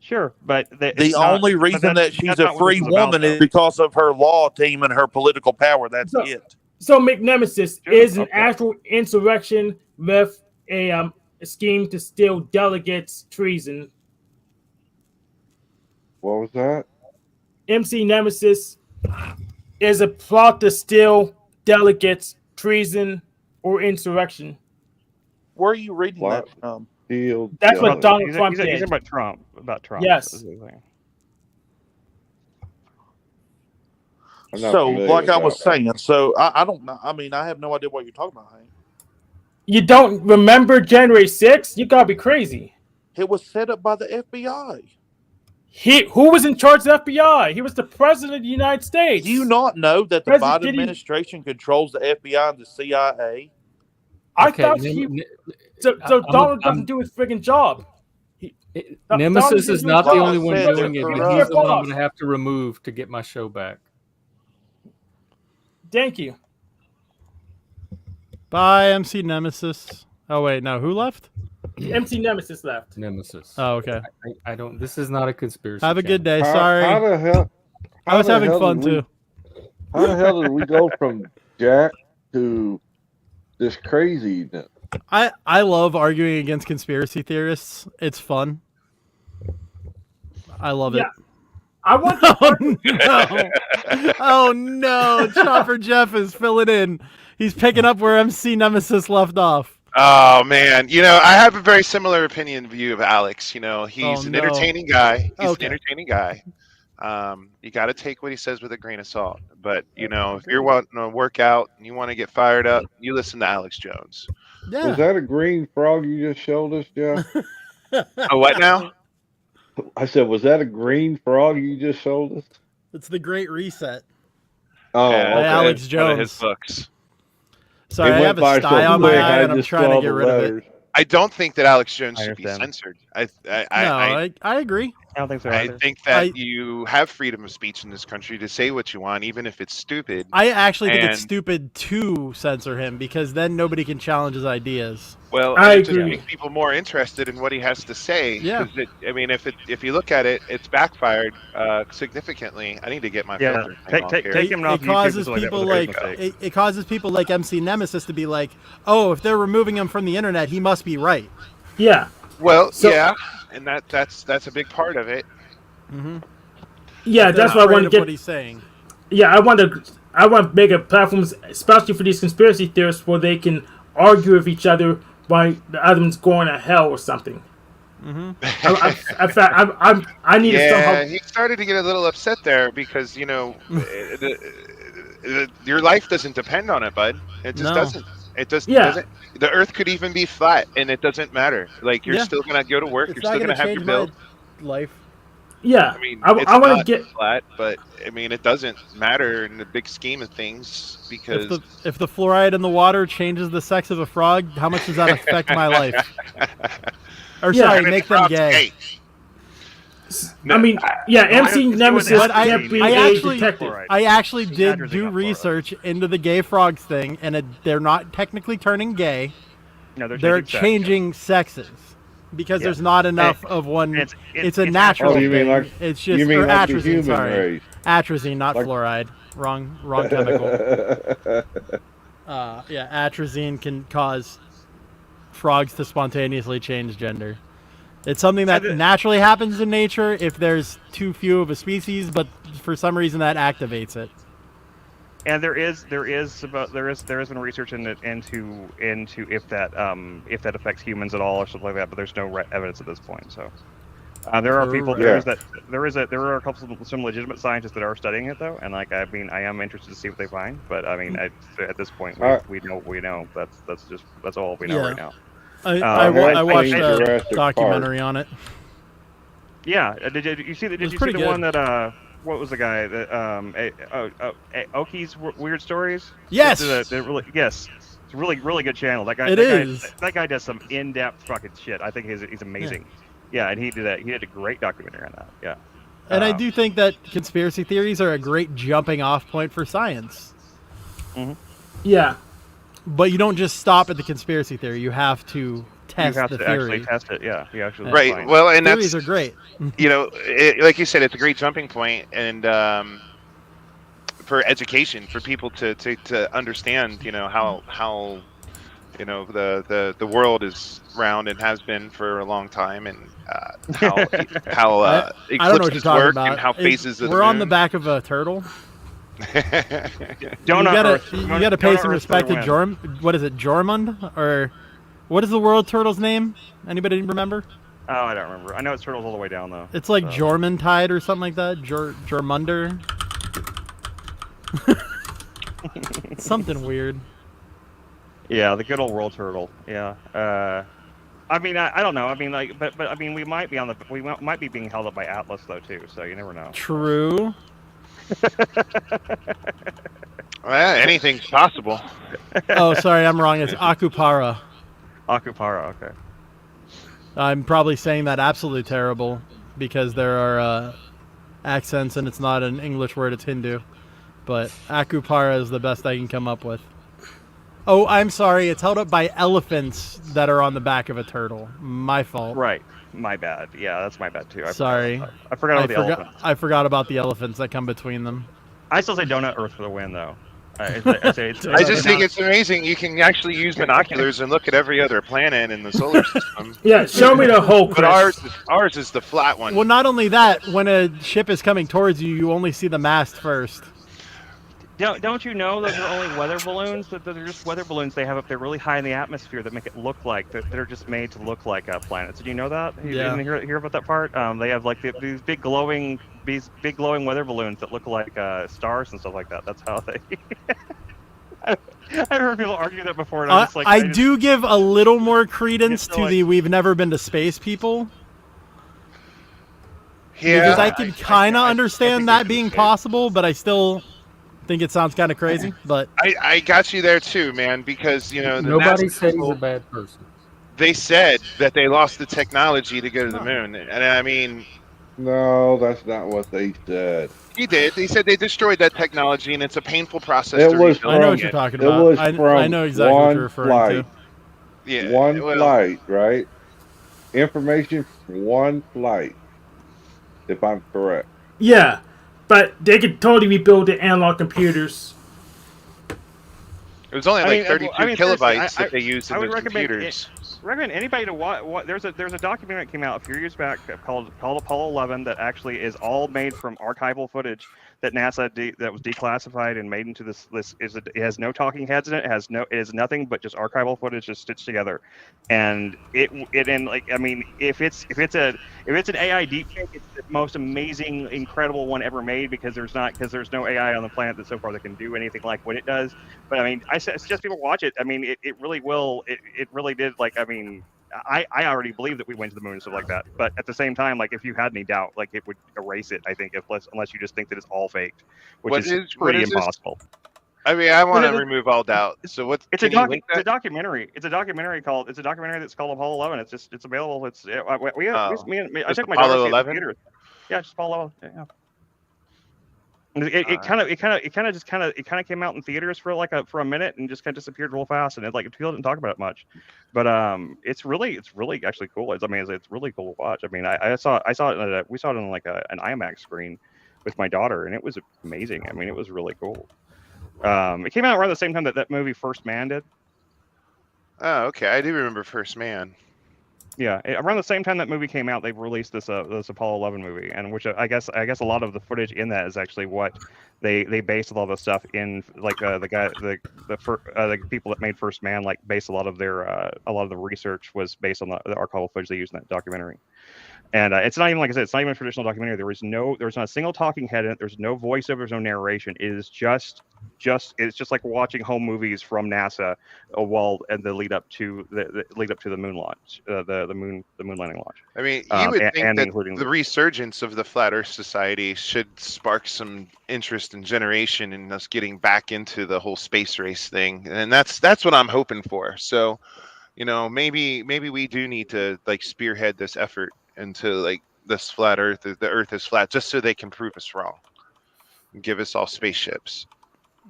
Speaker 2: Sure, but
Speaker 7: The only reason that she's a free woman is because of her law team and her political power. That's
Speaker 3: So-
Speaker 7: it.
Speaker 3: So McNemesis
Speaker 2: Sure,
Speaker 3: is an
Speaker 2: okay.
Speaker 3: actual insurrection with a scheme to steal delegates' treason.
Speaker 6: What was that?
Speaker 3: MC Nemesis is a plot to steal delegates' treason or insurrection.
Speaker 7: Where are you reading
Speaker 6: What?
Speaker 7: that from?
Speaker 6: Field.
Speaker 3: That's what
Speaker 6: Jealous.
Speaker 3: Donald Trump
Speaker 2: he's
Speaker 3: did.
Speaker 2: about Trump. About Trump.
Speaker 3: Yes.
Speaker 2: is the thing.
Speaker 6: I'm not
Speaker 7: So,
Speaker 6: familiar
Speaker 7: like
Speaker 6: with
Speaker 7: I was
Speaker 6: that.
Speaker 7: saying, so I don't know. I mean, I have no idea what you're talking about, Hank.
Speaker 3: You don't remember January 6th? You gotta be crazy.
Speaker 7: It was set up by the FBI.
Speaker 3: Who was in charge of the FBI? He was the president of the United States.
Speaker 7: Do you not know that the
Speaker 3: President
Speaker 7: Biden
Speaker 3: didn't-
Speaker 7: administration controls the FBI and the CIA?
Speaker 3: I
Speaker 1: Okay,
Speaker 3: thought so Donald doesn't do his friggin' job.
Speaker 1: Nemesis is not the
Speaker 7: Donald
Speaker 1: only one
Speaker 7: said
Speaker 1: doing
Speaker 7: they're
Speaker 1: it, but
Speaker 7: corrupt.
Speaker 1: he's the one I'm going to have to remove to get my show back.
Speaker 3: Thank you.
Speaker 8: Bye, MC Nemesis. Oh, wait, no. Who left?
Speaker 3: MC Nemesis left.
Speaker 1: Nemesis.
Speaker 8: Oh, okay.
Speaker 1: I don't. This is not a conspiracy.
Speaker 8: Have a good
Speaker 1: channel.
Speaker 8: day. Sorry.
Speaker 6: How the hell?
Speaker 8: I was
Speaker 6: how the
Speaker 8: having
Speaker 6: hell
Speaker 8: fun,
Speaker 6: did we-
Speaker 8: too.
Speaker 6: How the hell did we go from Jack to this craziness?
Speaker 8: I love arguing against conspiracy theorists. It's fun. I love it.
Speaker 3: Yeah. I want
Speaker 8: Oh no! Oh no! ChopperJeff is filling in. He's picking up where MC Nemesis left off.
Speaker 9: Oh man, I have a very similar view of Alex. He's
Speaker 8: Oh,
Speaker 9: an
Speaker 8: no.
Speaker 9: entertaining guy. He's
Speaker 8: Okay.
Speaker 9: an entertaining guy. You got to take what he says with a grain of salt. But if you're wanting to work out and you want to get fired up, you listen to Alex Jones.
Speaker 8: Yeah.
Speaker 6: Was that a green frog you just showed us, Jeff?
Speaker 9: Oh, what now?
Speaker 6: I said, was that a green frog you just showed us?
Speaker 8: It's the Great Reset.
Speaker 6: Oh,
Speaker 9: Yeah,
Speaker 8: By Alex
Speaker 9: it's one of his
Speaker 8: Jones.
Speaker 9: books.
Speaker 8: Sorry,
Speaker 6: It
Speaker 8: I
Speaker 6: went
Speaker 8: have a
Speaker 6: by
Speaker 8: sty
Speaker 6: so
Speaker 8: on my
Speaker 6: quick,
Speaker 8: eye
Speaker 6: I
Speaker 8: and I'm
Speaker 6: just
Speaker 8: trying to
Speaker 6: saw
Speaker 8: get
Speaker 6: the
Speaker 8: rid of it.
Speaker 6: letters.
Speaker 9: I don't think that Alex Jones
Speaker 2: I
Speaker 9: should be
Speaker 2: understand.
Speaker 9: censored.
Speaker 8: I agree.
Speaker 2: I don't think so
Speaker 9: I
Speaker 2: either.
Speaker 9: think that you have freedom of speech in this country to say what you want, even if it's stupid.
Speaker 8: I actually think it's
Speaker 9: And-
Speaker 8: stupid to censor him because then nobody can challenge his ideas.
Speaker 9: Well,
Speaker 3: I
Speaker 9: it just
Speaker 3: agree.
Speaker 9: makes people more interested in what he has to say.
Speaker 8: Yeah.
Speaker 9: 'Cause if you look at it, it's backfired significantly. I need to get my
Speaker 2: Yeah,
Speaker 9: filter thing off here.
Speaker 2: take him off
Speaker 8: It
Speaker 2: YouTube
Speaker 8: causes
Speaker 2: so that
Speaker 8: people
Speaker 2: was a great
Speaker 8: like
Speaker 2: mistake.
Speaker 8: it causes people like MC Nemesis to be like, oh, if they're removing him from the internet, he must be right.
Speaker 3: Yeah.
Speaker 9: Well,
Speaker 3: So-
Speaker 9: yeah, and that's a big part of it.
Speaker 8: Mm-hmm.
Speaker 3: Yeah,
Speaker 8: They're
Speaker 3: that's what I
Speaker 8: afraid
Speaker 3: want to
Speaker 8: of
Speaker 3: get.
Speaker 8: what he's saying.
Speaker 3: Yeah, I want to make a platform, especially for these conspiracy theorists, where they can argue with each other while the other one's going to hell or something. I need to somehow.
Speaker 9: He started to get a little upset there because your life doesn't depend on it, bud. It just doesn't. It just doesn't. The Earth could even be flat, and it doesn't matter. Like you're still gonna go to work.
Speaker 8: It's
Speaker 9: You're still gonna have your bill.
Speaker 8: Life.
Speaker 3: Yeah,
Speaker 9: I mean,
Speaker 3: I want to get
Speaker 9: flat, but I mean, it doesn't matter in the big scheme of things because
Speaker 8: if the fluoride in the water changes the sex of a frog, how much does that affect my life? Or sorry, make them gay.
Speaker 3: I mean, MC Nemesis can't be a detective.
Speaker 8: I actually did do research into the gay frogs thing, and they're not technically turning gay.
Speaker 10: No,
Speaker 8: they're changing sexes because there's not enough of one. It's a natural thing. It's just
Speaker 6: you mean like
Speaker 8: atrazine.
Speaker 6: the human
Speaker 8: Sorry,
Speaker 6: race.
Speaker 8: atrazine, not fluoride. Wrong chemical. Atrazine can cause frogs to spontaneously change gender. It's something that naturally happens in nature if there's too few of a species, but for some reason that activates it.
Speaker 10: And there is been research into if that affects humans at all or something like that, but there's no evidence at this point. So there are people. There are a couple of some legitimate scientists that are studying it though, and I am interested to see what they find. But I mean, at this point, we know that's all we know right now.
Speaker 8: I watched a documentary on it.
Speaker 10: Yeah, did you see the one that what was the guy that Oki's Weird Stories?
Speaker 8: Yes.
Speaker 10: It's a really good channel. That guy does some in-depth fucking shit. I think he's amazing. Yeah, and he did a great documentary on that. Yeah.
Speaker 8: And I do think that conspiracy theories are a great jumping off point for science.
Speaker 10: Mm-hmm.
Speaker 3: Yeah.
Speaker 8: But you don't just stop at the conspiracy theory. You have to test the theory.
Speaker 10: Actually test it. Yeah, you actually
Speaker 9: right. Well, and
Speaker 8: theories are great.
Speaker 9: Like you said, it's a great jumping point, and for education, for people to understand, how the world is round and has been for a long time, and how
Speaker 8: I don't know what you're
Speaker 9: eclipses
Speaker 8: talking
Speaker 9: work
Speaker 8: about.
Speaker 9: and how phases of the
Speaker 8: We're on
Speaker 9: moon.
Speaker 8: the back of a turtle. You
Speaker 10: Donut
Speaker 8: gotta pay some
Speaker 10: Earth
Speaker 8: respect
Speaker 10: for
Speaker 8: to
Speaker 10: the win.
Speaker 8: What is it, Jormund? Or what is the world turtle's name? Anybody remember?
Speaker 10: Oh, I don't remember. I know it's turtles all the way down though.
Speaker 8: It's like Jormundtide or something like that. Jormunder. Something weird.
Speaker 10: Yeah, the good old world turtle. Yeah. I mean, I don't know. I mean, but I mean, we might be being held up by Atlas though too. So you never know.
Speaker 8: True.
Speaker 9: Well, anything's possible.
Speaker 8: Oh, sorry, I'm wrong. It's Akupara.
Speaker 10: Akupara, okay.
Speaker 8: I'm probably saying that absolutely terrible because there are accents and it's not an English word, it's Hindu. But Akupara is the best I can come up with. Oh, I'm sorry. It's held up by elephants that are on the back of a turtle. My fault.
Speaker 10: Right. My bad. Yeah, that's my bad too.
Speaker 8: Sorry.
Speaker 10: I forgot about the elephants.
Speaker 8: I forgot about the elephants that come between them.
Speaker 10: I still say Donut Earth for the win, though. I
Speaker 9: just think it's amazing. You can actually use binoculars and look at every other planet in the solar system.
Speaker 3: Yeah, show me the whole.
Speaker 9: But ours is the flat one.
Speaker 8: Well, not only that, when a ship is coming towards you, you only see the mast first.
Speaker 10: Don't you know those are only weather balloons? That they're just weather balloons they have up there really high in the atmosphere that make it look like they're just made to look like planets. Did you know that? You didn't hear about that part? They have like these big glowing weather balloons that look like stars and stuff like that. That's how they. I've heard people argue that before. And
Speaker 8: I do give a little more credence to the "we've never been to space" people.
Speaker 9: Yeah,
Speaker 8: because I can kind of understand that being possible, but I still think it sounds kind of crazy. But
Speaker 9: I got you there too, man, because
Speaker 1: nobody said he's a bad person.
Speaker 9: They said that they lost the technology to go to the moon, and I mean,
Speaker 6: no, that's not what they said.
Speaker 9: He did. They said they destroyed that technology, and it's a painful process.
Speaker 6: It was
Speaker 8: I know what you're talking about.
Speaker 6: It was
Speaker 8: I know exactly what you're referring to.
Speaker 9: Yeah,
Speaker 6: one flight, right? Information from one flight, if I'm correct.
Speaker 3: Yeah. But they could totally rebuild the analog computers.
Speaker 9: It was only like 32 kilobytes that they used in the computers.
Speaker 10: recommend anybody to watch. There's a documentary that came out a few years back called Apollo 11 that actually is all made from archival footage that NASA that was declassified and made into this. It has no talking heads in it. It is nothing but just archival footage just stitched together, and if it's an AI deepfake, it's the most amazing, incredible one ever made because there's no AI on the planet that so far that can do anything like what it does. But I mean, I suggest people watch it. I mean, it really will. It really did. Like, I mean, I already believe that we went to the moon and stuff like that. But at the same time, like, if you had any doubt, like, it would erase it. I think, unless you just think that it's all faked, which is pretty impossible.
Speaker 9: I mean, I want to remove all doubt. So what?
Speaker 10: It's a documentary. It's a documentary that's called Apollo 11. It's available. I took my daughter to the theater. Yeah, just Apollo 11. Yeah. It kind of came out in theaters for a minute and just kind of disappeared real fast, and people didn't talk about it much. But it's really actually cool. It's really cool to watch. I mean, we saw it on like an IMAX screen with my daughter, and it was amazing. I mean, it was really cool. It came out around the same time that Movie First Man did.
Speaker 9: Oh, okay. I do remember First Man.
Speaker 10: Yeah, around the same time that movie came out, they released this Apollo 11 movie, and which I guess a lot of the footage in that is actually what they based a lot of the stuff in, like the people that made First Man, like, based a lot of the research was based on the archival footage they used in that documentary. And it's not even, like I said, it's not even a traditional documentary. There was not a single talking head in it. There's no voiceover, there's no narration. It is it's just like watching home movies from NASA, and the lead up to the moon launch, the moon landing launch.
Speaker 9: I mean, you would think that the resurgence of the Flat Earth Society should spark some interest and generation in us getting back into the whole space race thing, and that's what I'm hoping for. So, maybe we do need to, like, spearhead this effort into, like, this flat Earth. The Earth is flat, just so they can prove us wrong and give us all spaceships.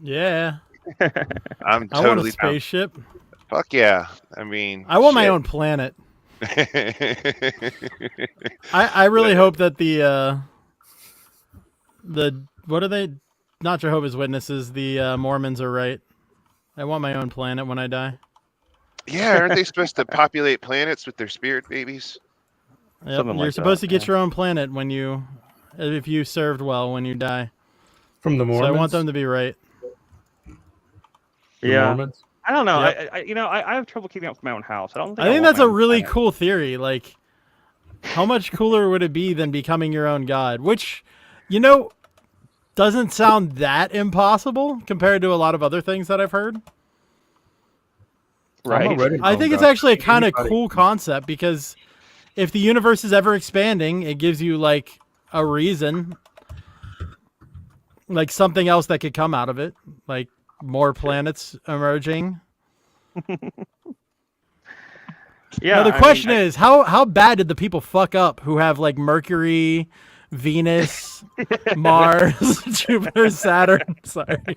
Speaker 8: Yeah.
Speaker 9: I want a
Speaker 8: spaceship.
Speaker 9: Down. Fuck yeah. I mean,
Speaker 8: I want my own planet. I really hope that the what are they? Not Jehovah's Witnesses. The Mormons are right. I want my own planet when I die.
Speaker 9: Yeah, aren't they supposed to populate planets with their spirit babies?
Speaker 8: Yep, you're supposed to get your own planet if you served well when you die.
Speaker 1: From the Mormons?
Speaker 8: So I want them to be right.
Speaker 1: Mormons?
Speaker 10: I don't know.
Speaker 8: Yep.
Speaker 10: I have trouble keeping up with my own house. I
Speaker 8: think that's a really cool theory. Like, how much cooler would it be than becoming your own god? Which, doesn't sound that impossible compared to a lot of other things that I've heard.
Speaker 10: Right.
Speaker 8: I think it's actually a kind of cool concept because if the universe is ever expanding, it gives you, like, a reason, like something else that could come out of it, like more planets emerging.
Speaker 10: Yeah.
Speaker 8: Now, the question is, how bad did the people fuck up who have, like, Mercury, Venus, Mars, Jupiter, Saturn? Sorry.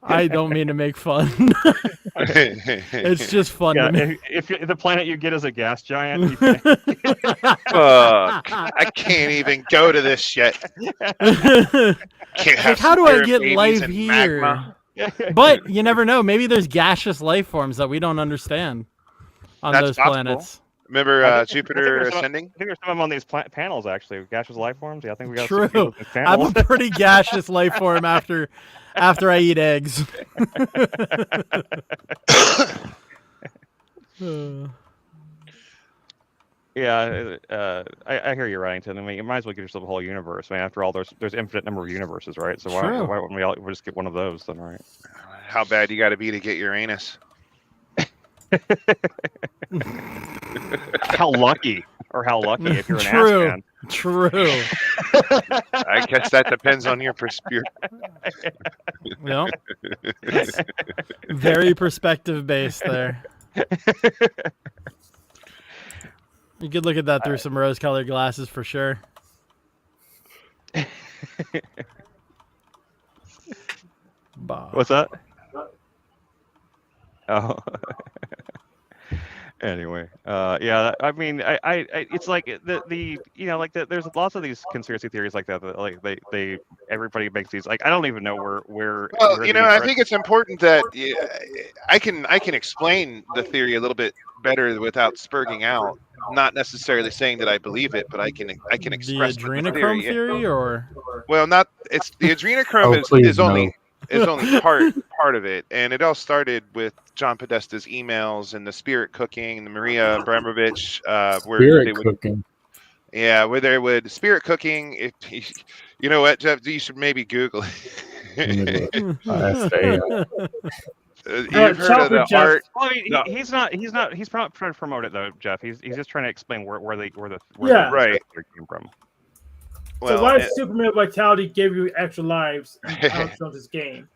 Speaker 8: I don't mean to make fun. It's just fun to me.
Speaker 10: If the planet you get is a gas giant, you
Speaker 9: fuck! I can't even go to this yet.
Speaker 8: Like, how do I get life here? But you never know. Maybe there's gaseous life forms that we don't understand on those planets.
Speaker 9: Remember Jupiter ascending?
Speaker 10: I think there's some of them on these panels, actually. Gaseous life forms. Yeah, I think we got
Speaker 8: True. I'm a pretty gaseous life form after I eat eggs.
Speaker 10: Yeah, I hear you, Reddington. I mean, you might as well give yourself a whole universe. I mean, after all, there's infinite number of universes, right? So why wouldn't we all just get one of those then, right?
Speaker 9: How bad you got to be to get Uranus?
Speaker 10: How lucky if you're an ass fan.
Speaker 8: True.
Speaker 9: I guess that depends on your perspective.
Speaker 8: Yeah. Very perspective based there. You could look at that through some rose-colored glasses for sure.
Speaker 10: What's that? Oh. Anyway, yeah, I mean, it's like the like there's lots of these conspiracy theories like that, like everybody makes these, like, I don't even know where
Speaker 9: Well,
Speaker 10: the
Speaker 9: I think it's important that I can explain the theory a little bit better without spurging out. Not necessarily saying that I believe it, but I can
Speaker 8: The
Speaker 9: express the
Speaker 8: adrenochrome
Speaker 9: theory.
Speaker 8: theory, or
Speaker 9: Well, not it's the adrenochrome
Speaker 1: Oh, please
Speaker 9: is only
Speaker 1: no.
Speaker 9: part of it, and it all started with John Podesta's emails and the spirit cooking, the Maria Abramovich, where they
Speaker 1: Spirit
Speaker 9: would,
Speaker 1: cooking.
Speaker 9: yeah, where they would spirit cooking. If you know what, Jeff, you should maybe Google
Speaker 1: Let me look.
Speaker 9: it. You've heard of the
Speaker 3: ChopperJeff.
Speaker 9: art.
Speaker 10: Well, I mean,
Speaker 9: No.
Speaker 10: he's not trying to promote it though, Jeff. He's just trying to explain where
Speaker 3: Yeah.
Speaker 10: the
Speaker 9: Right.
Speaker 10: came from.
Speaker 3: So why
Speaker 9: Well,
Speaker 3: does Superman Vitality give you extra lives in Alex Jones' game?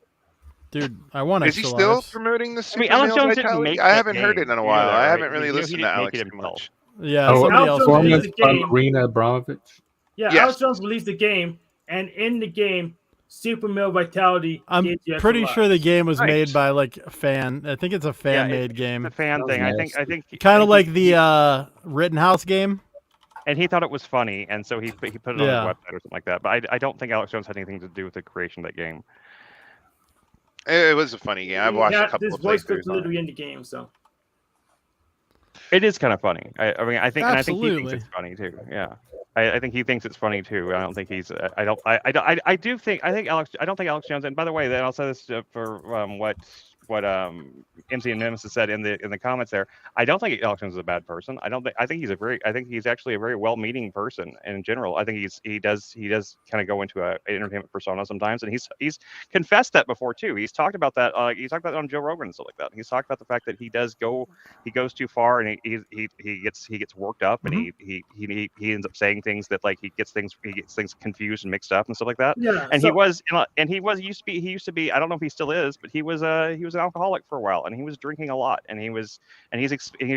Speaker 8: dude, I want
Speaker 9: is he
Speaker 8: extra
Speaker 9: still
Speaker 8: lives.
Speaker 9: promoing the
Speaker 10: I
Speaker 9: Super
Speaker 10: mean, Alex
Speaker 9: Male
Speaker 10: Jones didn't
Speaker 9: Vitality?
Speaker 10: make
Speaker 9: I
Speaker 10: that
Speaker 9: haven't heard it
Speaker 10: game.
Speaker 9: in a
Speaker 10: You
Speaker 9: while.
Speaker 10: know that,
Speaker 9: I
Speaker 10: right?
Speaker 9: haven't really
Speaker 10: You know he
Speaker 9: listened to
Speaker 10: didn't make
Speaker 9: Alex
Speaker 10: it
Speaker 9: too
Speaker 10: himself.
Speaker 9: much.
Speaker 8: Yeah,
Speaker 1: Oh,
Speaker 8: somebody else
Speaker 3: Jones
Speaker 8: did.
Speaker 3: released the game.
Speaker 1: Marina Abramovich.
Speaker 3: Yeah,
Speaker 9: Yes.
Speaker 3: Alex Jones released the game, and in the game, Superman Vitality
Speaker 8: I'm
Speaker 3: gives you extra
Speaker 8: pretty sure the
Speaker 3: lives.
Speaker 8: game was made
Speaker 9: Nice.
Speaker 8: by like a fan. I think it's a fan-made
Speaker 10: It's
Speaker 8: game.
Speaker 10: a fan
Speaker 1: Sounds
Speaker 10: thing. I think
Speaker 8: Kind of like
Speaker 10: he-
Speaker 8: the Rittenhouse game.
Speaker 10: and he thought it was funny, and so he put it on his
Speaker 8: Yeah.
Speaker 10: website or something like that. But I don't think Alex Jones had anything to do with the creation of that game.
Speaker 9: It was a funny game. I've watched a couple
Speaker 3: This
Speaker 9: of
Speaker 3: voice
Speaker 9: playthroughs
Speaker 3: was
Speaker 9: on it.
Speaker 3: literally in the game, so.
Speaker 10: It is kind of funny. I mean, I think he
Speaker 8: Absolutely.
Speaker 10: thinks it's funny too. Yeah, I think he thinks it's funny too. I don't think he's. I don't think Alex Jones. And by the way, then I'll say this for what MC and Nemesis said in the comments there. I don't think Alex Jones is a bad person. I think he's actually a very well-meaning person in general. I think he does kind of go into an entertainment persona sometimes, and he's confessed that before too. He's talked about that. He talked about it on Joe Rogan and stuff like that. He's talked about the fact that he goes too far, and he gets worked up, and he ends up saying things that, like, he gets things confused and mixed up and stuff like that.
Speaker 3: Yeah.
Speaker 10: And he used to be, I don't know if he still is, but he was an alcoholic for a while, and he was drinking a lot, and he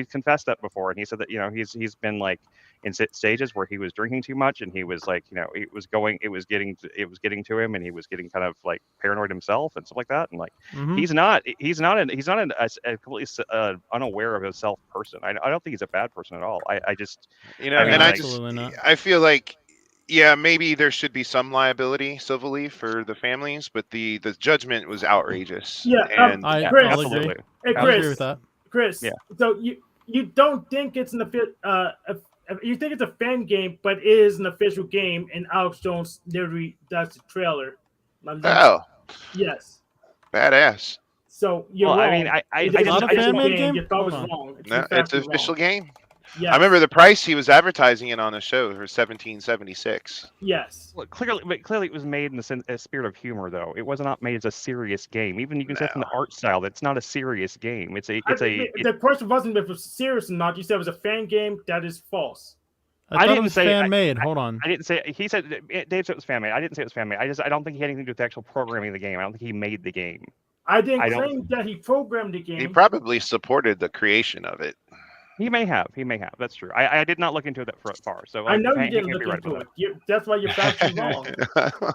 Speaker 10: confessed that before, and he said that he's been like in stages where he was drinking too much, and he was like, it was getting to him, and he was getting kind of like paranoid himself and stuff like that, and like
Speaker 8: Mhm.
Speaker 10: he's not a completely unaware of himself person. I don't think he's a bad person at all. I just
Speaker 8: Absolutely not.
Speaker 9: I feel like, yeah, maybe there should be some liability civilly for the families, but the judgment was outrageous.
Speaker 3: Yeah,
Speaker 9: and
Speaker 8: I'll
Speaker 3: Chris.
Speaker 8: agree.
Speaker 10: absolutely.
Speaker 3: Hey,
Speaker 8: I'll agree
Speaker 3: Chris.
Speaker 8: with that.
Speaker 3: Chris.
Speaker 10: Yeah.
Speaker 3: So you don't think it's you think it's a fan game, but it is an official game, and Alex Jones literally does the trailer.
Speaker 9: oh,
Speaker 3: Yes.
Speaker 9: badass.
Speaker 3: So you're
Speaker 10: Well,
Speaker 3: wrong.
Speaker 10: I mean, I
Speaker 3: It is
Speaker 8: Not
Speaker 3: an
Speaker 8: a
Speaker 3: official
Speaker 8: fan-made game?
Speaker 3: You thought it was
Speaker 8: Hold on.
Speaker 3: wrong.
Speaker 9: No,
Speaker 3: in fact,
Speaker 9: it's an
Speaker 3: you're
Speaker 9: official
Speaker 3: wrong.
Speaker 9: game.
Speaker 3: Yes.
Speaker 9: I remember the price he was advertising it on the show for $17.76.
Speaker 3: Yes.
Speaker 10: Well, clearly it was made in the spirit of humor, though. It was not made as a serious game. Even you can say from the art style that it's not a serious game.
Speaker 3: The question wasn't if it was serious or not. You said it was a fan game. That is false.
Speaker 8: I thought it
Speaker 10: didn't
Speaker 8: was
Speaker 10: say-
Speaker 8: fan-made. Hold on.
Speaker 10: I didn't say. He said Dave said it was fan made. I didn't say it was fan made. I don't think he had anything to do with the actual programming of the game. I don't think he made the game.
Speaker 3: I didn't
Speaker 10: I don't-
Speaker 3: claim that he programmed the game.
Speaker 9: He probably supported the creation of it.
Speaker 10: He may have. That's true. I did not look into it that far. So
Speaker 3: I know
Speaker 10: he
Speaker 3: you didn't
Speaker 10: can't
Speaker 3: look
Speaker 10: be right
Speaker 3: into
Speaker 10: about
Speaker 3: it. That's why your facts are wrong.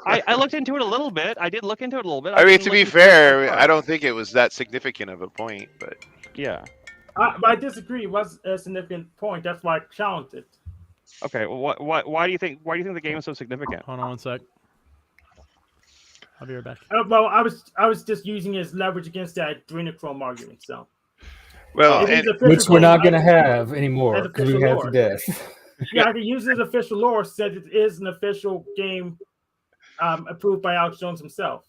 Speaker 10: I looked into it a little bit. I did look into it a little bit.
Speaker 9: I mean,
Speaker 10: didn't
Speaker 9: to
Speaker 10: look
Speaker 9: be
Speaker 10: into it that
Speaker 9: fair,
Speaker 10: far.
Speaker 9: I don't think it was that significant of a point, but
Speaker 10: Yeah.
Speaker 3: But I disagree. It was a significant point. That's why I challenged it.
Speaker 10: Okay. Well, why do you think the game is so significant?
Speaker 8: Hold on one sec. I'll be right back.
Speaker 3: Well, I was just using it as leverage against that adrenochrome argument. So,
Speaker 9: well,
Speaker 3: It is
Speaker 9: and,
Speaker 3: official
Speaker 1: Which we're
Speaker 3: game.
Speaker 1: not going to have anymore
Speaker 3: That's
Speaker 1: because we
Speaker 3: official
Speaker 1: have
Speaker 3: lore.
Speaker 1: to death.
Speaker 3: Yeah, I can use it as official lore. Said it is an official game, approved by Alex Jones himself.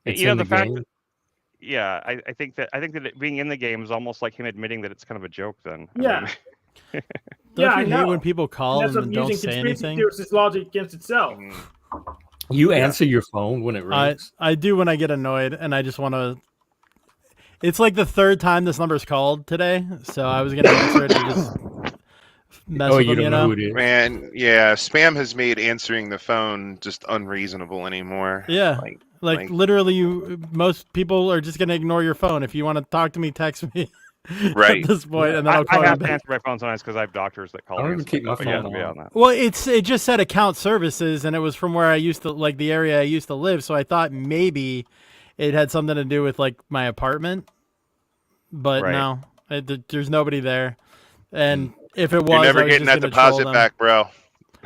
Speaker 1: It's
Speaker 10: You know,
Speaker 1: in
Speaker 10: the fact
Speaker 1: game.
Speaker 10: that- Yeah, I think that it being in the game is almost like him admitting that it's kind of a joke. Then. I
Speaker 3: Yeah.
Speaker 10: mean,
Speaker 8: Don't
Speaker 3: Yeah, I
Speaker 8: you hate
Speaker 3: know.
Speaker 8: when people call
Speaker 3: That's
Speaker 8: them
Speaker 3: what
Speaker 8: and don't
Speaker 3: using
Speaker 8: say
Speaker 3: conspiracy
Speaker 8: anything?
Speaker 3: theorist logic against itself.
Speaker 1: You answer your phone when it rings.
Speaker 8: I do when I get annoyed, and I just want to. It's like the third time this number's called today, so I was gonna answer it and just mess
Speaker 1: Oh,
Speaker 8: with
Speaker 1: you
Speaker 8: them,
Speaker 1: don't know who it is.
Speaker 9: man, yeah, spam has made answering the phone just unreasonable anymore.
Speaker 8: Yeah,
Speaker 9: Like,
Speaker 8: like literally, most people are just gonna ignore your phone. If you want to talk to me, text me.
Speaker 9: Right.
Speaker 8: At this point, and then
Speaker 10: I
Speaker 8: I'll call you
Speaker 10: have to
Speaker 8: back.
Speaker 10: answer my phone sometimes because I have doctors that call
Speaker 1: I don't
Speaker 10: me.
Speaker 1: even
Speaker 10: and
Speaker 1: keep
Speaker 10: stuff,
Speaker 1: my
Speaker 10: but yeah,
Speaker 1: phone
Speaker 10: yeah,
Speaker 1: on.
Speaker 10: that.
Speaker 8: Well, it just said account services, and it was from where I used to, like, the area I used to live. So I thought maybe it had something to do with like my apartment, but
Speaker 10: Right.
Speaker 8: no. There's nobody there, and if it was,
Speaker 9: You're never
Speaker 8: I was
Speaker 9: getting
Speaker 8: just
Speaker 9: that
Speaker 8: gonna troll
Speaker 9: deposit
Speaker 8: them.
Speaker 9: back, bro.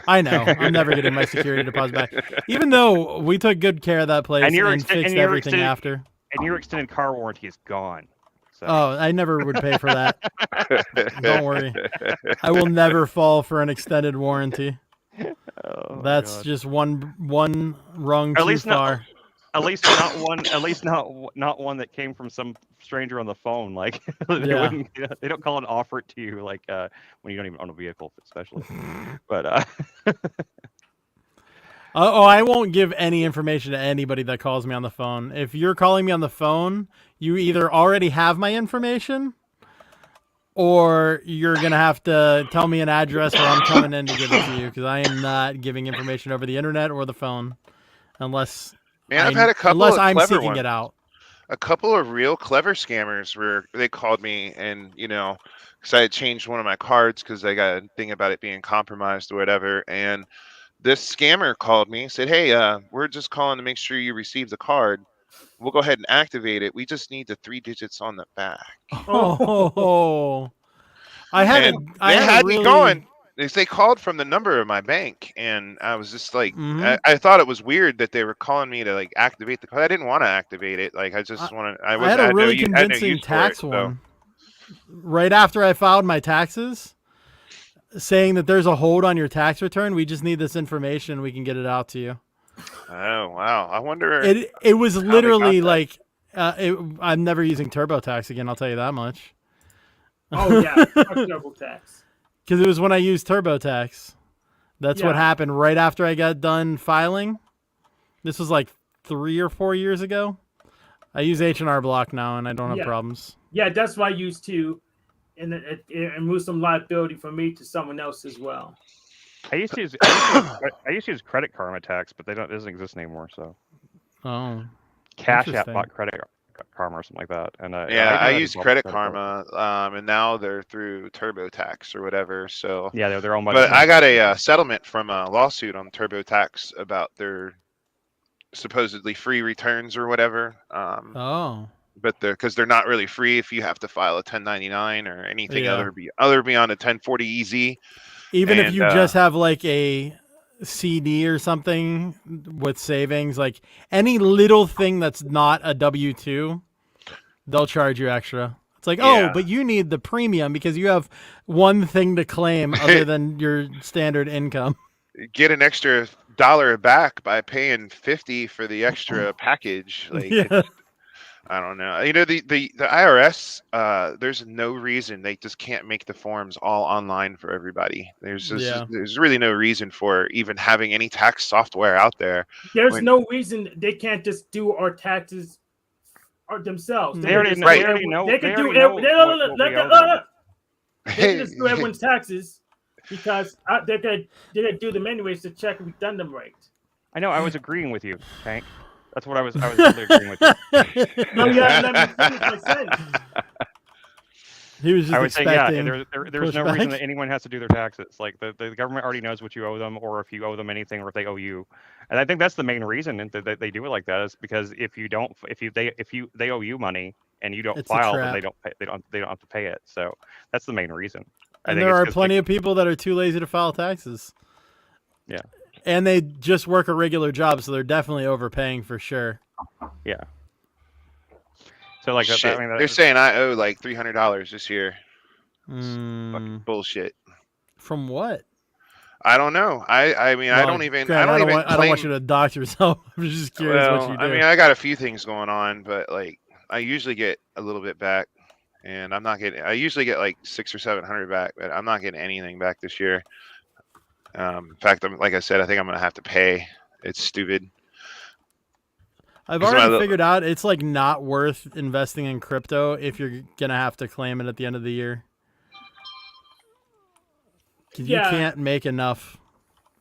Speaker 8: I know. I'm never getting my security deposit back, even though we took good care of that place and fixed everything after.
Speaker 10: And your extended car warranty is gone. So.
Speaker 8: Oh, I never would pay for that. Don't worry. I will never fall for an extended warranty.
Speaker 10: Oh,
Speaker 8: That's just one rung too far.
Speaker 10: At least not one. At least not one that came from some stranger on the phone. Like they don't call and offer it to you like when you don't even own a vehicle, especially. But
Speaker 8: I won't give any information to anybody that calls me on the phone. If you're calling me on the phone, you either already have my information, or you're gonna have to tell me an address where I'm coming in to give it to you, because I am not giving information over the internet or the phone unless.
Speaker 9: Man, I've had a couple
Speaker 8: unless
Speaker 9: of
Speaker 8: I'm
Speaker 9: clever
Speaker 8: seeking
Speaker 9: ones.
Speaker 8: it out.
Speaker 9: A couple of real clever scammers where they called me and, because I had changed one of my cards because I got a thing about it being compromised or whatever. And this scammer called me and said, hey, we're just calling to make sure you receive the card. We'll go ahead and activate it. We just need the 3 digits on the back.
Speaker 8: Oh, I had
Speaker 9: me going. They called from the number of my bank, and I was just like, I thought it was weird that they were calling me to like activate the card. I didn't want to activate it. Like I just wanted. I
Speaker 8: had a really convincing tax one. Right after I filed my taxes, saying that there's a hold on your tax return. We just need this information. We can get it out to you.
Speaker 9: Oh wow! I wonder.
Speaker 8: It was literally like, I'm never using TurboTax again. I'll tell you that much.
Speaker 3: Oh yeah, TurboTax.
Speaker 8: Because it was when I used TurboTax. That's what happened right after I got done filing. This was like 3 or 4 years ago. I use H&R Block now, and I don't have problems.
Speaker 3: Yeah, that's what I used to, and it moved some liability from me to someone else as well.
Speaker 10: I used to use Credit Karma Tax, but it doesn't exist anymore. So, Cash App bought Credit Karma or something like that, and
Speaker 9: I use Credit Karma, and now they're through TurboTax or whatever. So
Speaker 10: they're owned by.
Speaker 9: But I got a settlement from a lawsuit on TurboTax about their supposedly free returns or whatever. But because they're not really free if you have to file a 1099 or anything other beyond a 1040 EZ.
Speaker 8: Even if you just have like a CD or something with savings, like any little thing that's not a W-2, they'll charge you extra. It's like, but you need the premium because you have one thing to claim other than your standard income.
Speaker 9: Get an extra $1 back by paying $50 for the extra package. Like, I don't know. The IRS, there's no reason they just can't make the forms all online for everybody. There's really no reason for even having any tax software out there.
Speaker 3: There's no reason they can't just do our taxes themselves.
Speaker 10: They already know.
Speaker 3: They can do everyone's taxes because they're gonna do them anyways to check if we've done them right.
Speaker 10: I know. I was agreeing with you, Tank. That's what I was really agreeing with you.
Speaker 3: No, you haven't let me finish my sentence.
Speaker 8: He was just expecting.
Speaker 10: There's no reason that anyone has to do their taxes. Like the government already knows what you owe them, or if you owe them anything, or if they owe you. And I think that's the main reason that they do it like that is because if they owe you money and you don't file, then they don't have to pay it. So that's the main reason.
Speaker 8: And there are plenty of people that are too lazy to file taxes.
Speaker 10: Yeah.
Speaker 8: And they just work a regular job, so they're definitely overpaying for sure.
Speaker 10: Yeah. So like
Speaker 9: they're saying I owe like $300 this year. Fucking bullshit.
Speaker 8: From what?
Speaker 9: I don't know. I mean, I don't
Speaker 8: want you to dox yourself. I'm just curious what you do.
Speaker 9: I mean, I got a few things going on, but like I usually get a little bit back, and I'm not getting. I usually get like $600 or $700 back, but I'm not getting anything back this year. In fact, like I said, I think I'm gonna have to pay. It's stupid.
Speaker 8: I've already figured out it's like not worth investing in crypto if you're gonna have to claim it at the end of the year. Because you can't make enough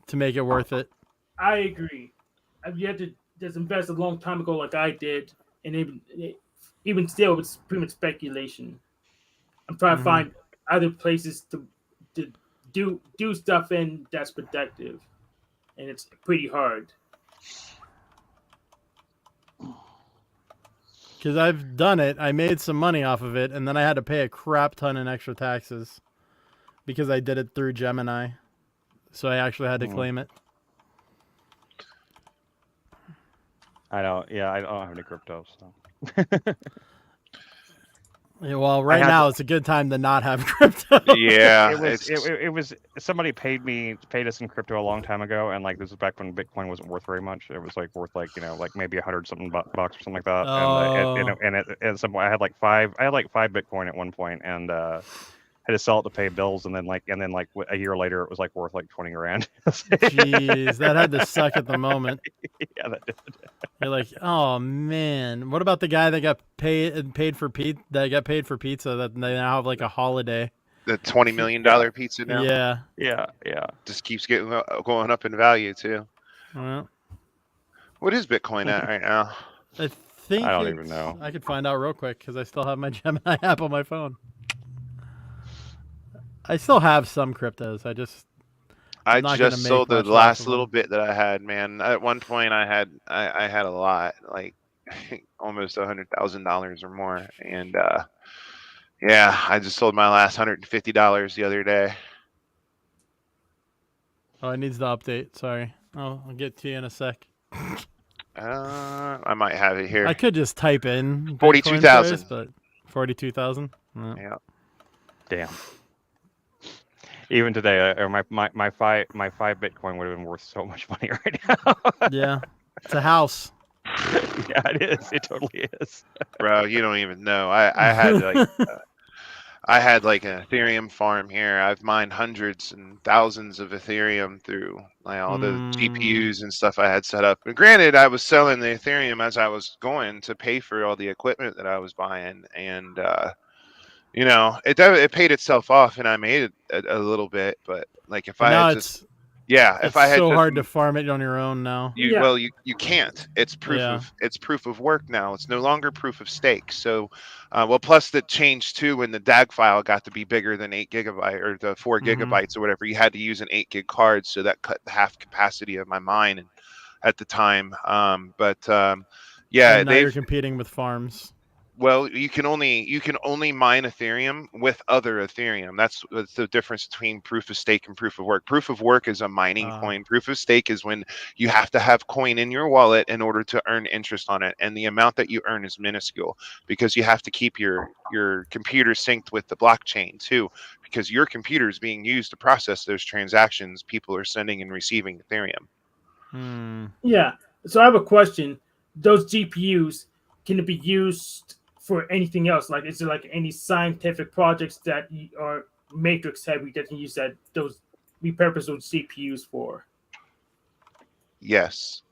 Speaker 8: to make it worth it.
Speaker 3: I agree. You had to just invest a long time ago, like I did, and even still, it's pretty much speculation. I'm trying to find other places to do stuff in that's productive, and it's pretty hard.
Speaker 8: Because I've done it. I made some money off of it, and then I had to pay a crap ton in extra taxes because I did it through Gemini. So I actually had to claim it.
Speaker 10: I don't have any crypto, so.
Speaker 8: Yeah, well, right now it's a good time to not have crypto.
Speaker 9: Yeah,
Speaker 10: it was somebody paid us in crypto a long time ago, and like this was back when Bitcoin wasn't worth very much. It was like worth like like maybe 100 something bucks or something like that. And at some point I had like five Bitcoin at one point, and had to sell it to pay bills, and then like a year later it was like worth like 20 grand.
Speaker 8: Jeez, that had to suck at the moment.
Speaker 10: Yeah, that did.
Speaker 8: You're like, oh man, what about the guy that got paid for pizza? That they now have like a holiday.
Speaker 9: The $20 million pizza now.
Speaker 8: Yeah.
Speaker 9: Just keeps going up in value too.
Speaker 8: Well,
Speaker 9: what is Bitcoin at right now?
Speaker 8: I don't
Speaker 10: even know.
Speaker 8: I could find out real quick because I still have my Gemini app on my phone. I still have some cryptos. I just
Speaker 9: sold the last little bit that I had, man. At one point I had a lot, like almost $100,000 or more. And yeah, I just sold my last $150 the other day.
Speaker 8: Oh, it needs the update. Sorry. I'll get to you in a sec.
Speaker 9: I might have it here.
Speaker 8: I could just type in
Speaker 9: 42,000,
Speaker 8: but 42,000.
Speaker 9: Yeah.
Speaker 10: Damn. Even today, my five Bitcoin would have been worth so much money right now.
Speaker 8: Yeah, it's a house.
Speaker 10: Yeah, it is. It totally is.
Speaker 9: Bro, you don't even know. I had like an Ethereum farm here. I've mined hundreds and thousands of Ethereum through like all the GPUs and stuff I had set up. And granted, I was selling the Ethereum as I was going to pay for all the equipment that I was buying, and it paid itself off, and I made it a little bit. But like if I had just if I had
Speaker 8: so hard to farm it on your own now.
Speaker 9: Well, you can't. It's proof of work now. It's no longer proof of stake. So, plus the change too when the DAG file got to be bigger than 8 gigabyte or the 4 gigabytes or whatever. You had to use an 8 gig card, so that cut half capacity of my mine at the time. And now
Speaker 8: you're competing with farms.
Speaker 9: Well, you can only mine Ethereum with other Ethereum. That's the difference between proof of stake and proof of work. Proof of work is a mining coin. Proof of stake is when you have to have coin in your wallet in order to earn interest on it, and the amount that you earn is minuscule because you have to keep your computer synced with the blockchain too, because your computer is being used to process those transactions people are sending and receiving Ethereum.
Speaker 3: Yeah. So I have a question. Those GPUs, can it be used for anything else? Like, is there like any scientific projects that are matrix heavy that can use those repurpose those CPUs for?
Speaker 9: Yes.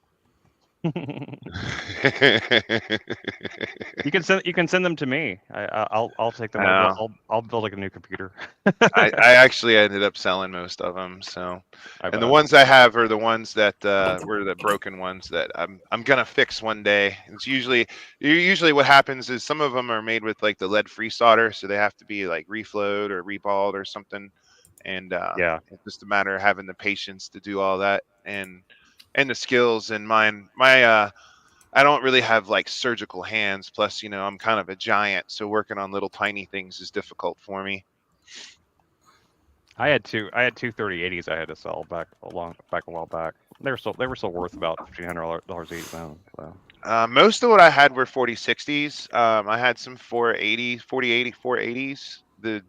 Speaker 10: You can send them to me. I'll take them. I'll build like a new computer.
Speaker 9: I actually ended up selling most of them. So, and the ones I have are the ones that were the broken ones that I'm gonna fix one day. It's usually what happens is some of them are made with like the lead-free solder, so they have to be like reflowed or reballed or something. And it's just a matter of having the patience to do all that and the skills. And I don't really have like surgical hands. Plus, I'm kind of a giant, so working on little tiny things is difficult for me.
Speaker 10: I had two 3080s I had to sell back a while back. They were still worth about $1,500 each now. So.
Speaker 9: Most of what I had were 4060s. I had some 480s. The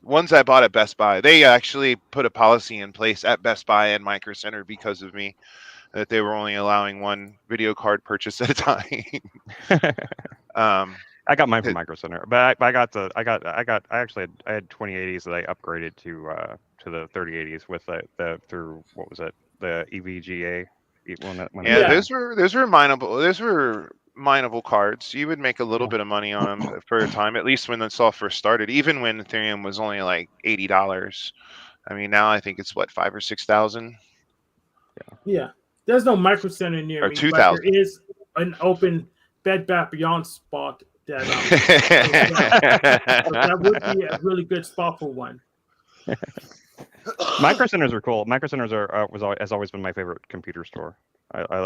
Speaker 9: ones I bought at Best Buy, they actually put a policy in place at Best Buy and Micro Center because of me, that they were only allowing one video card purchase at a time.
Speaker 10: I got mine from Micro Center, but I had 2080s that I upgraded to the 3080s with through what was it, the EVGA.
Speaker 9: Those were mineable. Those were mineable cards. You would make a little bit of money on them for a time, at least when the software started. Even when Ethereum was only like $80. I mean, now I think it's what, 5,000 or 6,000.
Speaker 3: Yeah. There's no Micro Center near me, but there is an open Bed Bath Beyond spot that would be a really good spot for one.
Speaker 10: Micro Centers are cool. Micro Centers has always been my favorite computer store.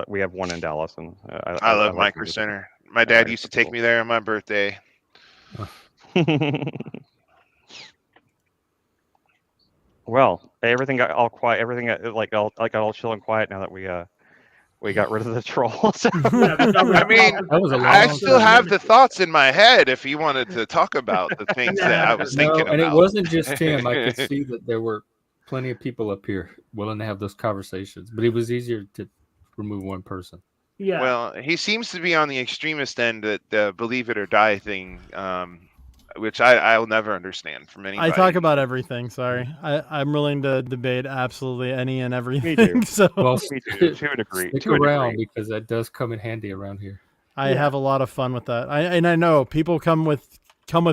Speaker 10: We have one in Dallas, and
Speaker 9: I love Micro Center. My dad
Speaker 10: Alright,
Speaker 9: used to
Speaker 10: that's
Speaker 9: take
Speaker 10: cool.
Speaker 9: me there on my birthday.
Speaker 10: Well, everything got all quiet. Everything got all chill and quiet now that we got rid of the troll. So
Speaker 9: I mean,
Speaker 1: That was a
Speaker 9: I
Speaker 1: long
Speaker 9: still
Speaker 1: time.
Speaker 9: have the thoughts in my head if you wanted to talk about the things that I was thinking
Speaker 1: No, and it
Speaker 9: about.
Speaker 1: wasn't just him. I could see that there were plenty of people up here willing to have those conversations, but it was easier to remove one person.
Speaker 3: Yeah.
Speaker 9: Well, he seems to be on the extremist end, that the believe it or die thing, which I'll never understand from anybody.
Speaker 8: I talk about everything. Sorry, I'm willing to debate absolutely any and everything.
Speaker 10: Me too.
Speaker 8: So
Speaker 1: Well,
Speaker 10: Me too, to a degree.
Speaker 1: stick
Speaker 10: To a
Speaker 1: around
Speaker 10: degree.
Speaker 1: because that does come in handy around here.
Speaker 8: I have a lot of fun with that. I know people come with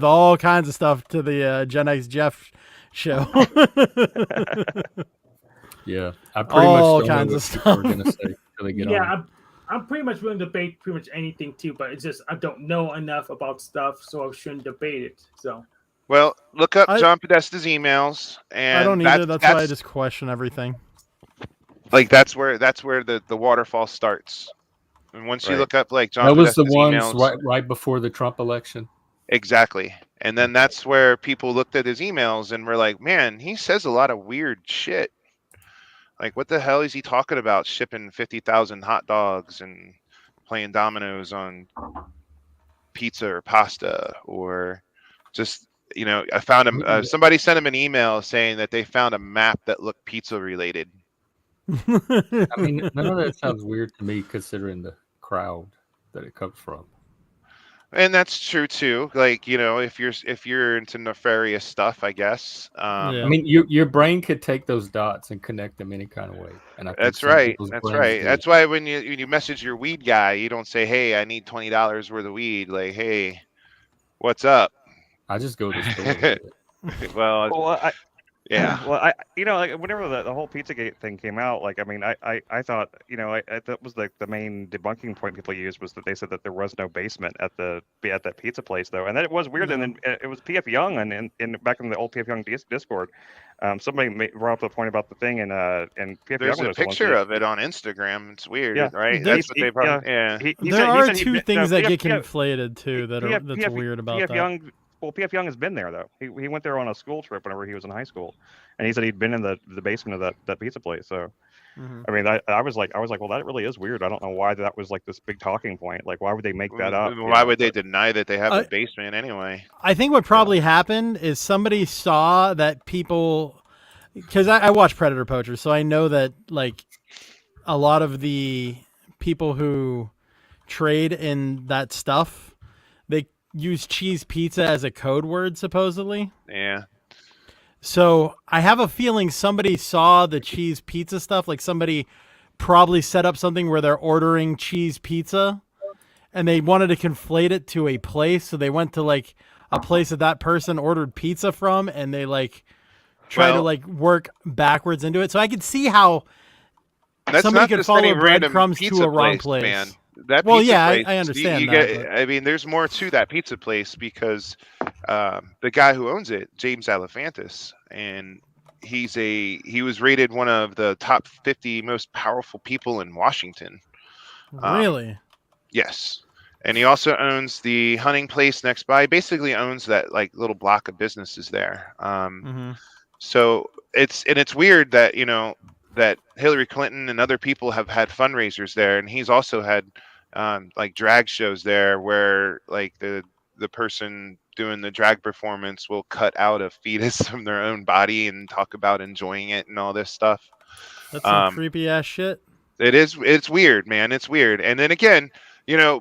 Speaker 8: all kinds of stuff to the Gen X Jeff show.
Speaker 1: Yeah, I pretty
Speaker 8: All
Speaker 1: much don't
Speaker 8: kinds
Speaker 1: know
Speaker 8: of
Speaker 1: what people are
Speaker 8: stuff.
Speaker 1: going to say until they get on.
Speaker 3: Yeah, I'm pretty much willing to debate pretty much anything too, but it's just I don't know enough about stuff, so I shouldn't debate it. So
Speaker 9: Well, look up
Speaker 8: I-
Speaker 9: John Podesta's emails, and
Speaker 8: I don't either. That's why I just question everything.
Speaker 9: like that's where the waterfall starts. And once you
Speaker 10: Right.
Speaker 9: look up like John
Speaker 1: That was the
Speaker 9: Podesta's
Speaker 1: ones
Speaker 9: emails,
Speaker 1: right before the Trump election.
Speaker 9: exactly. And then that's where people looked at his emails and were like, "Man, he says a lot of weird shit. Like, what the hell is he talking about? Shipping 50,000 hot dogs and playing dominoes on pizza or pasta, or just I found him. Somebody sent him an email saying that they found a map that looked pizza related.
Speaker 1: I mean, none of that sounds weird to me, considering the crowd that it comes from.
Speaker 9: And that's true too. Like, if you're into nefarious stuff, I guess.
Speaker 8: Yeah.
Speaker 1: I mean, your brain could take those dots and connect them any kind of way, and I think
Speaker 9: That's
Speaker 1: some
Speaker 9: right.
Speaker 1: people's
Speaker 9: That's
Speaker 1: brains
Speaker 9: right.
Speaker 1: do.
Speaker 9: That's why when you message your weed guy, you don't say, "Hey, I need $20 worth of weed." Like, "Hey, what's up?"
Speaker 1: I just go to the store. And get it.
Speaker 9: Well, yeah.
Speaker 10: Well, like whenever the whole Pizzagate thing came out, like I mean, I thought that was the main debunking point people used, was that they said that there was no basement at that pizza place though, and that it was weird. And then it was PF Young and back in the old PF Young Discord, somebody brought up the point about the thing, and PF
Speaker 9: There's
Speaker 10: Young
Speaker 9: a
Speaker 10: was the one
Speaker 9: picture
Speaker 10: that-
Speaker 9: of it on Instagram. It's weird,
Speaker 10: Yeah.
Speaker 9: right?
Speaker 8: There-
Speaker 9: That's what they brought. Yeah.
Speaker 10: He
Speaker 8: There
Speaker 10: said- he
Speaker 8: are
Speaker 10: said he'd
Speaker 8: two
Speaker 10: been-
Speaker 8: things
Speaker 10: no,
Speaker 8: that
Speaker 10: PF
Speaker 8: get conflated too that's weird about
Speaker 10: PF
Speaker 8: that.
Speaker 10: Young, well, PF Young has been there though. He went there on a school trip whenever he was in high school, and he said he'd been in the basement of that pizza place. So,
Speaker 8: Mhm.
Speaker 10: I mean, I was like, well, that really is weird. I don't know why that was like this big talking point. Like, why would they make that up?
Speaker 9: Why would they deny that they have a basement anyway?
Speaker 8: I think what probably happened is somebody saw that people, because I watch Predator Poachers, so I know that like a lot of the people who trade in that stuff, they use cheese pizza as a code word supposedly.
Speaker 9: Yeah.
Speaker 8: So I have a feeling somebody saw the cheese pizza stuff, like somebody probably set up something where they're ordering cheese pizza and they wanted to conflate it to a place. So they went to like a place that person ordered pizza from, and they like try to like work backwards into it. So I could see how
Speaker 9: That's
Speaker 8: somebody
Speaker 9: not
Speaker 8: could
Speaker 9: just any
Speaker 8: follow
Speaker 9: random
Speaker 8: breadcrumbs to
Speaker 9: pizza
Speaker 8: a wrong
Speaker 9: place,
Speaker 8: place.
Speaker 9: man. That
Speaker 8: Well,
Speaker 9: pizza
Speaker 8: yeah,
Speaker 9: place,
Speaker 8: I understand
Speaker 9: you
Speaker 8: that.
Speaker 9: get, I mean, there's more to that pizza place because the guy who owns it, James Alefantis, and he was rated one of the top 50 most powerful people in Washington.
Speaker 8: Really?
Speaker 9: Yes. And he also owns the hunting place next by. He basically owns that like little block of businesses there. So it's weird that that Hillary Clinton and other people have had fundraisers there, and he's also had like drag shows there where like the person doing the drag performance will cut out a fetus from their own body and talk about enjoying it and all this stuff.
Speaker 8: That's some creepy ass shit.
Speaker 9: It's weird, man. It's weird. And then again,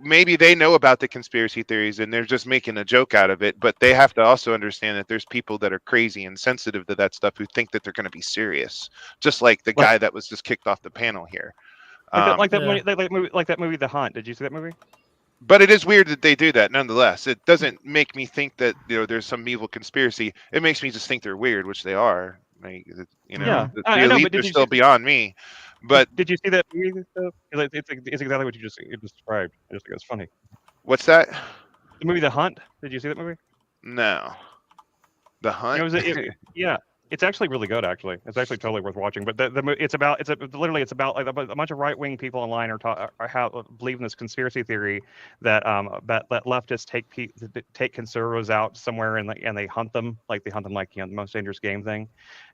Speaker 9: maybe they know about the conspiracy theories and they're just making a joke out of it, but they have to also understand that there's people that are crazy and sensitive to that stuff who think that they're going to be serious. Just like the guy that was just kicked off the panel here.
Speaker 10: Like that movie, The Hunt. Did you see that movie?
Speaker 9: But it is weird that they do that nonetheless. It doesn't make me think that there's some evil conspiracy. It makes me just think they're weird, which they are. Like, the elites are still beyond me. But
Speaker 10: did you see that movie? It's exactly what you just described. I just think it's funny.
Speaker 9: What's that?
Speaker 10: The movie The Hunt. Did you see that movie?
Speaker 9: No. The Hunt.
Speaker 10: Yeah. It's actually really good. Actually, it's actually totally worth watching. But it's about like a bunch of right wing people online are believe in this conspiracy theory that that leftists take conservatives out somewhere and they hunt them like the most dangerous game thing,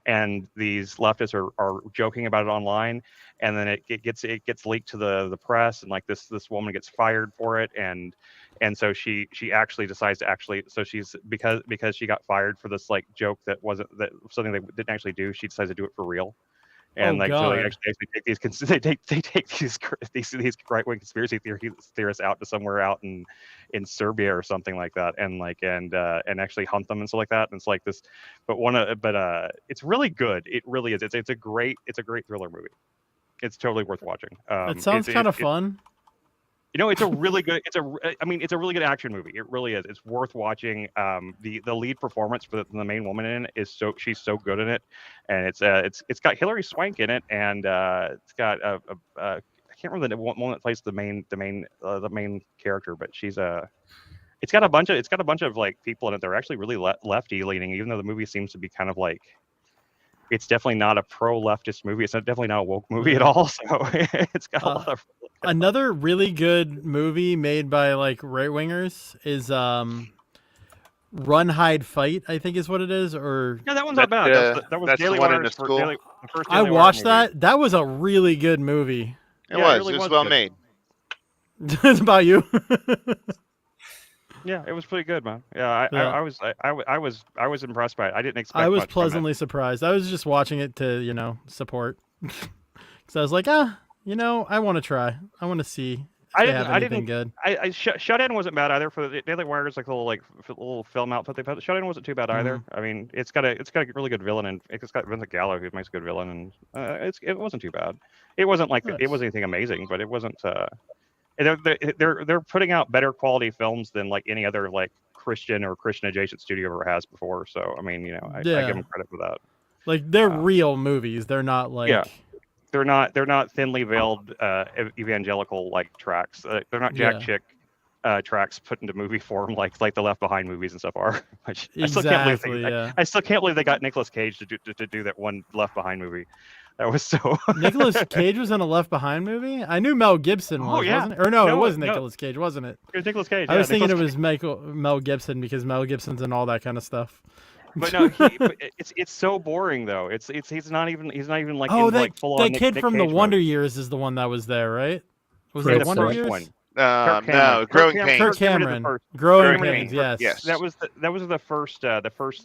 Speaker 10: and these leftists are joking about it online, and then it gets leaked to the press, and like this woman gets fired for it, and so she actually decides to she's because she got fired for this like joke that wasn't that something they didn't actually do. She decides to do it for real, and so they actually take these right wing conspiracy theorists out to somewhere out in Serbia or something like that, and actually hunt them and stuff like that. And it's like this, but it's really good. It really is. It's a great thriller movie. It's totally worth watching.
Speaker 8: It sounds kind of fun.
Speaker 10: It's a really good. It's a really good action movie. It really is. It's worth watching. The lead performance for the main woman in it is she's so good in it, and it's got Hilary Swank in it, and it's got I can't remember the one that plays the main character, but it's got a bunch of like people in it that are actually really lefty leaning, even though the movie seems to be kind of like. It's definitely not a pro-leftist movie. It's definitely not a woke movie at all. So it's got a lot of.
Speaker 8: Another really good movie made by like right wingers is Run, Hide, Fight. I think is what it is. Or
Speaker 10: yeah, that one's not bad. That was Daily Wire's first Daily
Speaker 8: I watched that. That was a really good movie.
Speaker 9: It was well made.
Speaker 8: It's about you.
Speaker 10: Yeah, it was pretty good, man. Yeah, I was impressed by it. I didn't expect.
Speaker 8: I was
Speaker 10: much
Speaker 8: pleasantly surprised. I was just watching it to support, because I was like, I want to try. I want to see. If they have anything good.
Speaker 10: Shut In wasn't bad either. For the Daily Wire's like little film output they put. Shut In wasn't too bad either. I mean, it's got a really good villain, and it's got Vincent Gallo who makes a good villain, and it wasn't too bad. It wasn't like it wasn't anything amazing, but it wasn't. They're putting out better quality films than like any other like Christian or Christian adjacent studio ever has before. So I mean, I give them credit for that.
Speaker 8: Like they're real movies. They're not like
Speaker 10: they're not thinly veiled evangelical like tracks. They're not Jack Chick tracks put into movie form like the Left Behind movies and stuff are. I still can't believe they got Nicolas Cage to do that one Left Behind movie. That was so.
Speaker 8: Nicolas Cage was in a Left Behind movie. I knew Mel Gibson was. Wasn't it? Or no, it was Nicolas Cage, wasn't it?
Speaker 10: It was Nicolas Cage.
Speaker 8: I was thinking it was Mel Gibson because Mel Gibson's in all that kind of stuff.
Speaker 10: But no, it's so boring though. He's not even like full on.
Speaker 8: That kid from the Wonder Years is the one that was there, right? Was it the Wonder Years?
Speaker 9: One. No, Growing Pains.
Speaker 8: Kirk Cameron. Growing Pains. Yes.
Speaker 10: That was the first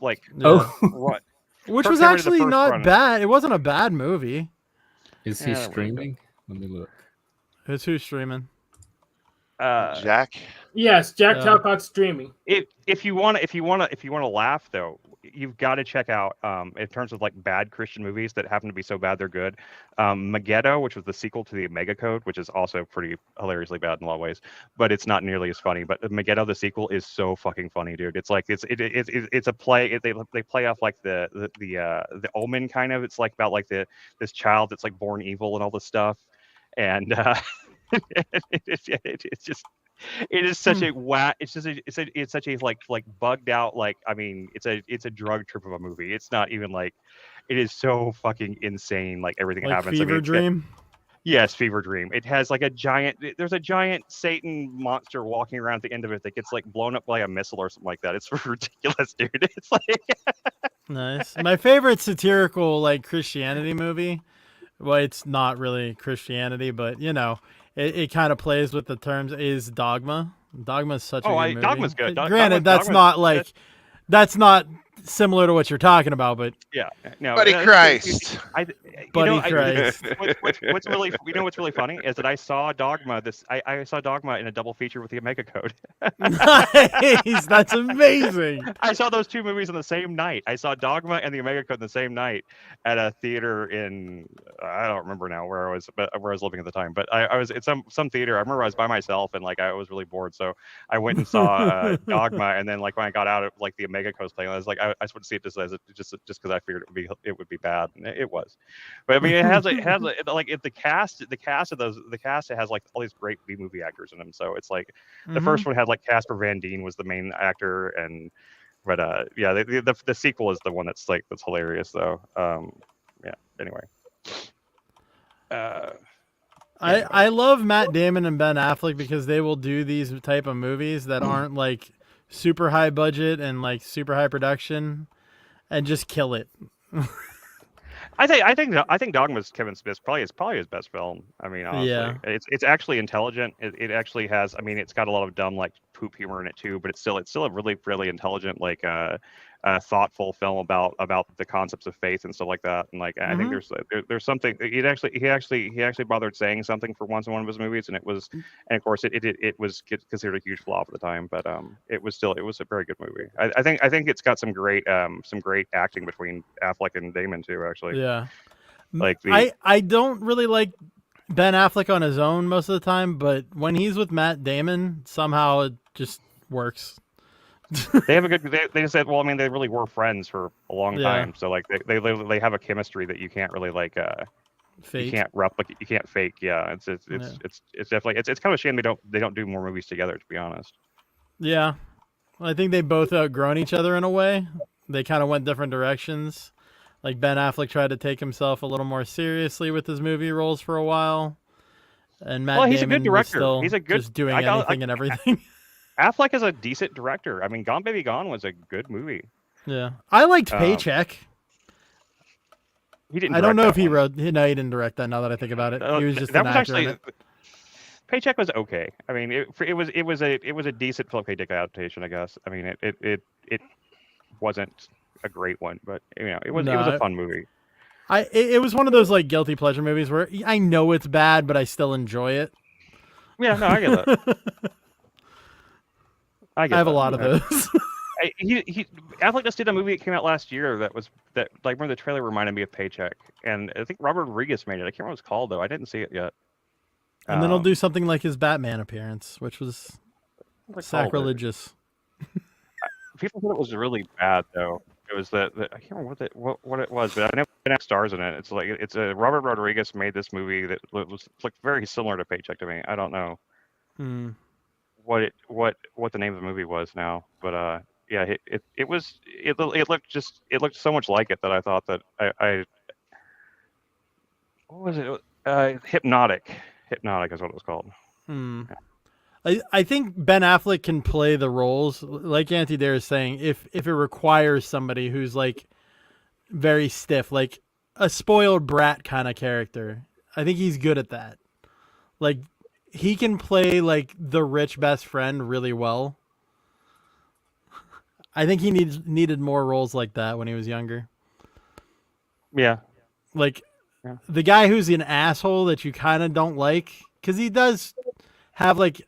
Speaker 10: like.
Speaker 8: What? Which was actually not bad. It wasn't a bad movie.
Speaker 1: Is he streaming? Let me look.
Speaker 8: Who's streaming?
Speaker 9: Jack.
Speaker 3: Yes, Jack Talcott streaming.
Speaker 10: If you want to laugh though, you've got to check out in terms of like bad Christian movies that happen to be so bad they're good. Megiddo, which was the sequel to the Omega Code, which is also pretty hilariously bad in a lot of ways, but it's not nearly as funny. But Megiddo, the sequel, is so fucking funny, dude. It's like it's a play. They play off like the Omen kind of. It's like about like this child that's like born evil and all this stuff, and it's just. It is such a it's such a like bugged out, like, I mean, it's a drug trip of a movie. It's not even like, it is so fucking insane, like everything
Speaker 8: like
Speaker 10: happens.
Speaker 8: Fever Dream.
Speaker 10: Yes, Fever Dream. It has like there's a giant Satan monster walking around at the end of it that gets like blown up by a missile or something like that. It's ridiculous, dude. It's like
Speaker 8: nice. My favorite satirical like Christianity movie. Well, it's not really Christianity, but it kind of plays with the terms, is Dogma. Dogma is such a good movie.
Speaker 10: Dogma's good.
Speaker 8: Granted, that's not similar to what you're talking about, but
Speaker 10: yeah, no.
Speaker 9: Buddy Christ.
Speaker 8: Christ.
Speaker 10: What's really funny is that I saw Dogma. I saw Dogma in a double feature with the Omega Code.
Speaker 8: Nice, that's amazing.
Speaker 10: I saw those two movies on the same night. I saw Dogma and the Omega Code in the same night at a theater in, I don't remember now where I was living at the time, but I was at some theater. I remember I was by myself and like I was really bored, so I went and saw Dogma, and then like when I got out, like the Omega Code was playing, I was like, I just want to see it just because I figured it would be bad, and it was. But I mean, it has the cast it has like all these great B movie actors in them. So it's like the first one had like Casper Van Dien was the main actor, and But yeah, the sequel is the one that's hilarious though. Yeah. Anyway.
Speaker 8: I love Matt Damon and Ben Affleck because they will do these type of movies that aren't like super high budget and like super high production, and just kill it.
Speaker 10: I think Dogma's Kevin Smith's probably his best film. I mean, honestly,
Speaker 8: Yeah.
Speaker 10: it's actually intelligent. It actually has. I mean, it's got a lot of dumb like poop humor in it too, but it's still a really intelligent thoughtful film about the concepts of faith and stuff like that. And like I think there's something. He actually bothered saying something for once in one of his movies, and of course it was considered a huge flop at the time, but it was a very good movie. I think it's got some great acting between Affleck and Damon too, actually.
Speaker 8: Yeah.
Speaker 10: Like
Speaker 8: I don't really like Ben Affleck on his own most of the time, but when he's with Matt Damon, somehow it just works.
Speaker 10: They have a good. They said, well, I mean, they really were friends for a long time, so like they have a chemistry that you can't really like.
Speaker 8: Fake.
Speaker 10: You can't replicate. You can't fake. Yeah, it's definitely it's kind of a shame they don't do more movies together, to be honest.
Speaker 8: Yeah, I think they both outgrown each other in a way. They kind of went different directions. Like Ben Affleck tried to take himself a little more seriously with his movie roles for a while, and Matt
Speaker 10: he's
Speaker 8: Damon
Speaker 10: a good director.
Speaker 8: Was still
Speaker 10: He's a good
Speaker 8: just doing anything and everything.
Speaker 10: Affleck is a decent director. I mean, Gone Baby Gone was a good movie.
Speaker 8: Yeah, I liked Paycheck.
Speaker 10: He didn't.
Speaker 8: I don't know if he wrote. No, he didn't direct that. Now that I think about it, he was just an actor in it.
Speaker 10: Paycheck was okay. I mean, it was a decent Philip K. Dick adaptation, I guess. I mean, it wasn't a great one, but it was a fun movie.
Speaker 8: It was one of those like guilty pleasure movies where I know it's bad, but I still enjoy it.
Speaker 10: Yeah, no, I get that.
Speaker 8: I have a lot of those.
Speaker 10: Affleck just did a movie that came out last year that remember the trailer reminded me of Paycheck, and I think Robert Rodriguez made it. I can't remember what it's called though. I didn't see it yet.
Speaker 8: And then he'll do something like his Batman appearance, which was sacrilegious.
Speaker 10: People said it was really bad though. It was I can't remember what it was, but I know it has stars in it. It's a Robert Rodriguez made this movie that was like very similar to Paycheck to me. I don't know what the name of the movie was now, but yeah, it looked so much like it that I thought that I what was it? Hypnotic is what it was called.
Speaker 8: I think Ben Affleck can play the roles, like Auntie Dare is saying, if it requires somebody who's like very stiff, like a spoiled brat kind of character. I think he's good at that. Like he can play like the rich best friend really well. I think he needed more roles like that when he was younger.
Speaker 10: Yeah.
Speaker 8: Like the guy who's an asshole that you kind of don't like, because he does have like,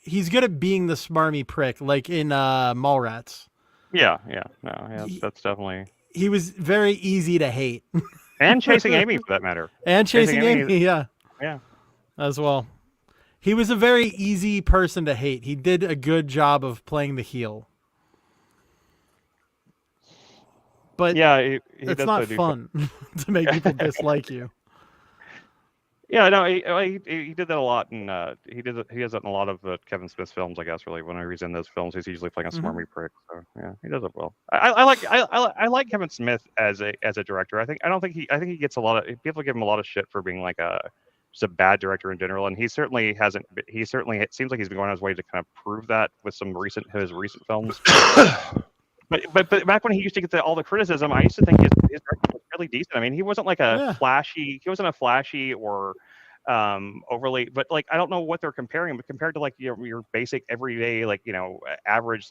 Speaker 8: he's good at being the smarmy prick, like in Mallrats.
Speaker 10: Yeah, that's definitely.
Speaker 8: He was very easy to hate.
Speaker 10: And Chasing Amy, for that matter.
Speaker 8: And Chasing Amy, yeah.
Speaker 10: Yeah.
Speaker 8: As well. He was a very easy person to hate. He did a good job of playing the heel. But
Speaker 10: yeah,
Speaker 8: it's not fun to make people dislike you.
Speaker 10: Yeah, no, he did that a lot, and he does that in a lot of Kevin Smith's films, I guess. Really, whenever he's in those films, he's usually playing a smarmy prick. So yeah, he does it well. I like Kevin Smith as a director. I think he gets a lot of people give him a lot of shit for being like just a bad director in general, and he certainly hasn't. It seems like he's been going on his way to kind of prove that with his recent films. But back when he used to get all the criticism, I used to think his directing was really decent. I mean, he wasn't like flashy. He wasn't a flashy or overly. But like, I don't know what they're comparing. But compared to like your basic everyday average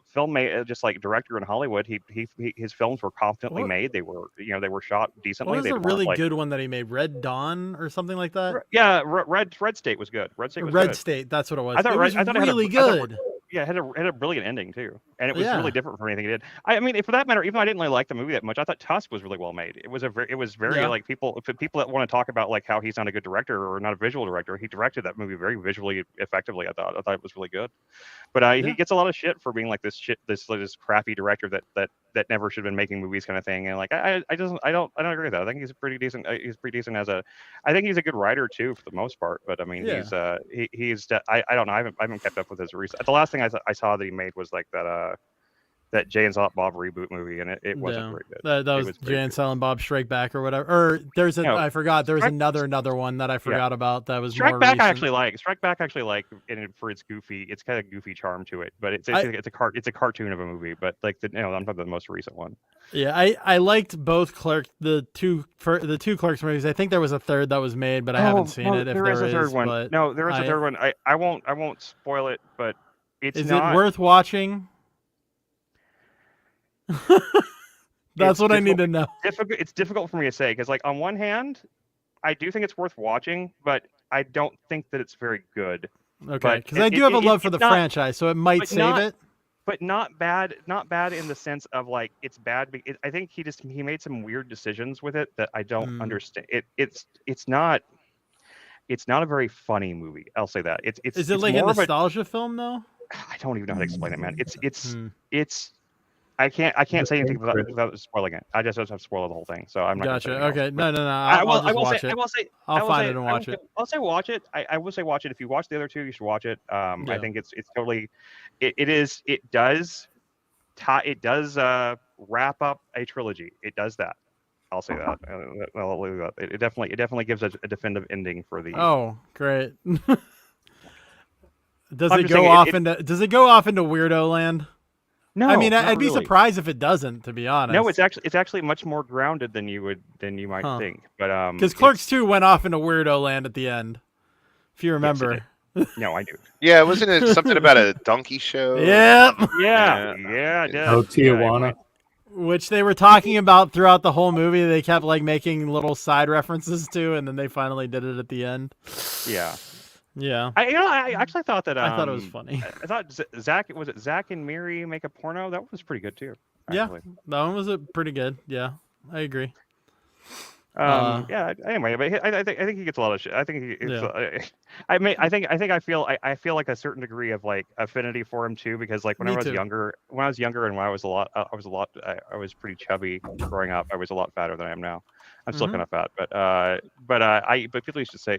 Speaker 10: film just like director in Hollywood, his films were competently made. They were shot decently.
Speaker 8: What was a really good one that he made? Red Dawn or something like that.
Speaker 10: Yeah, Red State was good. Red
Speaker 8: State. That's what it was.
Speaker 10: I thought
Speaker 8: it was really good.
Speaker 10: Yeah, it had a brilliant ending too, and it was really different from anything he did. I mean, for that matter, even though I didn't really like the movie that much, I thought Tusk was really well made. It was very like people that want to talk about like how he's not a good director or not a visual director. He directed that movie very visually effectively. I thought it was really good, but he gets a lot of shit for being like this crappy director that never should have been making movies kind of thing. And like I don't agree with that. I think he's pretty decent. He's pretty decent I think he's a good writer too for the most part. But I mean, I don't know. I haven't kept up with his recent. The last thing I saw that he made was like that that Jay and Silent Bob reboot movie, and it wasn't very good.
Speaker 8: That
Speaker 10: It
Speaker 8: was
Speaker 10: was very
Speaker 8: Jay and
Speaker 10: good.
Speaker 8: Silent Bob Strike Back or whatever. Or there's a
Speaker 10: No,
Speaker 8: I forgot. There was
Speaker 10: Strike-
Speaker 8: another one that I forgot about that was
Speaker 10: Strike
Speaker 8: more
Speaker 10: Back
Speaker 8: recent.
Speaker 10: I actually like. Strike Back I actually like for its goofy. It's kind of goofy charm to it, but it's a cartoon of a movie. But like I'm talking the most recent one.
Speaker 8: Yeah, I liked both the two Clerks movies. I think there was a third that was made, but I haven't seen it. If
Speaker 10: there is a third one.
Speaker 8: but
Speaker 10: No, there is a third one. I won't spoil it, but it's
Speaker 8: is
Speaker 10: not.
Speaker 8: it worth watching? That's what I need to know.
Speaker 10: It's difficult for me to say because, like, on one hand, I do think it's worth watching, but I don't think that it's very good.
Speaker 8: Okay, because I do have a love for the franchise, so it might save it.
Speaker 10: But not bad. Not bad in the sense of like it's bad. I think he made some weird decisions with it that I don't understand. It's not a very funny movie. I'll say that.
Speaker 8: Is it like a nostalgia film though?
Speaker 10: I don't even know how to explain it, man. It's. I can't say anything without spoiling it. I just have to spoil the whole thing, so I'm not.
Speaker 8: Gotcha. Okay. No.
Speaker 10: I will say.
Speaker 8: I'll find it and watch it.
Speaker 10: I'll say watch it. I will say watch it. If you watch the other two, you should watch it. I think it's totally. It does wrap up a trilogy. It does that. I'll say that. I'll leave that. It definitely gives a definitive ending for the.
Speaker 8: Oh, great. Does it go off into weirdo land?
Speaker 10: No,
Speaker 8: I mean, I'd be
Speaker 10: really.
Speaker 8: surprised if it doesn't. To be honest,
Speaker 10: no, it's actually much more grounded than you might think. But
Speaker 8: because Clerks 2 went off into weirdo land at the end, if you remember.
Speaker 10: Yes, no, I do.
Speaker 9: Yeah, wasn't it something about a donkey show?
Speaker 8: Yep.
Speaker 10: Yeah.
Speaker 1: Oh, Tijuana.
Speaker 8: Which they were talking about throughout the whole movie. They kept like making little side references to, and then they finally did it at the end.
Speaker 10: Yeah.
Speaker 8: Yeah.
Speaker 10: I actually thought that.
Speaker 8: I thought it was funny.
Speaker 10: I thought Zach and Miri make a porno? That was pretty good too. Actually.
Speaker 8: Yeah, that one was pretty good. Yeah, I agree.
Speaker 10: Yeah. Anyway, but I think he gets a lot of shit. I think I feel like a certain degree of like affinity for him too, because like when I was younger and when I was pretty chubby growing up. I was a lot fatter than I am now. I'm still kind of fat, but people used to say,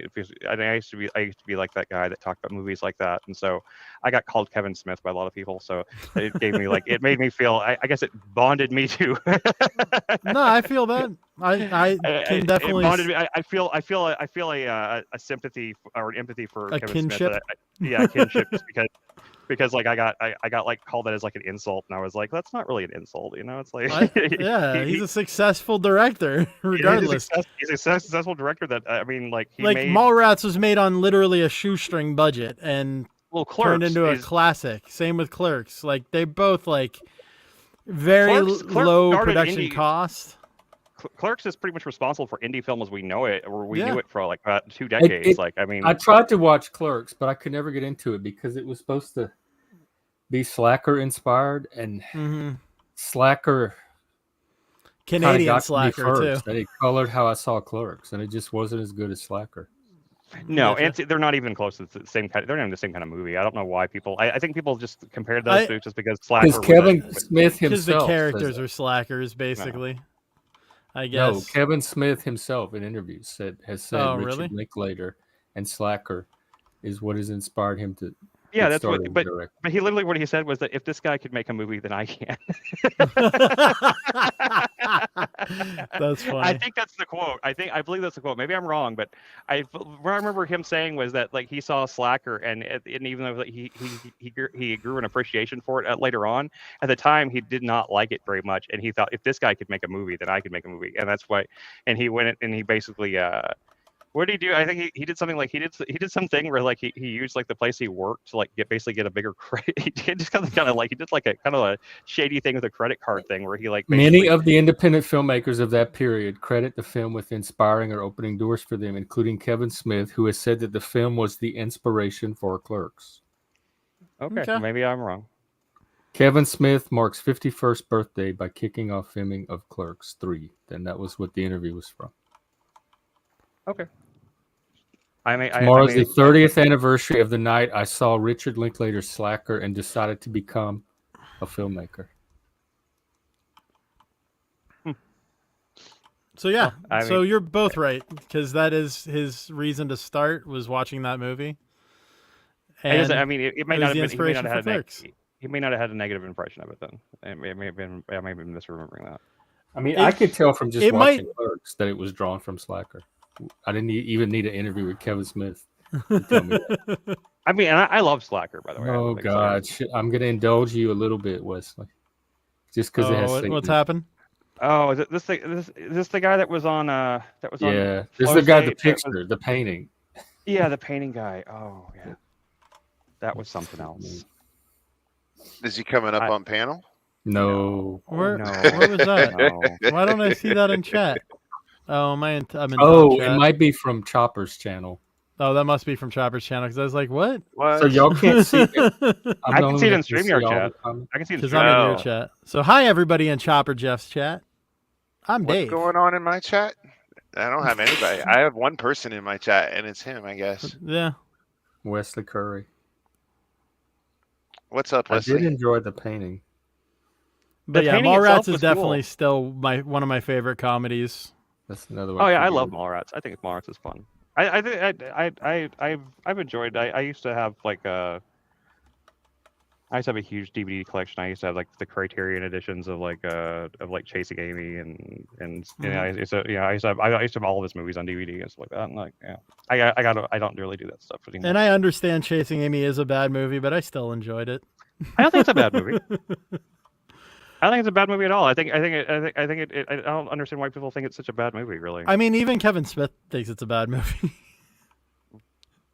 Speaker 10: I used to be like that guy that talked about movies like that, and so I got called Kevin Smith by a lot of people. So it gave me like, it made me feel, I guess it bonded me to.
Speaker 8: No, I feel that. I can definitely.
Speaker 10: It bonded me. I feel a sympathy or an empathy for
Speaker 8: a
Speaker 10: Kevin
Speaker 8: kinship.
Speaker 10: Smith. Kinship, just because like I got like called that as like an insult, and I was like, that's not really an insult, you know? It's like
Speaker 8: he's a successful director, regardless.
Speaker 10: He's a successful director that I mean, like
Speaker 8: Mallrats was made on literally a shoestring budget and turned into a classic. Same with Clerks. Like they both like very low production cost.
Speaker 10: Clerks is pretty much responsible for indie film as we know it, or we knew it for like about 2 decades.
Speaker 1: I tried to watch Clerks, but I could never get into it because it was supposed to be Slacker inspired, and Slacker
Speaker 8: Canadian Slacker too.
Speaker 1: And it colored how I saw Clerks, and it just wasn't as good as Slacker.
Speaker 10: No, and they're not even close to the same kind. They're not even the same kind of movie. I don't know why people. I think people just compared those two just because Slacker.
Speaker 1: Because Kevin Smith himself.
Speaker 8: Because the characters are slackers, basically. I guess.
Speaker 1: No, Kevin Smith himself in interviews has said Richard Linklater and Slacker is what has inspired him to.
Speaker 10: Yeah, that's what. But he literally what he said was that if this guy could make a movie, then I can.
Speaker 8: That's funny.
Speaker 10: I think that's the quote. I believe that's the quote. Maybe I'm wrong, but what I remember him saying was that like he saw Slacker, and even though he grew an appreciation for it later on, at the time he did not like it very much, and he thought if this guy could make a movie, then I could make a movie, and that's why. And he went and he basically. What did he do? I think he did something like he did something where like he used like the place he worked to like get a bigger credit. He just kind of like he did like a kind of a shady thing with a credit card thing where he like
Speaker 1: many of the independent filmmakers of that period credit the film with inspiring or opening doors for them, including Kevin Smith, who has said that the film was the inspiration for Clerks.
Speaker 10: Okay. Maybe I'm wrong.
Speaker 1: Kevin Smith marks 51st birthday by kicking off filming of Clerks 3. Then that was what the interview was from.
Speaker 10: Okay.
Speaker 1: Tomorrow's the 30th anniversary of the night I saw Richard Linklater's Slacker and decided to become a filmmaker.
Speaker 8: So yeah, so you're both right, because that is his reason to start was watching that movie.
Speaker 10: And it might not have been. he may not have had a negative impression of it then. I may have been misremembering that.
Speaker 1: I mean, I could tell from just
Speaker 8: it
Speaker 1: watching
Speaker 8: might-
Speaker 1: Clerks that it was drawn from Slacker. I didn't even need an interview with Kevin Smith to tell me that.
Speaker 10: I mean, and I love Slacker, by the way.
Speaker 1: Oh God, I'm gonna indulge you a little bit, Wesley, just because it has.
Speaker 8: What's
Speaker 1: Satan.
Speaker 8: happened?
Speaker 10: Oh, is it this thing? Is this the guy that was on? That was on.
Speaker 1: Yeah, this is
Speaker 10: Flow
Speaker 1: the guy, the
Speaker 10: State?
Speaker 1: picture, the painting.
Speaker 10: Yeah, the painting guy. Oh yeah, that was something else.
Speaker 9: Is he coming up on panel?
Speaker 1: No.
Speaker 8: Where
Speaker 10: No.
Speaker 8: where was that?
Speaker 10: No.
Speaker 8: Why don't I see that in chat? Oh, I'm in
Speaker 1: Oh,
Speaker 8: chat.
Speaker 1: it might be from Chopper's channel.
Speaker 8: Oh, that must be from Chopper's channel because I was like, what?
Speaker 10: What?
Speaker 1: So y'all can't see it.
Speaker 10: I can see it in StreamYard chat. I can see it in
Speaker 8: Because I'm in your
Speaker 9: StreamYard.
Speaker 8: chat. So hi everybody in ChopperJeff's chat. I'm
Speaker 9: What's
Speaker 8: Dave.
Speaker 9: going on in my chat? I don't have anybody. I have one person in my chat, and it's him, I guess.
Speaker 8: Yeah.
Speaker 1: Wesley Curry.
Speaker 9: What's up,
Speaker 1: I
Speaker 9: Wesley?
Speaker 1: did enjoy the painting.
Speaker 8: But
Speaker 10: The
Speaker 8: yeah,
Speaker 10: painting
Speaker 8: Mallrats
Speaker 10: itself
Speaker 8: is
Speaker 10: was
Speaker 8: definitely
Speaker 10: cool.
Speaker 8: still one of my favorite comedies.
Speaker 1: That's another one.
Speaker 10: Oh yeah, I love Mallrats. I think Mallrats is fun. I've enjoyed. I used to have like I used to have a huge DVD collection. I used to have like the Criterion editions of like Chasing Amy and I used to have all of his movies on DVD and stuff like that. And like I don't really do that stuff anymore.
Speaker 8: And I understand Chasing Amy is a bad movie, but I still enjoyed it.
Speaker 10: I don't think it's a bad movie. I don't think it's a bad movie at all. I don't understand why people think it's such a bad movie. Really.
Speaker 8: I mean, even Kevin Smith thinks it's a bad movie.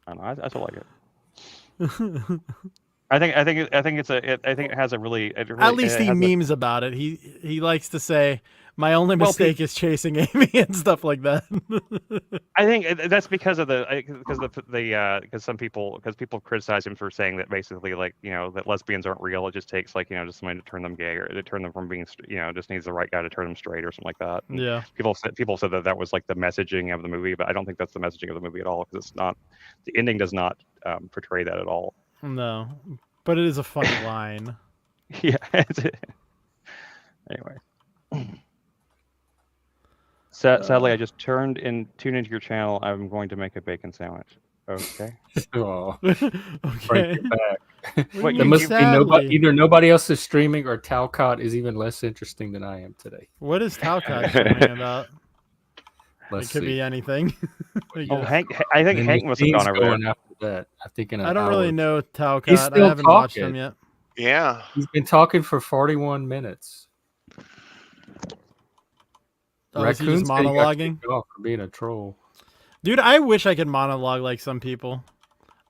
Speaker 10: I don't know. I still like it. I think it has a really.
Speaker 8: At least he memes about it. He likes to say, "My only mistake is chasing Amy" and stuff like that.
Speaker 10: I think that's because people criticize him for saying that basically that lesbians aren't real. It just takes just somebody to turn them gay or to turn them from being just needs the right guy to turn them straight or something like that. And
Speaker 8: Yeah.
Speaker 10: People said that was like the messaging of the movie, but I don't think that's the messaging of the movie at all because it's not. The ending does not portray that at all.
Speaker 8: No, but it is a funny line.
Speaker 10: Yeah. Anyway. Sadly, I just tuned into your channel. I'm going to make a bacon sandwich. Okay.
Speaker 1: Oh,
Speaker 8: Okay.
Speaker 1: break it back.
Speaker 8: What
Speaker 1: There
Speaker 8: you
Speaker 1: must be
Speaker 8: sadly-
Speaker 1: either nobody else is streaming or Talcott is even less interesting than I am today.
Speaker 8: What is Talcott streaming about?
Speaker 1: Let's
Speaker 8: It could
Speaker 1: see.
Speaker 8: be anything.
Speaker 10: Oh, Hank! I think
Speaker 1: And
Speaker 10: Hank must have
Speaker 1: Machine's
Speaker 10: gone over there.
Speaker 1: going after that. I think in an
Speaker 8: I don't
Speaker 1: hour.
Speaker 8: really know Talcott.
Speaker 1: He's
Speaker 8: I
Speaker 1: still
Speaker 8: haven't watched
Speaker 1: talking.
Speaker 8: him yet.
Speaker 9: Yeah.
Speaker 1: He's been talking for 41 minutes.
Speaker 8: Oh, is he just
Speaker 1: said got
Speaker 8: monologuing?
Speaker 1: kicked off for being a troll.
Speaker 8: Dude, I wish I could monologue like some people.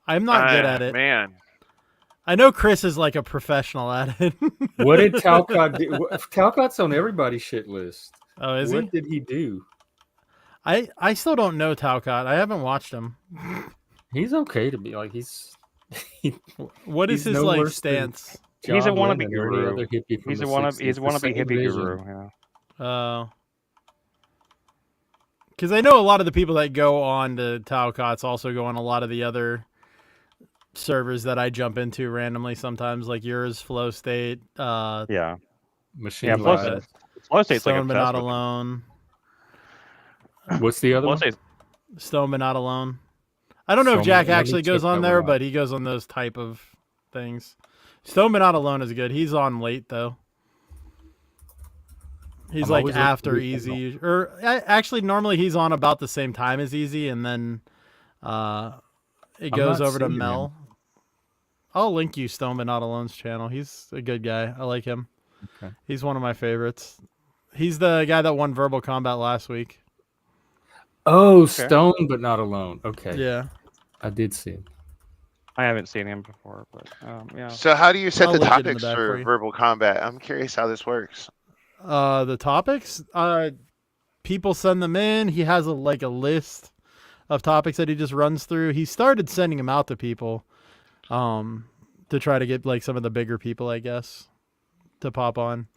Speaker 8: I'm not good at it.
Speaker 9: Man.
Speaker 8: I know Chris is like a professional at it.
Speaker 1: What did Talcott do? Talcott's on everybody's shit list.
Speaker 8: Oh, is
Speaker 1: What
Speaker 8: he?
Speaker 1: did he do?
Speaker 8: I still don't know Talcott. I haven't watched him.
Speaker 1: He's okay to be like he's.
Speaker 8: What is
Speaker 1: He's
Speaker 8: his
Speaker 1: no
Speaker 8: like
Speaker 1: worse than
Speaker 8: stance?
Speaker 10: He's a
Speaker 1: John
Speaker 10: wannabe
Speaker 1: Lennon or any
Speaker 10: guru.
Speaker 1: other hippie from
Speaker 10: He's
Speaker 1: the
Speaker 10: a wannabe
Speaker 1: 60s.
Speaker 10: hippie
Speaker 1: The same
Speaker 10: guru.
Speaker 1: vision.
Speaker 10: Yeah.
Speaker 8: Because I know a lot of the people that go on to Talcott's also go on a lot of the other servers that I jump into randomly sometimes, like yours, Flow State,
Speaker 10: Yeah.
Speaker 1: Machine
Speaker 10: Yeah. Flow
Speaker 1: Live.
Speaker 10: State's like
Speaker 8: Stone but
Speaker 10: obsessed
Speaker 8: not
Speaker 10: with it.
Speaker 8: alone.
Speaker 1: What's the other
Speaker 10: Flow
Speaker 1: one?
Speaker 10: State's
Speaker 8: Stone but not alone. I don't know if
Speaker 1: Stone
Speaker 8: Jack
Speaker 1: But- let me
Speaker 8: actually goes
Speaker 1: check
Speaker 8: on
Speaker 1: that
Speaker 8: there,
Speaker 1: one out.
Speaker 8: but he goes on those type of things. Stone but not alone is good. He's on late though. He's
Speaker 1: I'm
Speaker 8: like
Speaker 1: always looking
Speaker 8: after
Speaker 1: for the
Speaker 8: Easy, or actually normally he's on about the same time as Easy, and then it goes
Speaker 1: not
Speaker 8: over to
Speaker 1: seeing
Speaker 8: Mel. I'll link you Stone but not alone's channel. He's a good guy. I like him.
Speaker 1: Okay.
Speaker 8: He's one of my favorites. He's the guy that won Verbal Combat last week.
Speaker 1: Oh, Stone but not alone. Okay.
Speaker 8: Yeah.
Speaker 1: I did see him.
Speaker 10: I haven't seen him before, but yeah.
Speaker 9: So how do you set
Speaker 8: I'll
Speaker 9: the
Speaker 8: link it in the
Speaker 9: topics
Speaker 8: back
Speaker 9: for
Speaker 8: for you.
Speaker 9: verbal combat? I'm curious how this works.
Speaker 8: The topics, people send them in. He has a list of topics that he just runs through. He started sending them out to people, to try to get like some of the bigger people, I guess, to pop on.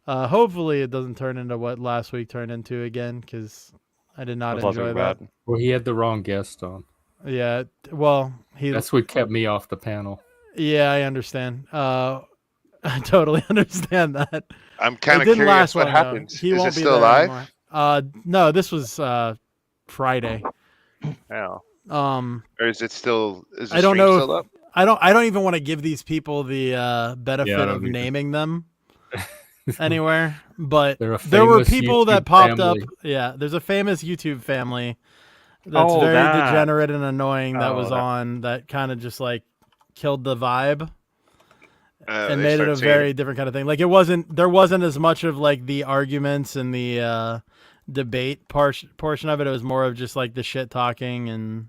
Speaker 8: Hopefully it doesn't turn into what last week turned into again, because I did not
Speaker 10: That's also
Speaker 8: enjoy that.
Speaker 10: bad.
Speaker 1: Well, he had the wrong guest on.
Speaker 8: Yeah, well,
Speaker 1: That's what kept me off the panel.
Speaker 8: yeah, I understand. I totally understand that.
Speaker 9: I'm kind
Speaker 8: It
Speaker 9: of
Speaker 8: didn't
Speaker 9: curious
Speaker 8: last
Speaker 9: what
Speaker 8: long, though.
Speaker 9: happens.
Speaker 8: He
Speaker 9: Is
Speaker 8: won't
Speaker 9: it
Speaker 8: be
Speaker 9: still
Speaker 8: there
Speaker 9: alive?
Speaker 8: anymore. No, this was Friday.
Speaker 9: No.
Speaker 8: Um,
Speaker 9: Or is it still? Is the
Speaker 8: I don't
Speaker 9: stream
Speaker 8: know.
Speaker 9: still up?
Speaker 8: I don't even want to give these people the benefit
Speaker 1: I
Speaker 8: of
Speaker 1: don't either.
Speaker 8: naming them anywhere, but
Speaker 1: They're a
Speaker 8: there were
Speaker 1: famous
Speaker 8: people that
Speaker 1: YouTube
Speaker 8: popped up.
Speaker 1: family.
Speaker 8: Yeah, there's a famous YouTube family that's
Speaker 10: Oh,
Speaker 8: very
Speaker 10: that.
Speaker 8: degenerate and annoying that
Speaker 10: Oh,
Speaker 8: was
Speaker 10: that-
Speaker 8: on that kind of just like killed the vibe and
Speaker 9: They
Speaker 8: made it
Speaker 9: start
Speaker 8: a
Speaker 9: saying
Speaker 8: very different kind of thing. Like there wasn't as much of like the arguments and the debate portion of it. It was more of just like the shit talking and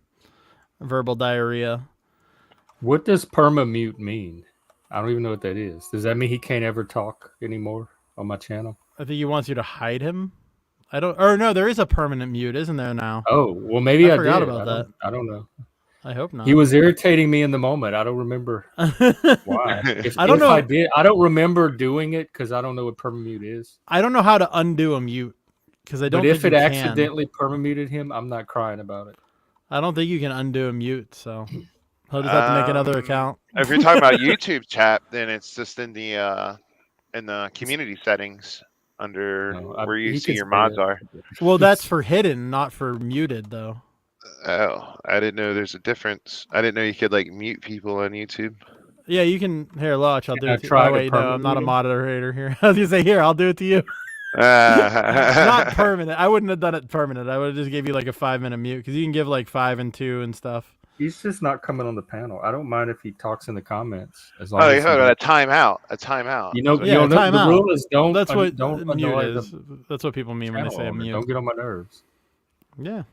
Speaker 8: verbal diarrhea.
Speaker 1: What does perma-mute mean? I don't even know what that is. Does that mean he can't ever talk anymore on my channel?
Speaker 8: I think he wants you to hide him. I don't. Or no, there is a permanent mute, isn't there now?
Speaker 1: Oh, well, maybe I
Speaker 8: forgot
Speaker 1: did.
Speaker 8: about that.
Speaker 1: I don't know.
Speaker 8: I hope not.
Speaker 1: He was irritating me in the moment. I don't remember why.
Speaker 8: I don't know.
Speaker 1: I did. I don't remember doing it because I don't know what perma-mute is.
Speaker 8: I don't know how to undo a mute because I don't.
Speaker 1: But if
Speaker 8: think
Speaker 1: it
Speaker 8: you
Speaker 1: accidentally perma-muted him, I'm not crying about it.
Speaker 8: I don't think you can undo a mute. So I'll just have to make another account.
Speaker 9: If you're talking about YouTube chat, then it's just in the community settings under where you see your mods are.
Speaker 8: Well, that's for hidden, not for muted, though.
Speaker 9: Oh, I didn't know there's a difference. I didn't know you could like mute people on YouTube.
Speaker 8: Yeah, you can. Here, watch. I'll do
Speaker 1: I
Speaker 8: it.
Speaker 1: try to
Speaker 8: Wait, no, I'm not a
Speaker 1: permanent?
Speaker 8: moderator here. I was gonna say, here, I'll do it to you. Not permanent. I wouldn't have done it permanent. I would have just gave you like a 5-minute mute because you can give like 5 and 2 and stuff.
Speaker 1: He's just not coming on the panel. I don't mind if he talks in the comments as long
Speaker 9: Oh,
Speaker 1: as
Speaker 9: you heard a timeout. A timeout.
Speaker 1: You know,
Speaker 9: So-
Speaker 1: you know, the
Speaker 8: timeout.
Speaker 1: rule is don't.
Speaker 8: That's what
Speaker 1: don't
Speaker 8: mute
Speaker 1: annoy
Speaker 8: is.
Speaker 1: the
Speaker 8: That's what people mean when they
Speaker 1: channel
Speaker 8: say a
Speaker 1: owner.
Speaker 8: mute.
Speaker 1: Don't get on my nerves.
Speaker 8: Yeah.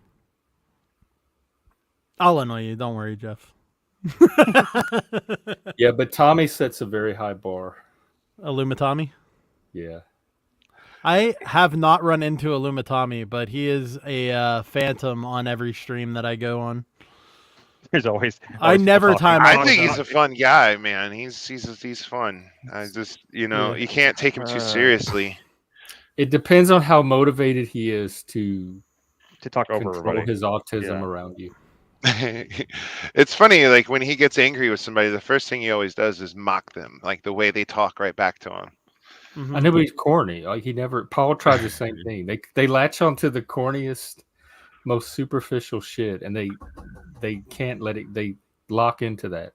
Speaker 8: I'll annoy you. Don't worry, Jeff.
Speaker 1: Yeah, but Tommy sets a very high bar.
Speaker 8: Illumitami?
Speaker 1: Yeah.
Speaker 8: I have not run into Illumitami, but he is a phantom on every stream that I go on.
Speaker 10: There's always.
Speaker 8: I never
Speaker 10: people talking.
Speaker 8: time
Speaker 9: I
Speaker 8: out.
Speaker 9: think he's a fun guy, man. He's fun. I just you can't take him too seriously.
Speaker 1: It depends on how motivated he is to
Speaker 10: talk over
Speaker 1: control
Speaker 10: everybody.
Speaker 1: his autism
Speaker 10: Yeah.
Speaker 1: around you.
Speaker 9: It's funny, like when he gets angry with somebody, the first thing he always does is mock them, like the way they talk right back to him.
Speaker 8: Mm-hmm.
Speaker 1: I know he's corny. Like he never. Paul tried the same thing. They latch onto the corniest, most superficial shit, and they can't let it. They lock into that.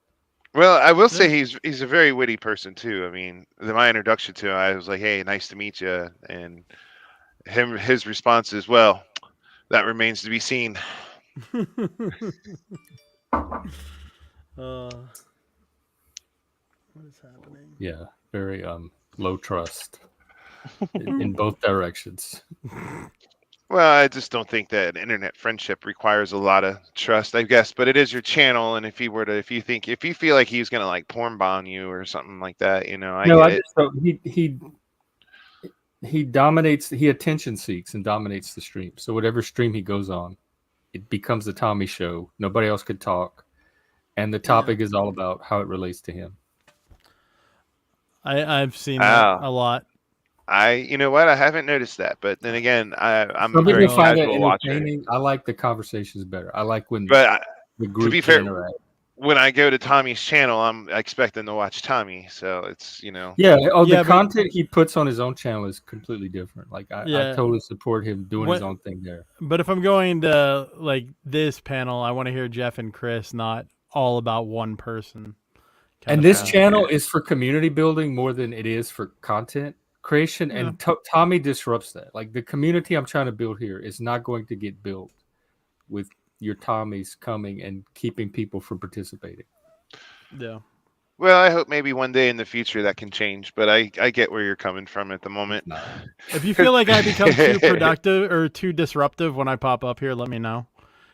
Speaker 9: Well, I will say he's a very witty person too. I mean, my introduction to him, I was like, "Hey, nice to meet you," and his response is, "Well, that remains to be seen."
Speaker 8: What is happening?
Speaker 1: Yeah, very low trust in both directions.
Speaker 9: Well, I just don't think that an internet friendship requires a lot of trust, I guess. But it is your channel, and if you feel like he's gonna like porn bomb you or something like that, I get it.
Speaker 1: just don't. He dominates. He attention seeks and dominates the stream. So whatever stream he goes on, it becomes the Tommy show. Nobody else could talk, and the topic is all about how it relates to him.
Speaker 8: I've seen that a lot.
Speaker 9: You know what? I haven't noticed that, but then again, I'm
Speaker 1: Some
Speaker 9: very
Speaker 1: people find it
Speaker 9: casual watcher.
Speaker 1: entertaining. I like the conversations better. I like when
Speaker 9: But
Speaker 1: the group
Speaker 9: to be fair,
Speaker 1: interact.
Speaker 9: when I go to Tommy's channel, I'm expecting to watch Tommy, so it's
Speaker 1: Yeah.
Speaker 8: Yeah,
Speaker 1: The
Speaker 8: but-
Speaker 1: content he puts on his own channel is completely different. Like I
Speaker 8: Yeah.
Speaker 1: totally support him doing his
Speaker 8: What-
Speaker 1: own thing there.
Speaker 8: But if I'm going to like this panel, I want to hear Jeff and Chris, not all about one person. kind
Speaker 1: And
Speaker 8: of
Speaker 1: this
Speaker 8: panel.
Speaker 1: channel is for community building more than it is for content creation. And Tommy disrupts that. Like the community I'm trying to build here is not going to get built with your Tommies coming and keeping people from participating.
Speaker 8: Yeah.
Speaker 9: Well, I hope maybe one day in the future that can change, but I get where you're coming from at the moment.
Speaker 8: If you feel like I become too productive or too disruptive when I pop up here, let me know.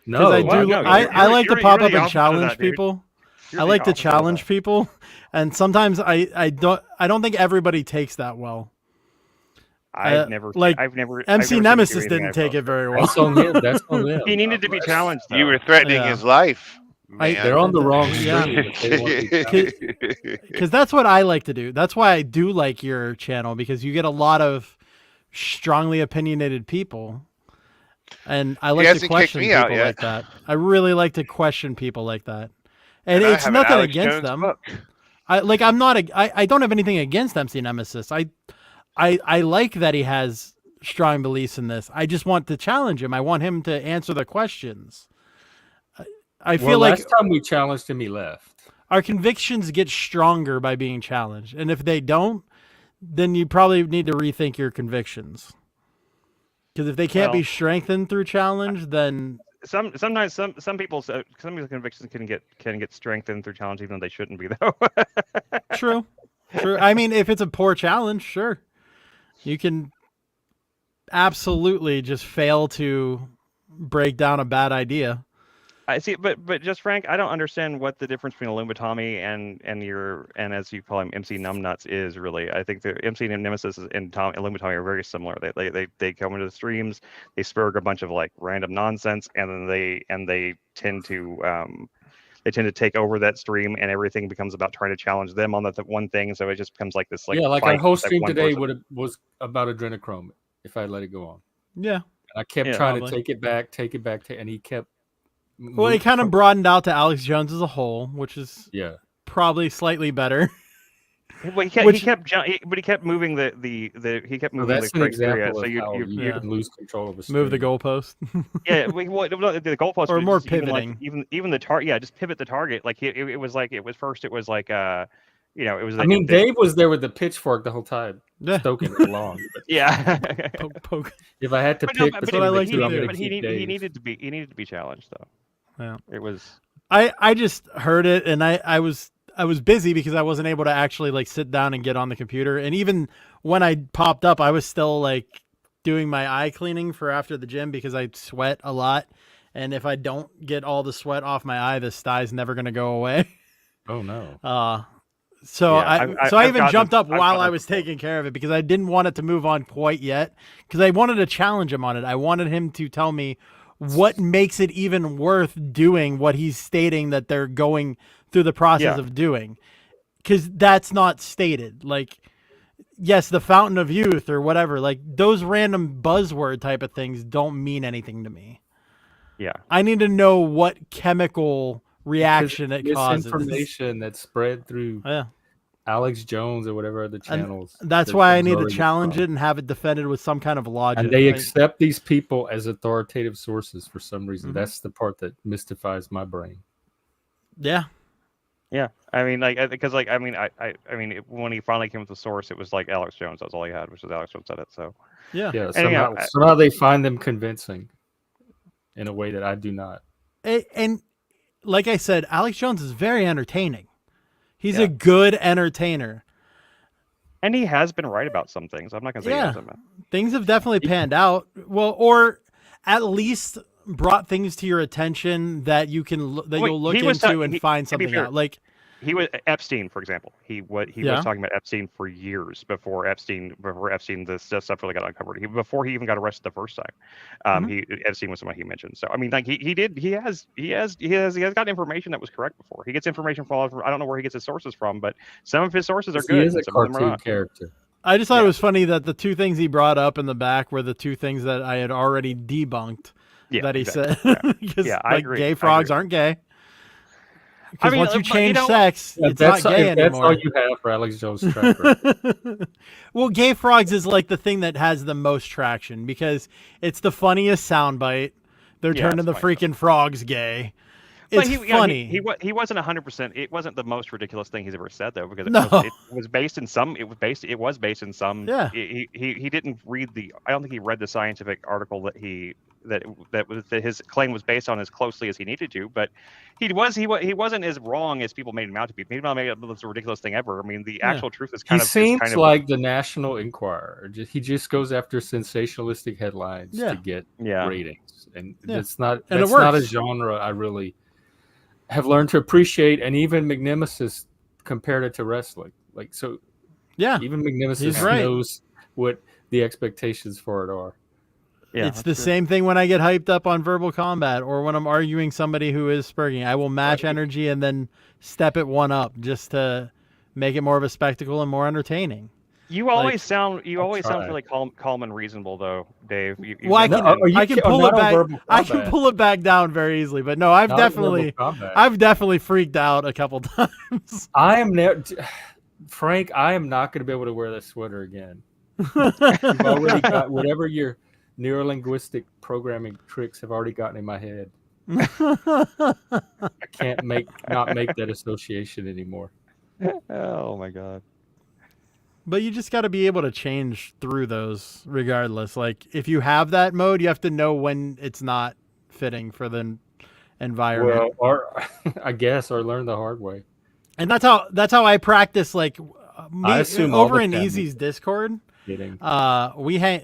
Speaker 1: No,
Speaker 8: 'Cause I
Speaker 10: well,
Speaker 8: do.
Speaker 10: no,
Speaker 8: I like to
Speaker 10: you're
Speaker 8: pop
Speaker 10: the
Speaker 8: up and
Speaker 10: opposite of
Speaker 8: challenge
Speaker 10: that, dude.
Speaker 8: people.
Speaker 10: You're
Speaker 8: I
Speaker 10: the
Speaker 8: like to
Speaker 10: opposite of
Speaker 8: challenge
Speaker 10: that.
Speaker 8: people, and sometimes I don't think everybody takes that well.
Speaker 10: I've never
Speaker 8: MC
Speaker 10: seen
Speaker 8: Nemesis
Speaker 10: him do anything
Speaker 8: didn't
Speaker 10: I
Speaker 8: take
Speaker 10: felt.
Speaker 8: it very well.
Speaker 1: That's on him. That's on him.
Speaker 10: He needed to be challenged. Though.
Speaker 9: You were threatening
Speaker 8: Yeah.
Speaker 9: his life. Man.
Speaker 1: They're on the wrong
Speaker 8: Yeah.
Speaker 1: stream. if they want to be challenged.
Speaker 8: Because that's what I like to do. That's why I do like your channel, because you get a lot of strongly opinionated people, and I like to
Speaker 9: hasn't kicked
Speaker 8: question
Speaker 9: me
Speaker 8: people
Speaker 9: out yet.
Speaker 8: like that. I really like to question people like that, and
Speaker 9: I
Speaker 8: it's
Speaker 9: have an
Speaker 8: nothing
Speaker 9: Alex
Speaker 8: against
Speaker 9: Jones
Speaker 8: them.
Speaker 9: book.
Speaker 8: I don't have anything against MC Nemesis. I like that he has strong beliefs in this. I just want to challenge him. I want him to answer the questions. I feel
Speaker 1: Well,
Speaker 8: like
Speaker 1: last time we challenged him, he left.
Speaker 8: our convictions get stronger by being challenged, and if they don't, then you probably need to rethink your convictions. Because if they can't be strengthened through challenge, then
Speaker 10: sometimes some people's convictions can get strengthened through challenge, even though they shouldn't be, though.
Speaker 8: True. I mean, if it's a poor challenge, sure, you can absolutely just fail to break down a bad idea.
Speaker 10: I see, but just Frank, I don't understand what the difference between a Lumatomy and as you call him, MC Numbnuts is really. I think the MC Nemesis and Lumatomy are very similar. They come into the streams, they spur a bunch of like random nonsense, and then they tend to take over that stream, and everything becomes about trying to challenge them on that one thing. So it just becomes like this
Speaker 1: our whole stream today was about adrenochrome if I let it go on.
Speaker 8: Yeah,
Speaker 1: I kept trying to take it back, and he kept.
Speaker 8: Well, it kind of broadened out to Alex Jones as a whole, which is probably slightly better.
Speaker 10: Well, he kept moving the criteria. So
Speaker 1: you can lose control of a
Speaker 8: move the goalpost.
Speaker 10: Yeah, the goalpost
Speaker 8: or more pivoting.
Speaker 10: Even the target. Yeah, just pivot the target. Like it was like it was it was.
Speaker 1: I mean, Dave was there with the pitchfork the whole time, stoking it along. But
Speaker 10: yeah,
Speaker 8: poke.
Speaker 1: If I had to pick,
Speaker 10: but he needed to be challenged though.
Speaker 8: Yeah,
Speaker 10: it was.
Speaker 8: I just heard it, and I was busy because I wasn't able to actually like sit down and get on the computer. And even when I popped up, I was still like doing my eye cleaning for after the gym because I sweat a lot, and if I don't get all the sweat off my eye, the sty's never gonna go away.
Speaker 1: Oh no.
Speaker 8: I even jumped up while I was taking care of it because I didn't want it to move on quite yet because I wanted to challenge him on it. I wanted him to tell me what makes it even worth doing what he's stating that they're going through the process of doing, because that's not stated. Like, yes, the fountain of youth or whatever, like those random buzzword type of things don't mean anything to me.
Speaker 10: Yeah,
Speaker 8: I need to know what chemical reaction it causes.
Speaker 1: Information that's spread through Alex Jones or whatever other channels.
Speaker 8: And that's why I need to challenge it and have it defended with some kind of logic.
Speaker 1: And they accept these people as authoritative sources for some reason. Mm-hmm. That's the part that mystifies my brain.
Speaker 8: Yeah.
Speaker 10: Yeah. I mean, like, because, like, I mean, when he finally came with the source, it was like Alex Jones. That's all he had, which was Alex Jones said it. So,
Speaker 1: yeah. Somehow they find them convincing in a way that I do not.
Speaker 8: And like I said, Alex Jones is very entertaining. He's a good entertainer.
Speaker 10: And he has been right about some things. I'm not going to say he hasn't been.
Speaker 8: Things have definitely panned out. Well, or at least brought things to your attention that you can you'll look into and find something out. Like
Speaker 10: he was Epstein, for example. He was talking about Epstein for years before Epstein the stuff really got uncovered. Before he even got arrested the first time, Epstein was someone he mentioned. So I mean, like he has got information that was correct before. He gets information from I don't know where he gets his sources from, but some of his sources are good.
Speaker 1: He is a cartoon character.
Speaker 8: I just thought it was funny that the two things he brought up in the back were the two things that I had already debunked. That he said, because gay frogs aren't gay. Because once you change sex, it's not gay anymore.
Speaker 1: That's all you have for Alex Jones' track record.
Speaker 8: Well, gay frogs is like the thing that has the most traction because it's the funniest soundbite. They're turning the freaking frogs gay. It's funny.
Speaker 10: He wasn't 100%. It wasn't the most ridiculous thing he's ever said though, because it was based in some. It was based in some.
Speaker 8: Yeah.
Speaker 10: He didn't read the. I don't think he read the scientific article that his claim was based on as closely as he needed to, but he wasn't as wrong as people made him out to be. Made him out it was a ridiculous thing ever. I mean, the actual truth is kind of.
Speaker 1: He seems like the National Enquirer. He just goes after sensationalistic headlines to get ratings, and that's not a genre I really have learned to appreciate. And even McNemesis compared it to wrestling, like so.
Speaker 8: Yeah,
Speaker 1: even McNemesis knows what the expectations for it are.
Speaker 8: Yeah, it's the same thing when I get hyped up on verbal combat or when I'm arguing somebody who is spurging. I will match energy and then step it one up just to make it more of a spectacle and more entertaining.
Speaker 10: You always sound really calm and reasonable though, Dave.
Speaker 8: I can pull it back down very easily, but no, I've definitely freaked out a couple times.
Speaker 1: Frank, I am not going to be able to wear that sweater again. You've already got whatever your neurolinguistic programming tricks have already gotten in my head. I can't not make that association anymore.
Speaker 10: Oh my god.
Speaker 8: But you just got to be able to change through those regardless. Like if you have that mode, you have to know when it's not fitting for the environment.
Speaker 1: Well, or I guess, or learn the hard way.
Speaker 8: And that's how I practice. Like
Speaker 1: I assume all
Speaker 8: over
Speaker 1: the
Speaker 8: in
Speaker 1: cameras
Speaker 8: Easy's Discord,
Speaker 1: Kidding.
Speaker 8: we hang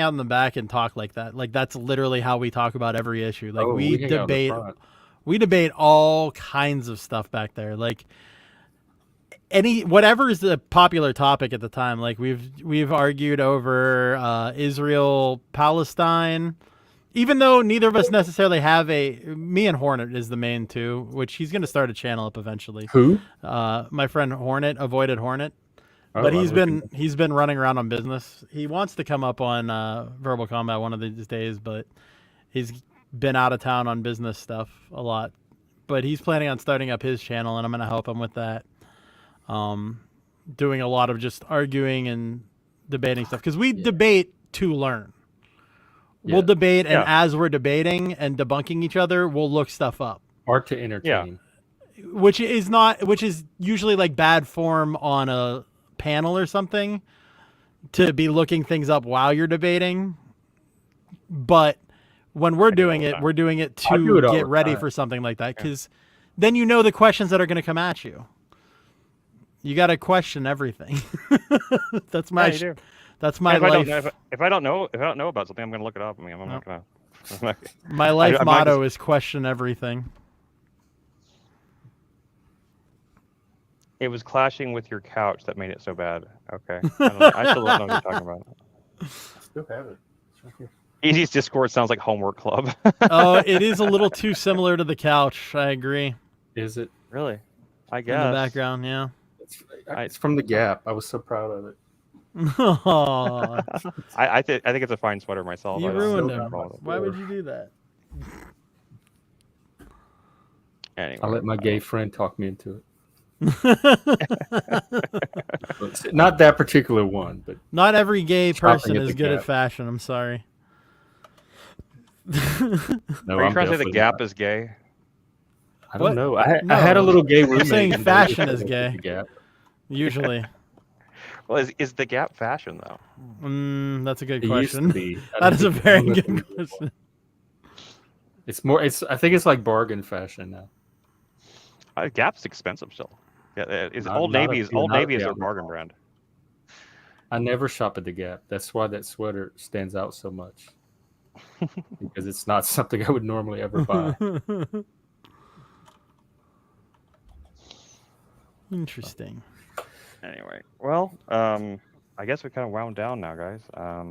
Speaker 8: out in the back and talk like that. Like that's literally how we talk about every issue. Like we
Speaker 1: hang out in the
Speaker 8: debate,
Speaker 1: front.
Speaker 8: we debate all kinds of stuff back there. Like whatever is the popular topic at the time. Like we've argued over Israel, Palestine. Even though neither of us necessarily have me and Hornet is the main two, which he's going to start a channel up eventually.
Speaker 1: Who?
Speaker 8: My friend Hornet, Avoided Hornet.
Speaker 1: Oh,
Speaker 8: But he's been running around on business. He wants to come up on Verbal Combat one of these days, but he's been out of town on business stuff a lot. But he's planning on starting up his channel, and I'm going to help him with that. Doing a lot of just arguing and debating stuff because we debate to learn. We'll debate, and as we're debating and debunking each other, we'll look stuff up.
Speaker 1: Art to entertain.
Speaker 8: Which is usually like bad form on a panel or something, to be looking things up while you're debating. But when we're doing it to get ready for something like that, because then you know the questions that are going to come at you. You got to question everything. That's my. That's my life.
Speaker 10: If I don't know about something, I'm going to look it up. I mean, I'm not going to.
Speaker 8: My life motto is question everything.
Speaker 10: It was clashing with your couch that made it so bad. Okay. I still don't know what you're talking about.
Speaker 1: I still have it. It's right here.
Speaker 10: Easy's Discord sounds like homework club.
Speaker 8: Oh, it is a little too similar to the couch. I agree.
Speaker 1: Is it?
Speaker 10: Really? I guess.
Speaker 8: In the background, yeah.
Speaker 1: It's from the Gap. I was so proud of it.
Speaker 10: I think it's a fine sweater myself.
Speaker 8: You ruined him. Why would you do that?
Speaker 10: Anyway,
Speaker 1: I'll let my gay friend talk me into it. Not that particular one, but
Speaker 8: not every gay person is good at fashion. I'm sorry.
Speaker 10: No, are you trying to say the Gap is gay?
Speaker 1: I don't know. I had a little gay roommate.
Speaker 8: I'm saying fashion is gay.
Speaker 1: Gap.
Speaker 8: Usually.
Speaker 10: Well, is the Gap fashion though?
Speaker 8: That's a good
Speaker 1: It
Speaker 8: question.
Speaker 1: used to be.
Speaker 8: That is a very good question.
Speaker 1: It's more. I think it's like bargain fashion now.
Speaker 10: Gap's expensive still. Yeah, Old
Speaker 1: not
Speaker 10: Navy is their bargain brand.
Speaker 1: I never shop at the Gap. That's why that sweater stands out so much. Because it's not something I would normally ever buy.
Speaker 8: Interesting.
Speaker 10: Anyway, well, I guess we kind of wound down now, guys.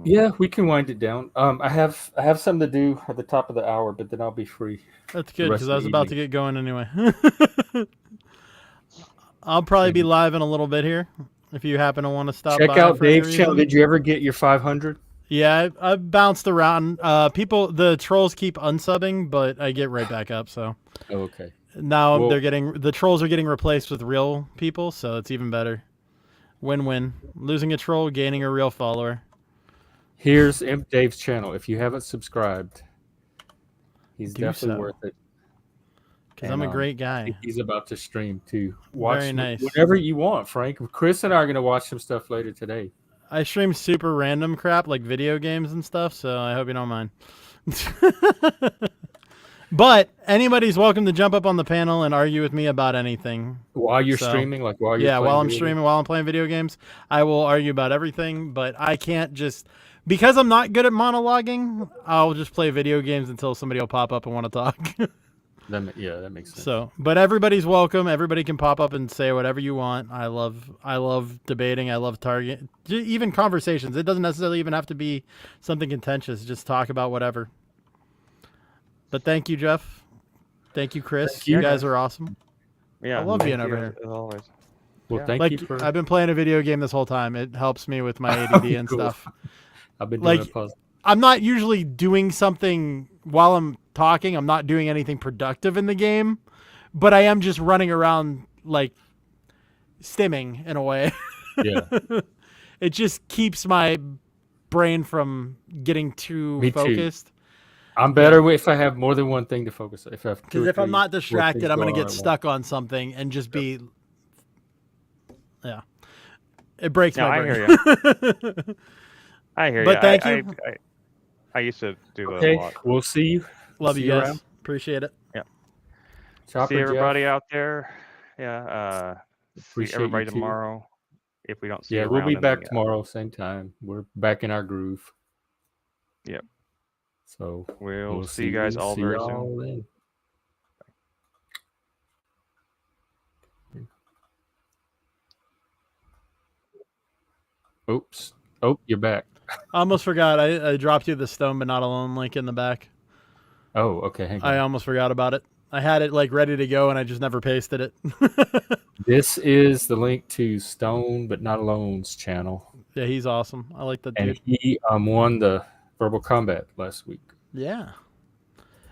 Speaker 1: Yeah, we can wind it down. I have something to do at the top of the hour, but then I'll be free.
Speaker 8: That's good because I was about to get going anyway. I'll probably be live in a little bit here if you happen to want to stop.
Speaker 1: Check
Speaker 8: by
Speaker 1: out
Speaker 8: for any
Speaker 1: Dave's channel.
Speaker 8: reason.
Speaker 1: Did you ever get your 500?
Speaker 8: Yeah, I've bounced around. The trolls keep unsubbing, but I get right back up. So
Speaker 1: okay.
Speaker 8: Now the trolls are getting replaced with real people, so it's even better. Win-win. Losing a troll, gaining a real follower.
Speaker 1: Here's EmpDave's channel. If you haven't subscribed, he's definitely worth it.
Speaker 8: Because I'm a great guy.
Speaker 1: He's about to stream too. Watch
Speaker 8: Very nice.
Speaker 1: Whatever you want, Frank. Chris and I are going to watch some stuff later today.
Speaker 8: I stream super random crap like video games and stuff, so I hope you don't mind. But anybody's welcome to jump up on the panel and argue with me about anything.
Speaker 1: While you're streaming? Like while you're
Speaker 8: while I'm streaming, while I'm playing video games, I will argue about everything, but I can't just... Because I'm not good at monologuing, I'll just play video games until somebody will pop up and want to talk.
Speaker 1: That makes sense.
Speaker 8: So, but everybody's welcome. Everybody can pop up and say whatever you want. I love debating. I love even conversations. It doesn't necessarily even have to be something contentious. Just talk about whatever. But thank you, Jeff. Thank you, Chris. You guys are awesome.
Speaker 10: Yeah,
Speaker 8: I love being over here.
Speaker 10: As always.
Speaker 1: Well, thank you.
Speaker 8: I've been playing a video game this whole time. It helps me with my ADD and stuff.
Speaker 1: I've been doing a puzzle.
Speaker 8: I'm not usually doing something while I'm talking. I'm not doing anything productive in the game, but I am just running around like stimming in a way.
Speaker 1: Yeah.
Speaker 8: It just keeps my brain from getting too focused.
Speaker 1: I'm better if I have more than one thing to focus on. If I have two
Speaker 8: Because
Speaker 1: or
Speaker 8: if I'm
Speaker 1: three,
Speaker 8: not
Speaker 1: four
Speaker 8: distracted,
Speaker 1: things
Speaker 8: I'm going to
Speaker 1: going on
Speaker 8: get
Speaker 1: at
Speaker 8: stuck on something and just be. Yeah. It breaks
Speaker 10: No,
Speaker 8: my
Speaker 10: I
Speaker 8: brain.
Speaker 10: hear you. I hear
Speaker 8: But
Speaker 10: you.
Speaker 8: thank you.
Speaker 10: I used to do that a
Speaker 1: Okay,
Speaker 10: lot.
Speaker 1: we'll see you.
Speaker 8: Love
Speaker 1: See
Speaker 8: you guys.
Speaker 1: around.
Speaker 8: Appreciate it.
Speaker 10: Yeah.
Speaker 1: Chopper
Speaker 10: See everybody
Speaker 1: Jeff,
Speaker 10: out there. Yeah. See
Speaker 1: appreciate
Speaker 10: everybody
Speaker 1: you too.
Speaker 10: tomorrow. If we don't see
Speaker 1: Yeah,
Speaker 10: you
Speaker 1: we'll be
Speaker 10: around,
Speaker 1: back tomorrow, same time. We're back in our groove.
Speaker 10: Yep.
Speaker 1: So
Speaker 10: We'll see you guys all very soon.
Speaker 1: then. Oops. Oh, you're back.
Speaker 8: I almost forgot. I dropped you the Stone But Not Alone link in the back.
Speaker 1: Oh, okay. Hang on.
Speaker 8: I almost forgot about it. I had it like ready to go and I just never pasted it.
Speaker 1: This is the link to Stone But Not Alone's channel.
Speaker 8: Yeah, he's awesome. I like that
Speaker 1: And
Speaker 8: dude.
Speaker 1: he won the Verbal Combat last week.
Speaker 8: Yeah.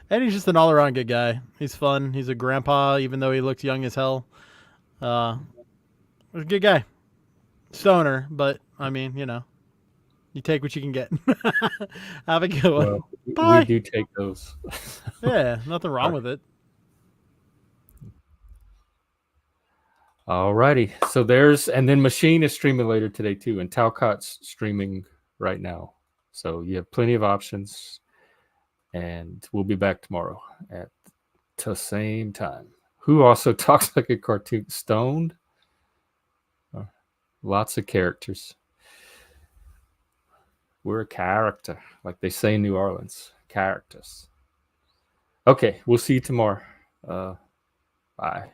Speaker 8: And he's just an all-around good guy. He's fun. He's a grandpa, even though he looks young as hell. He's a good guy. Stoner, but, I mean, you know. You take what you can get. Have a good one.
Speaker 1: Well,
Speaker 8: Bye.
Speaker 1: we do take those.
Speaker 8: Yeah, nothing wrong with it.
Speaker 1: Alrighty. So and then Machine is streaming later today too, and Talcott's streaming right now. So you have plenty of options, and we'll be back tomorrow at the same time. Who also talks like a cartoon? Stoned? Lots of characters. We're a character, like they say in New Orleans. Characters. Okay, we'll see you tomorrow. Bye.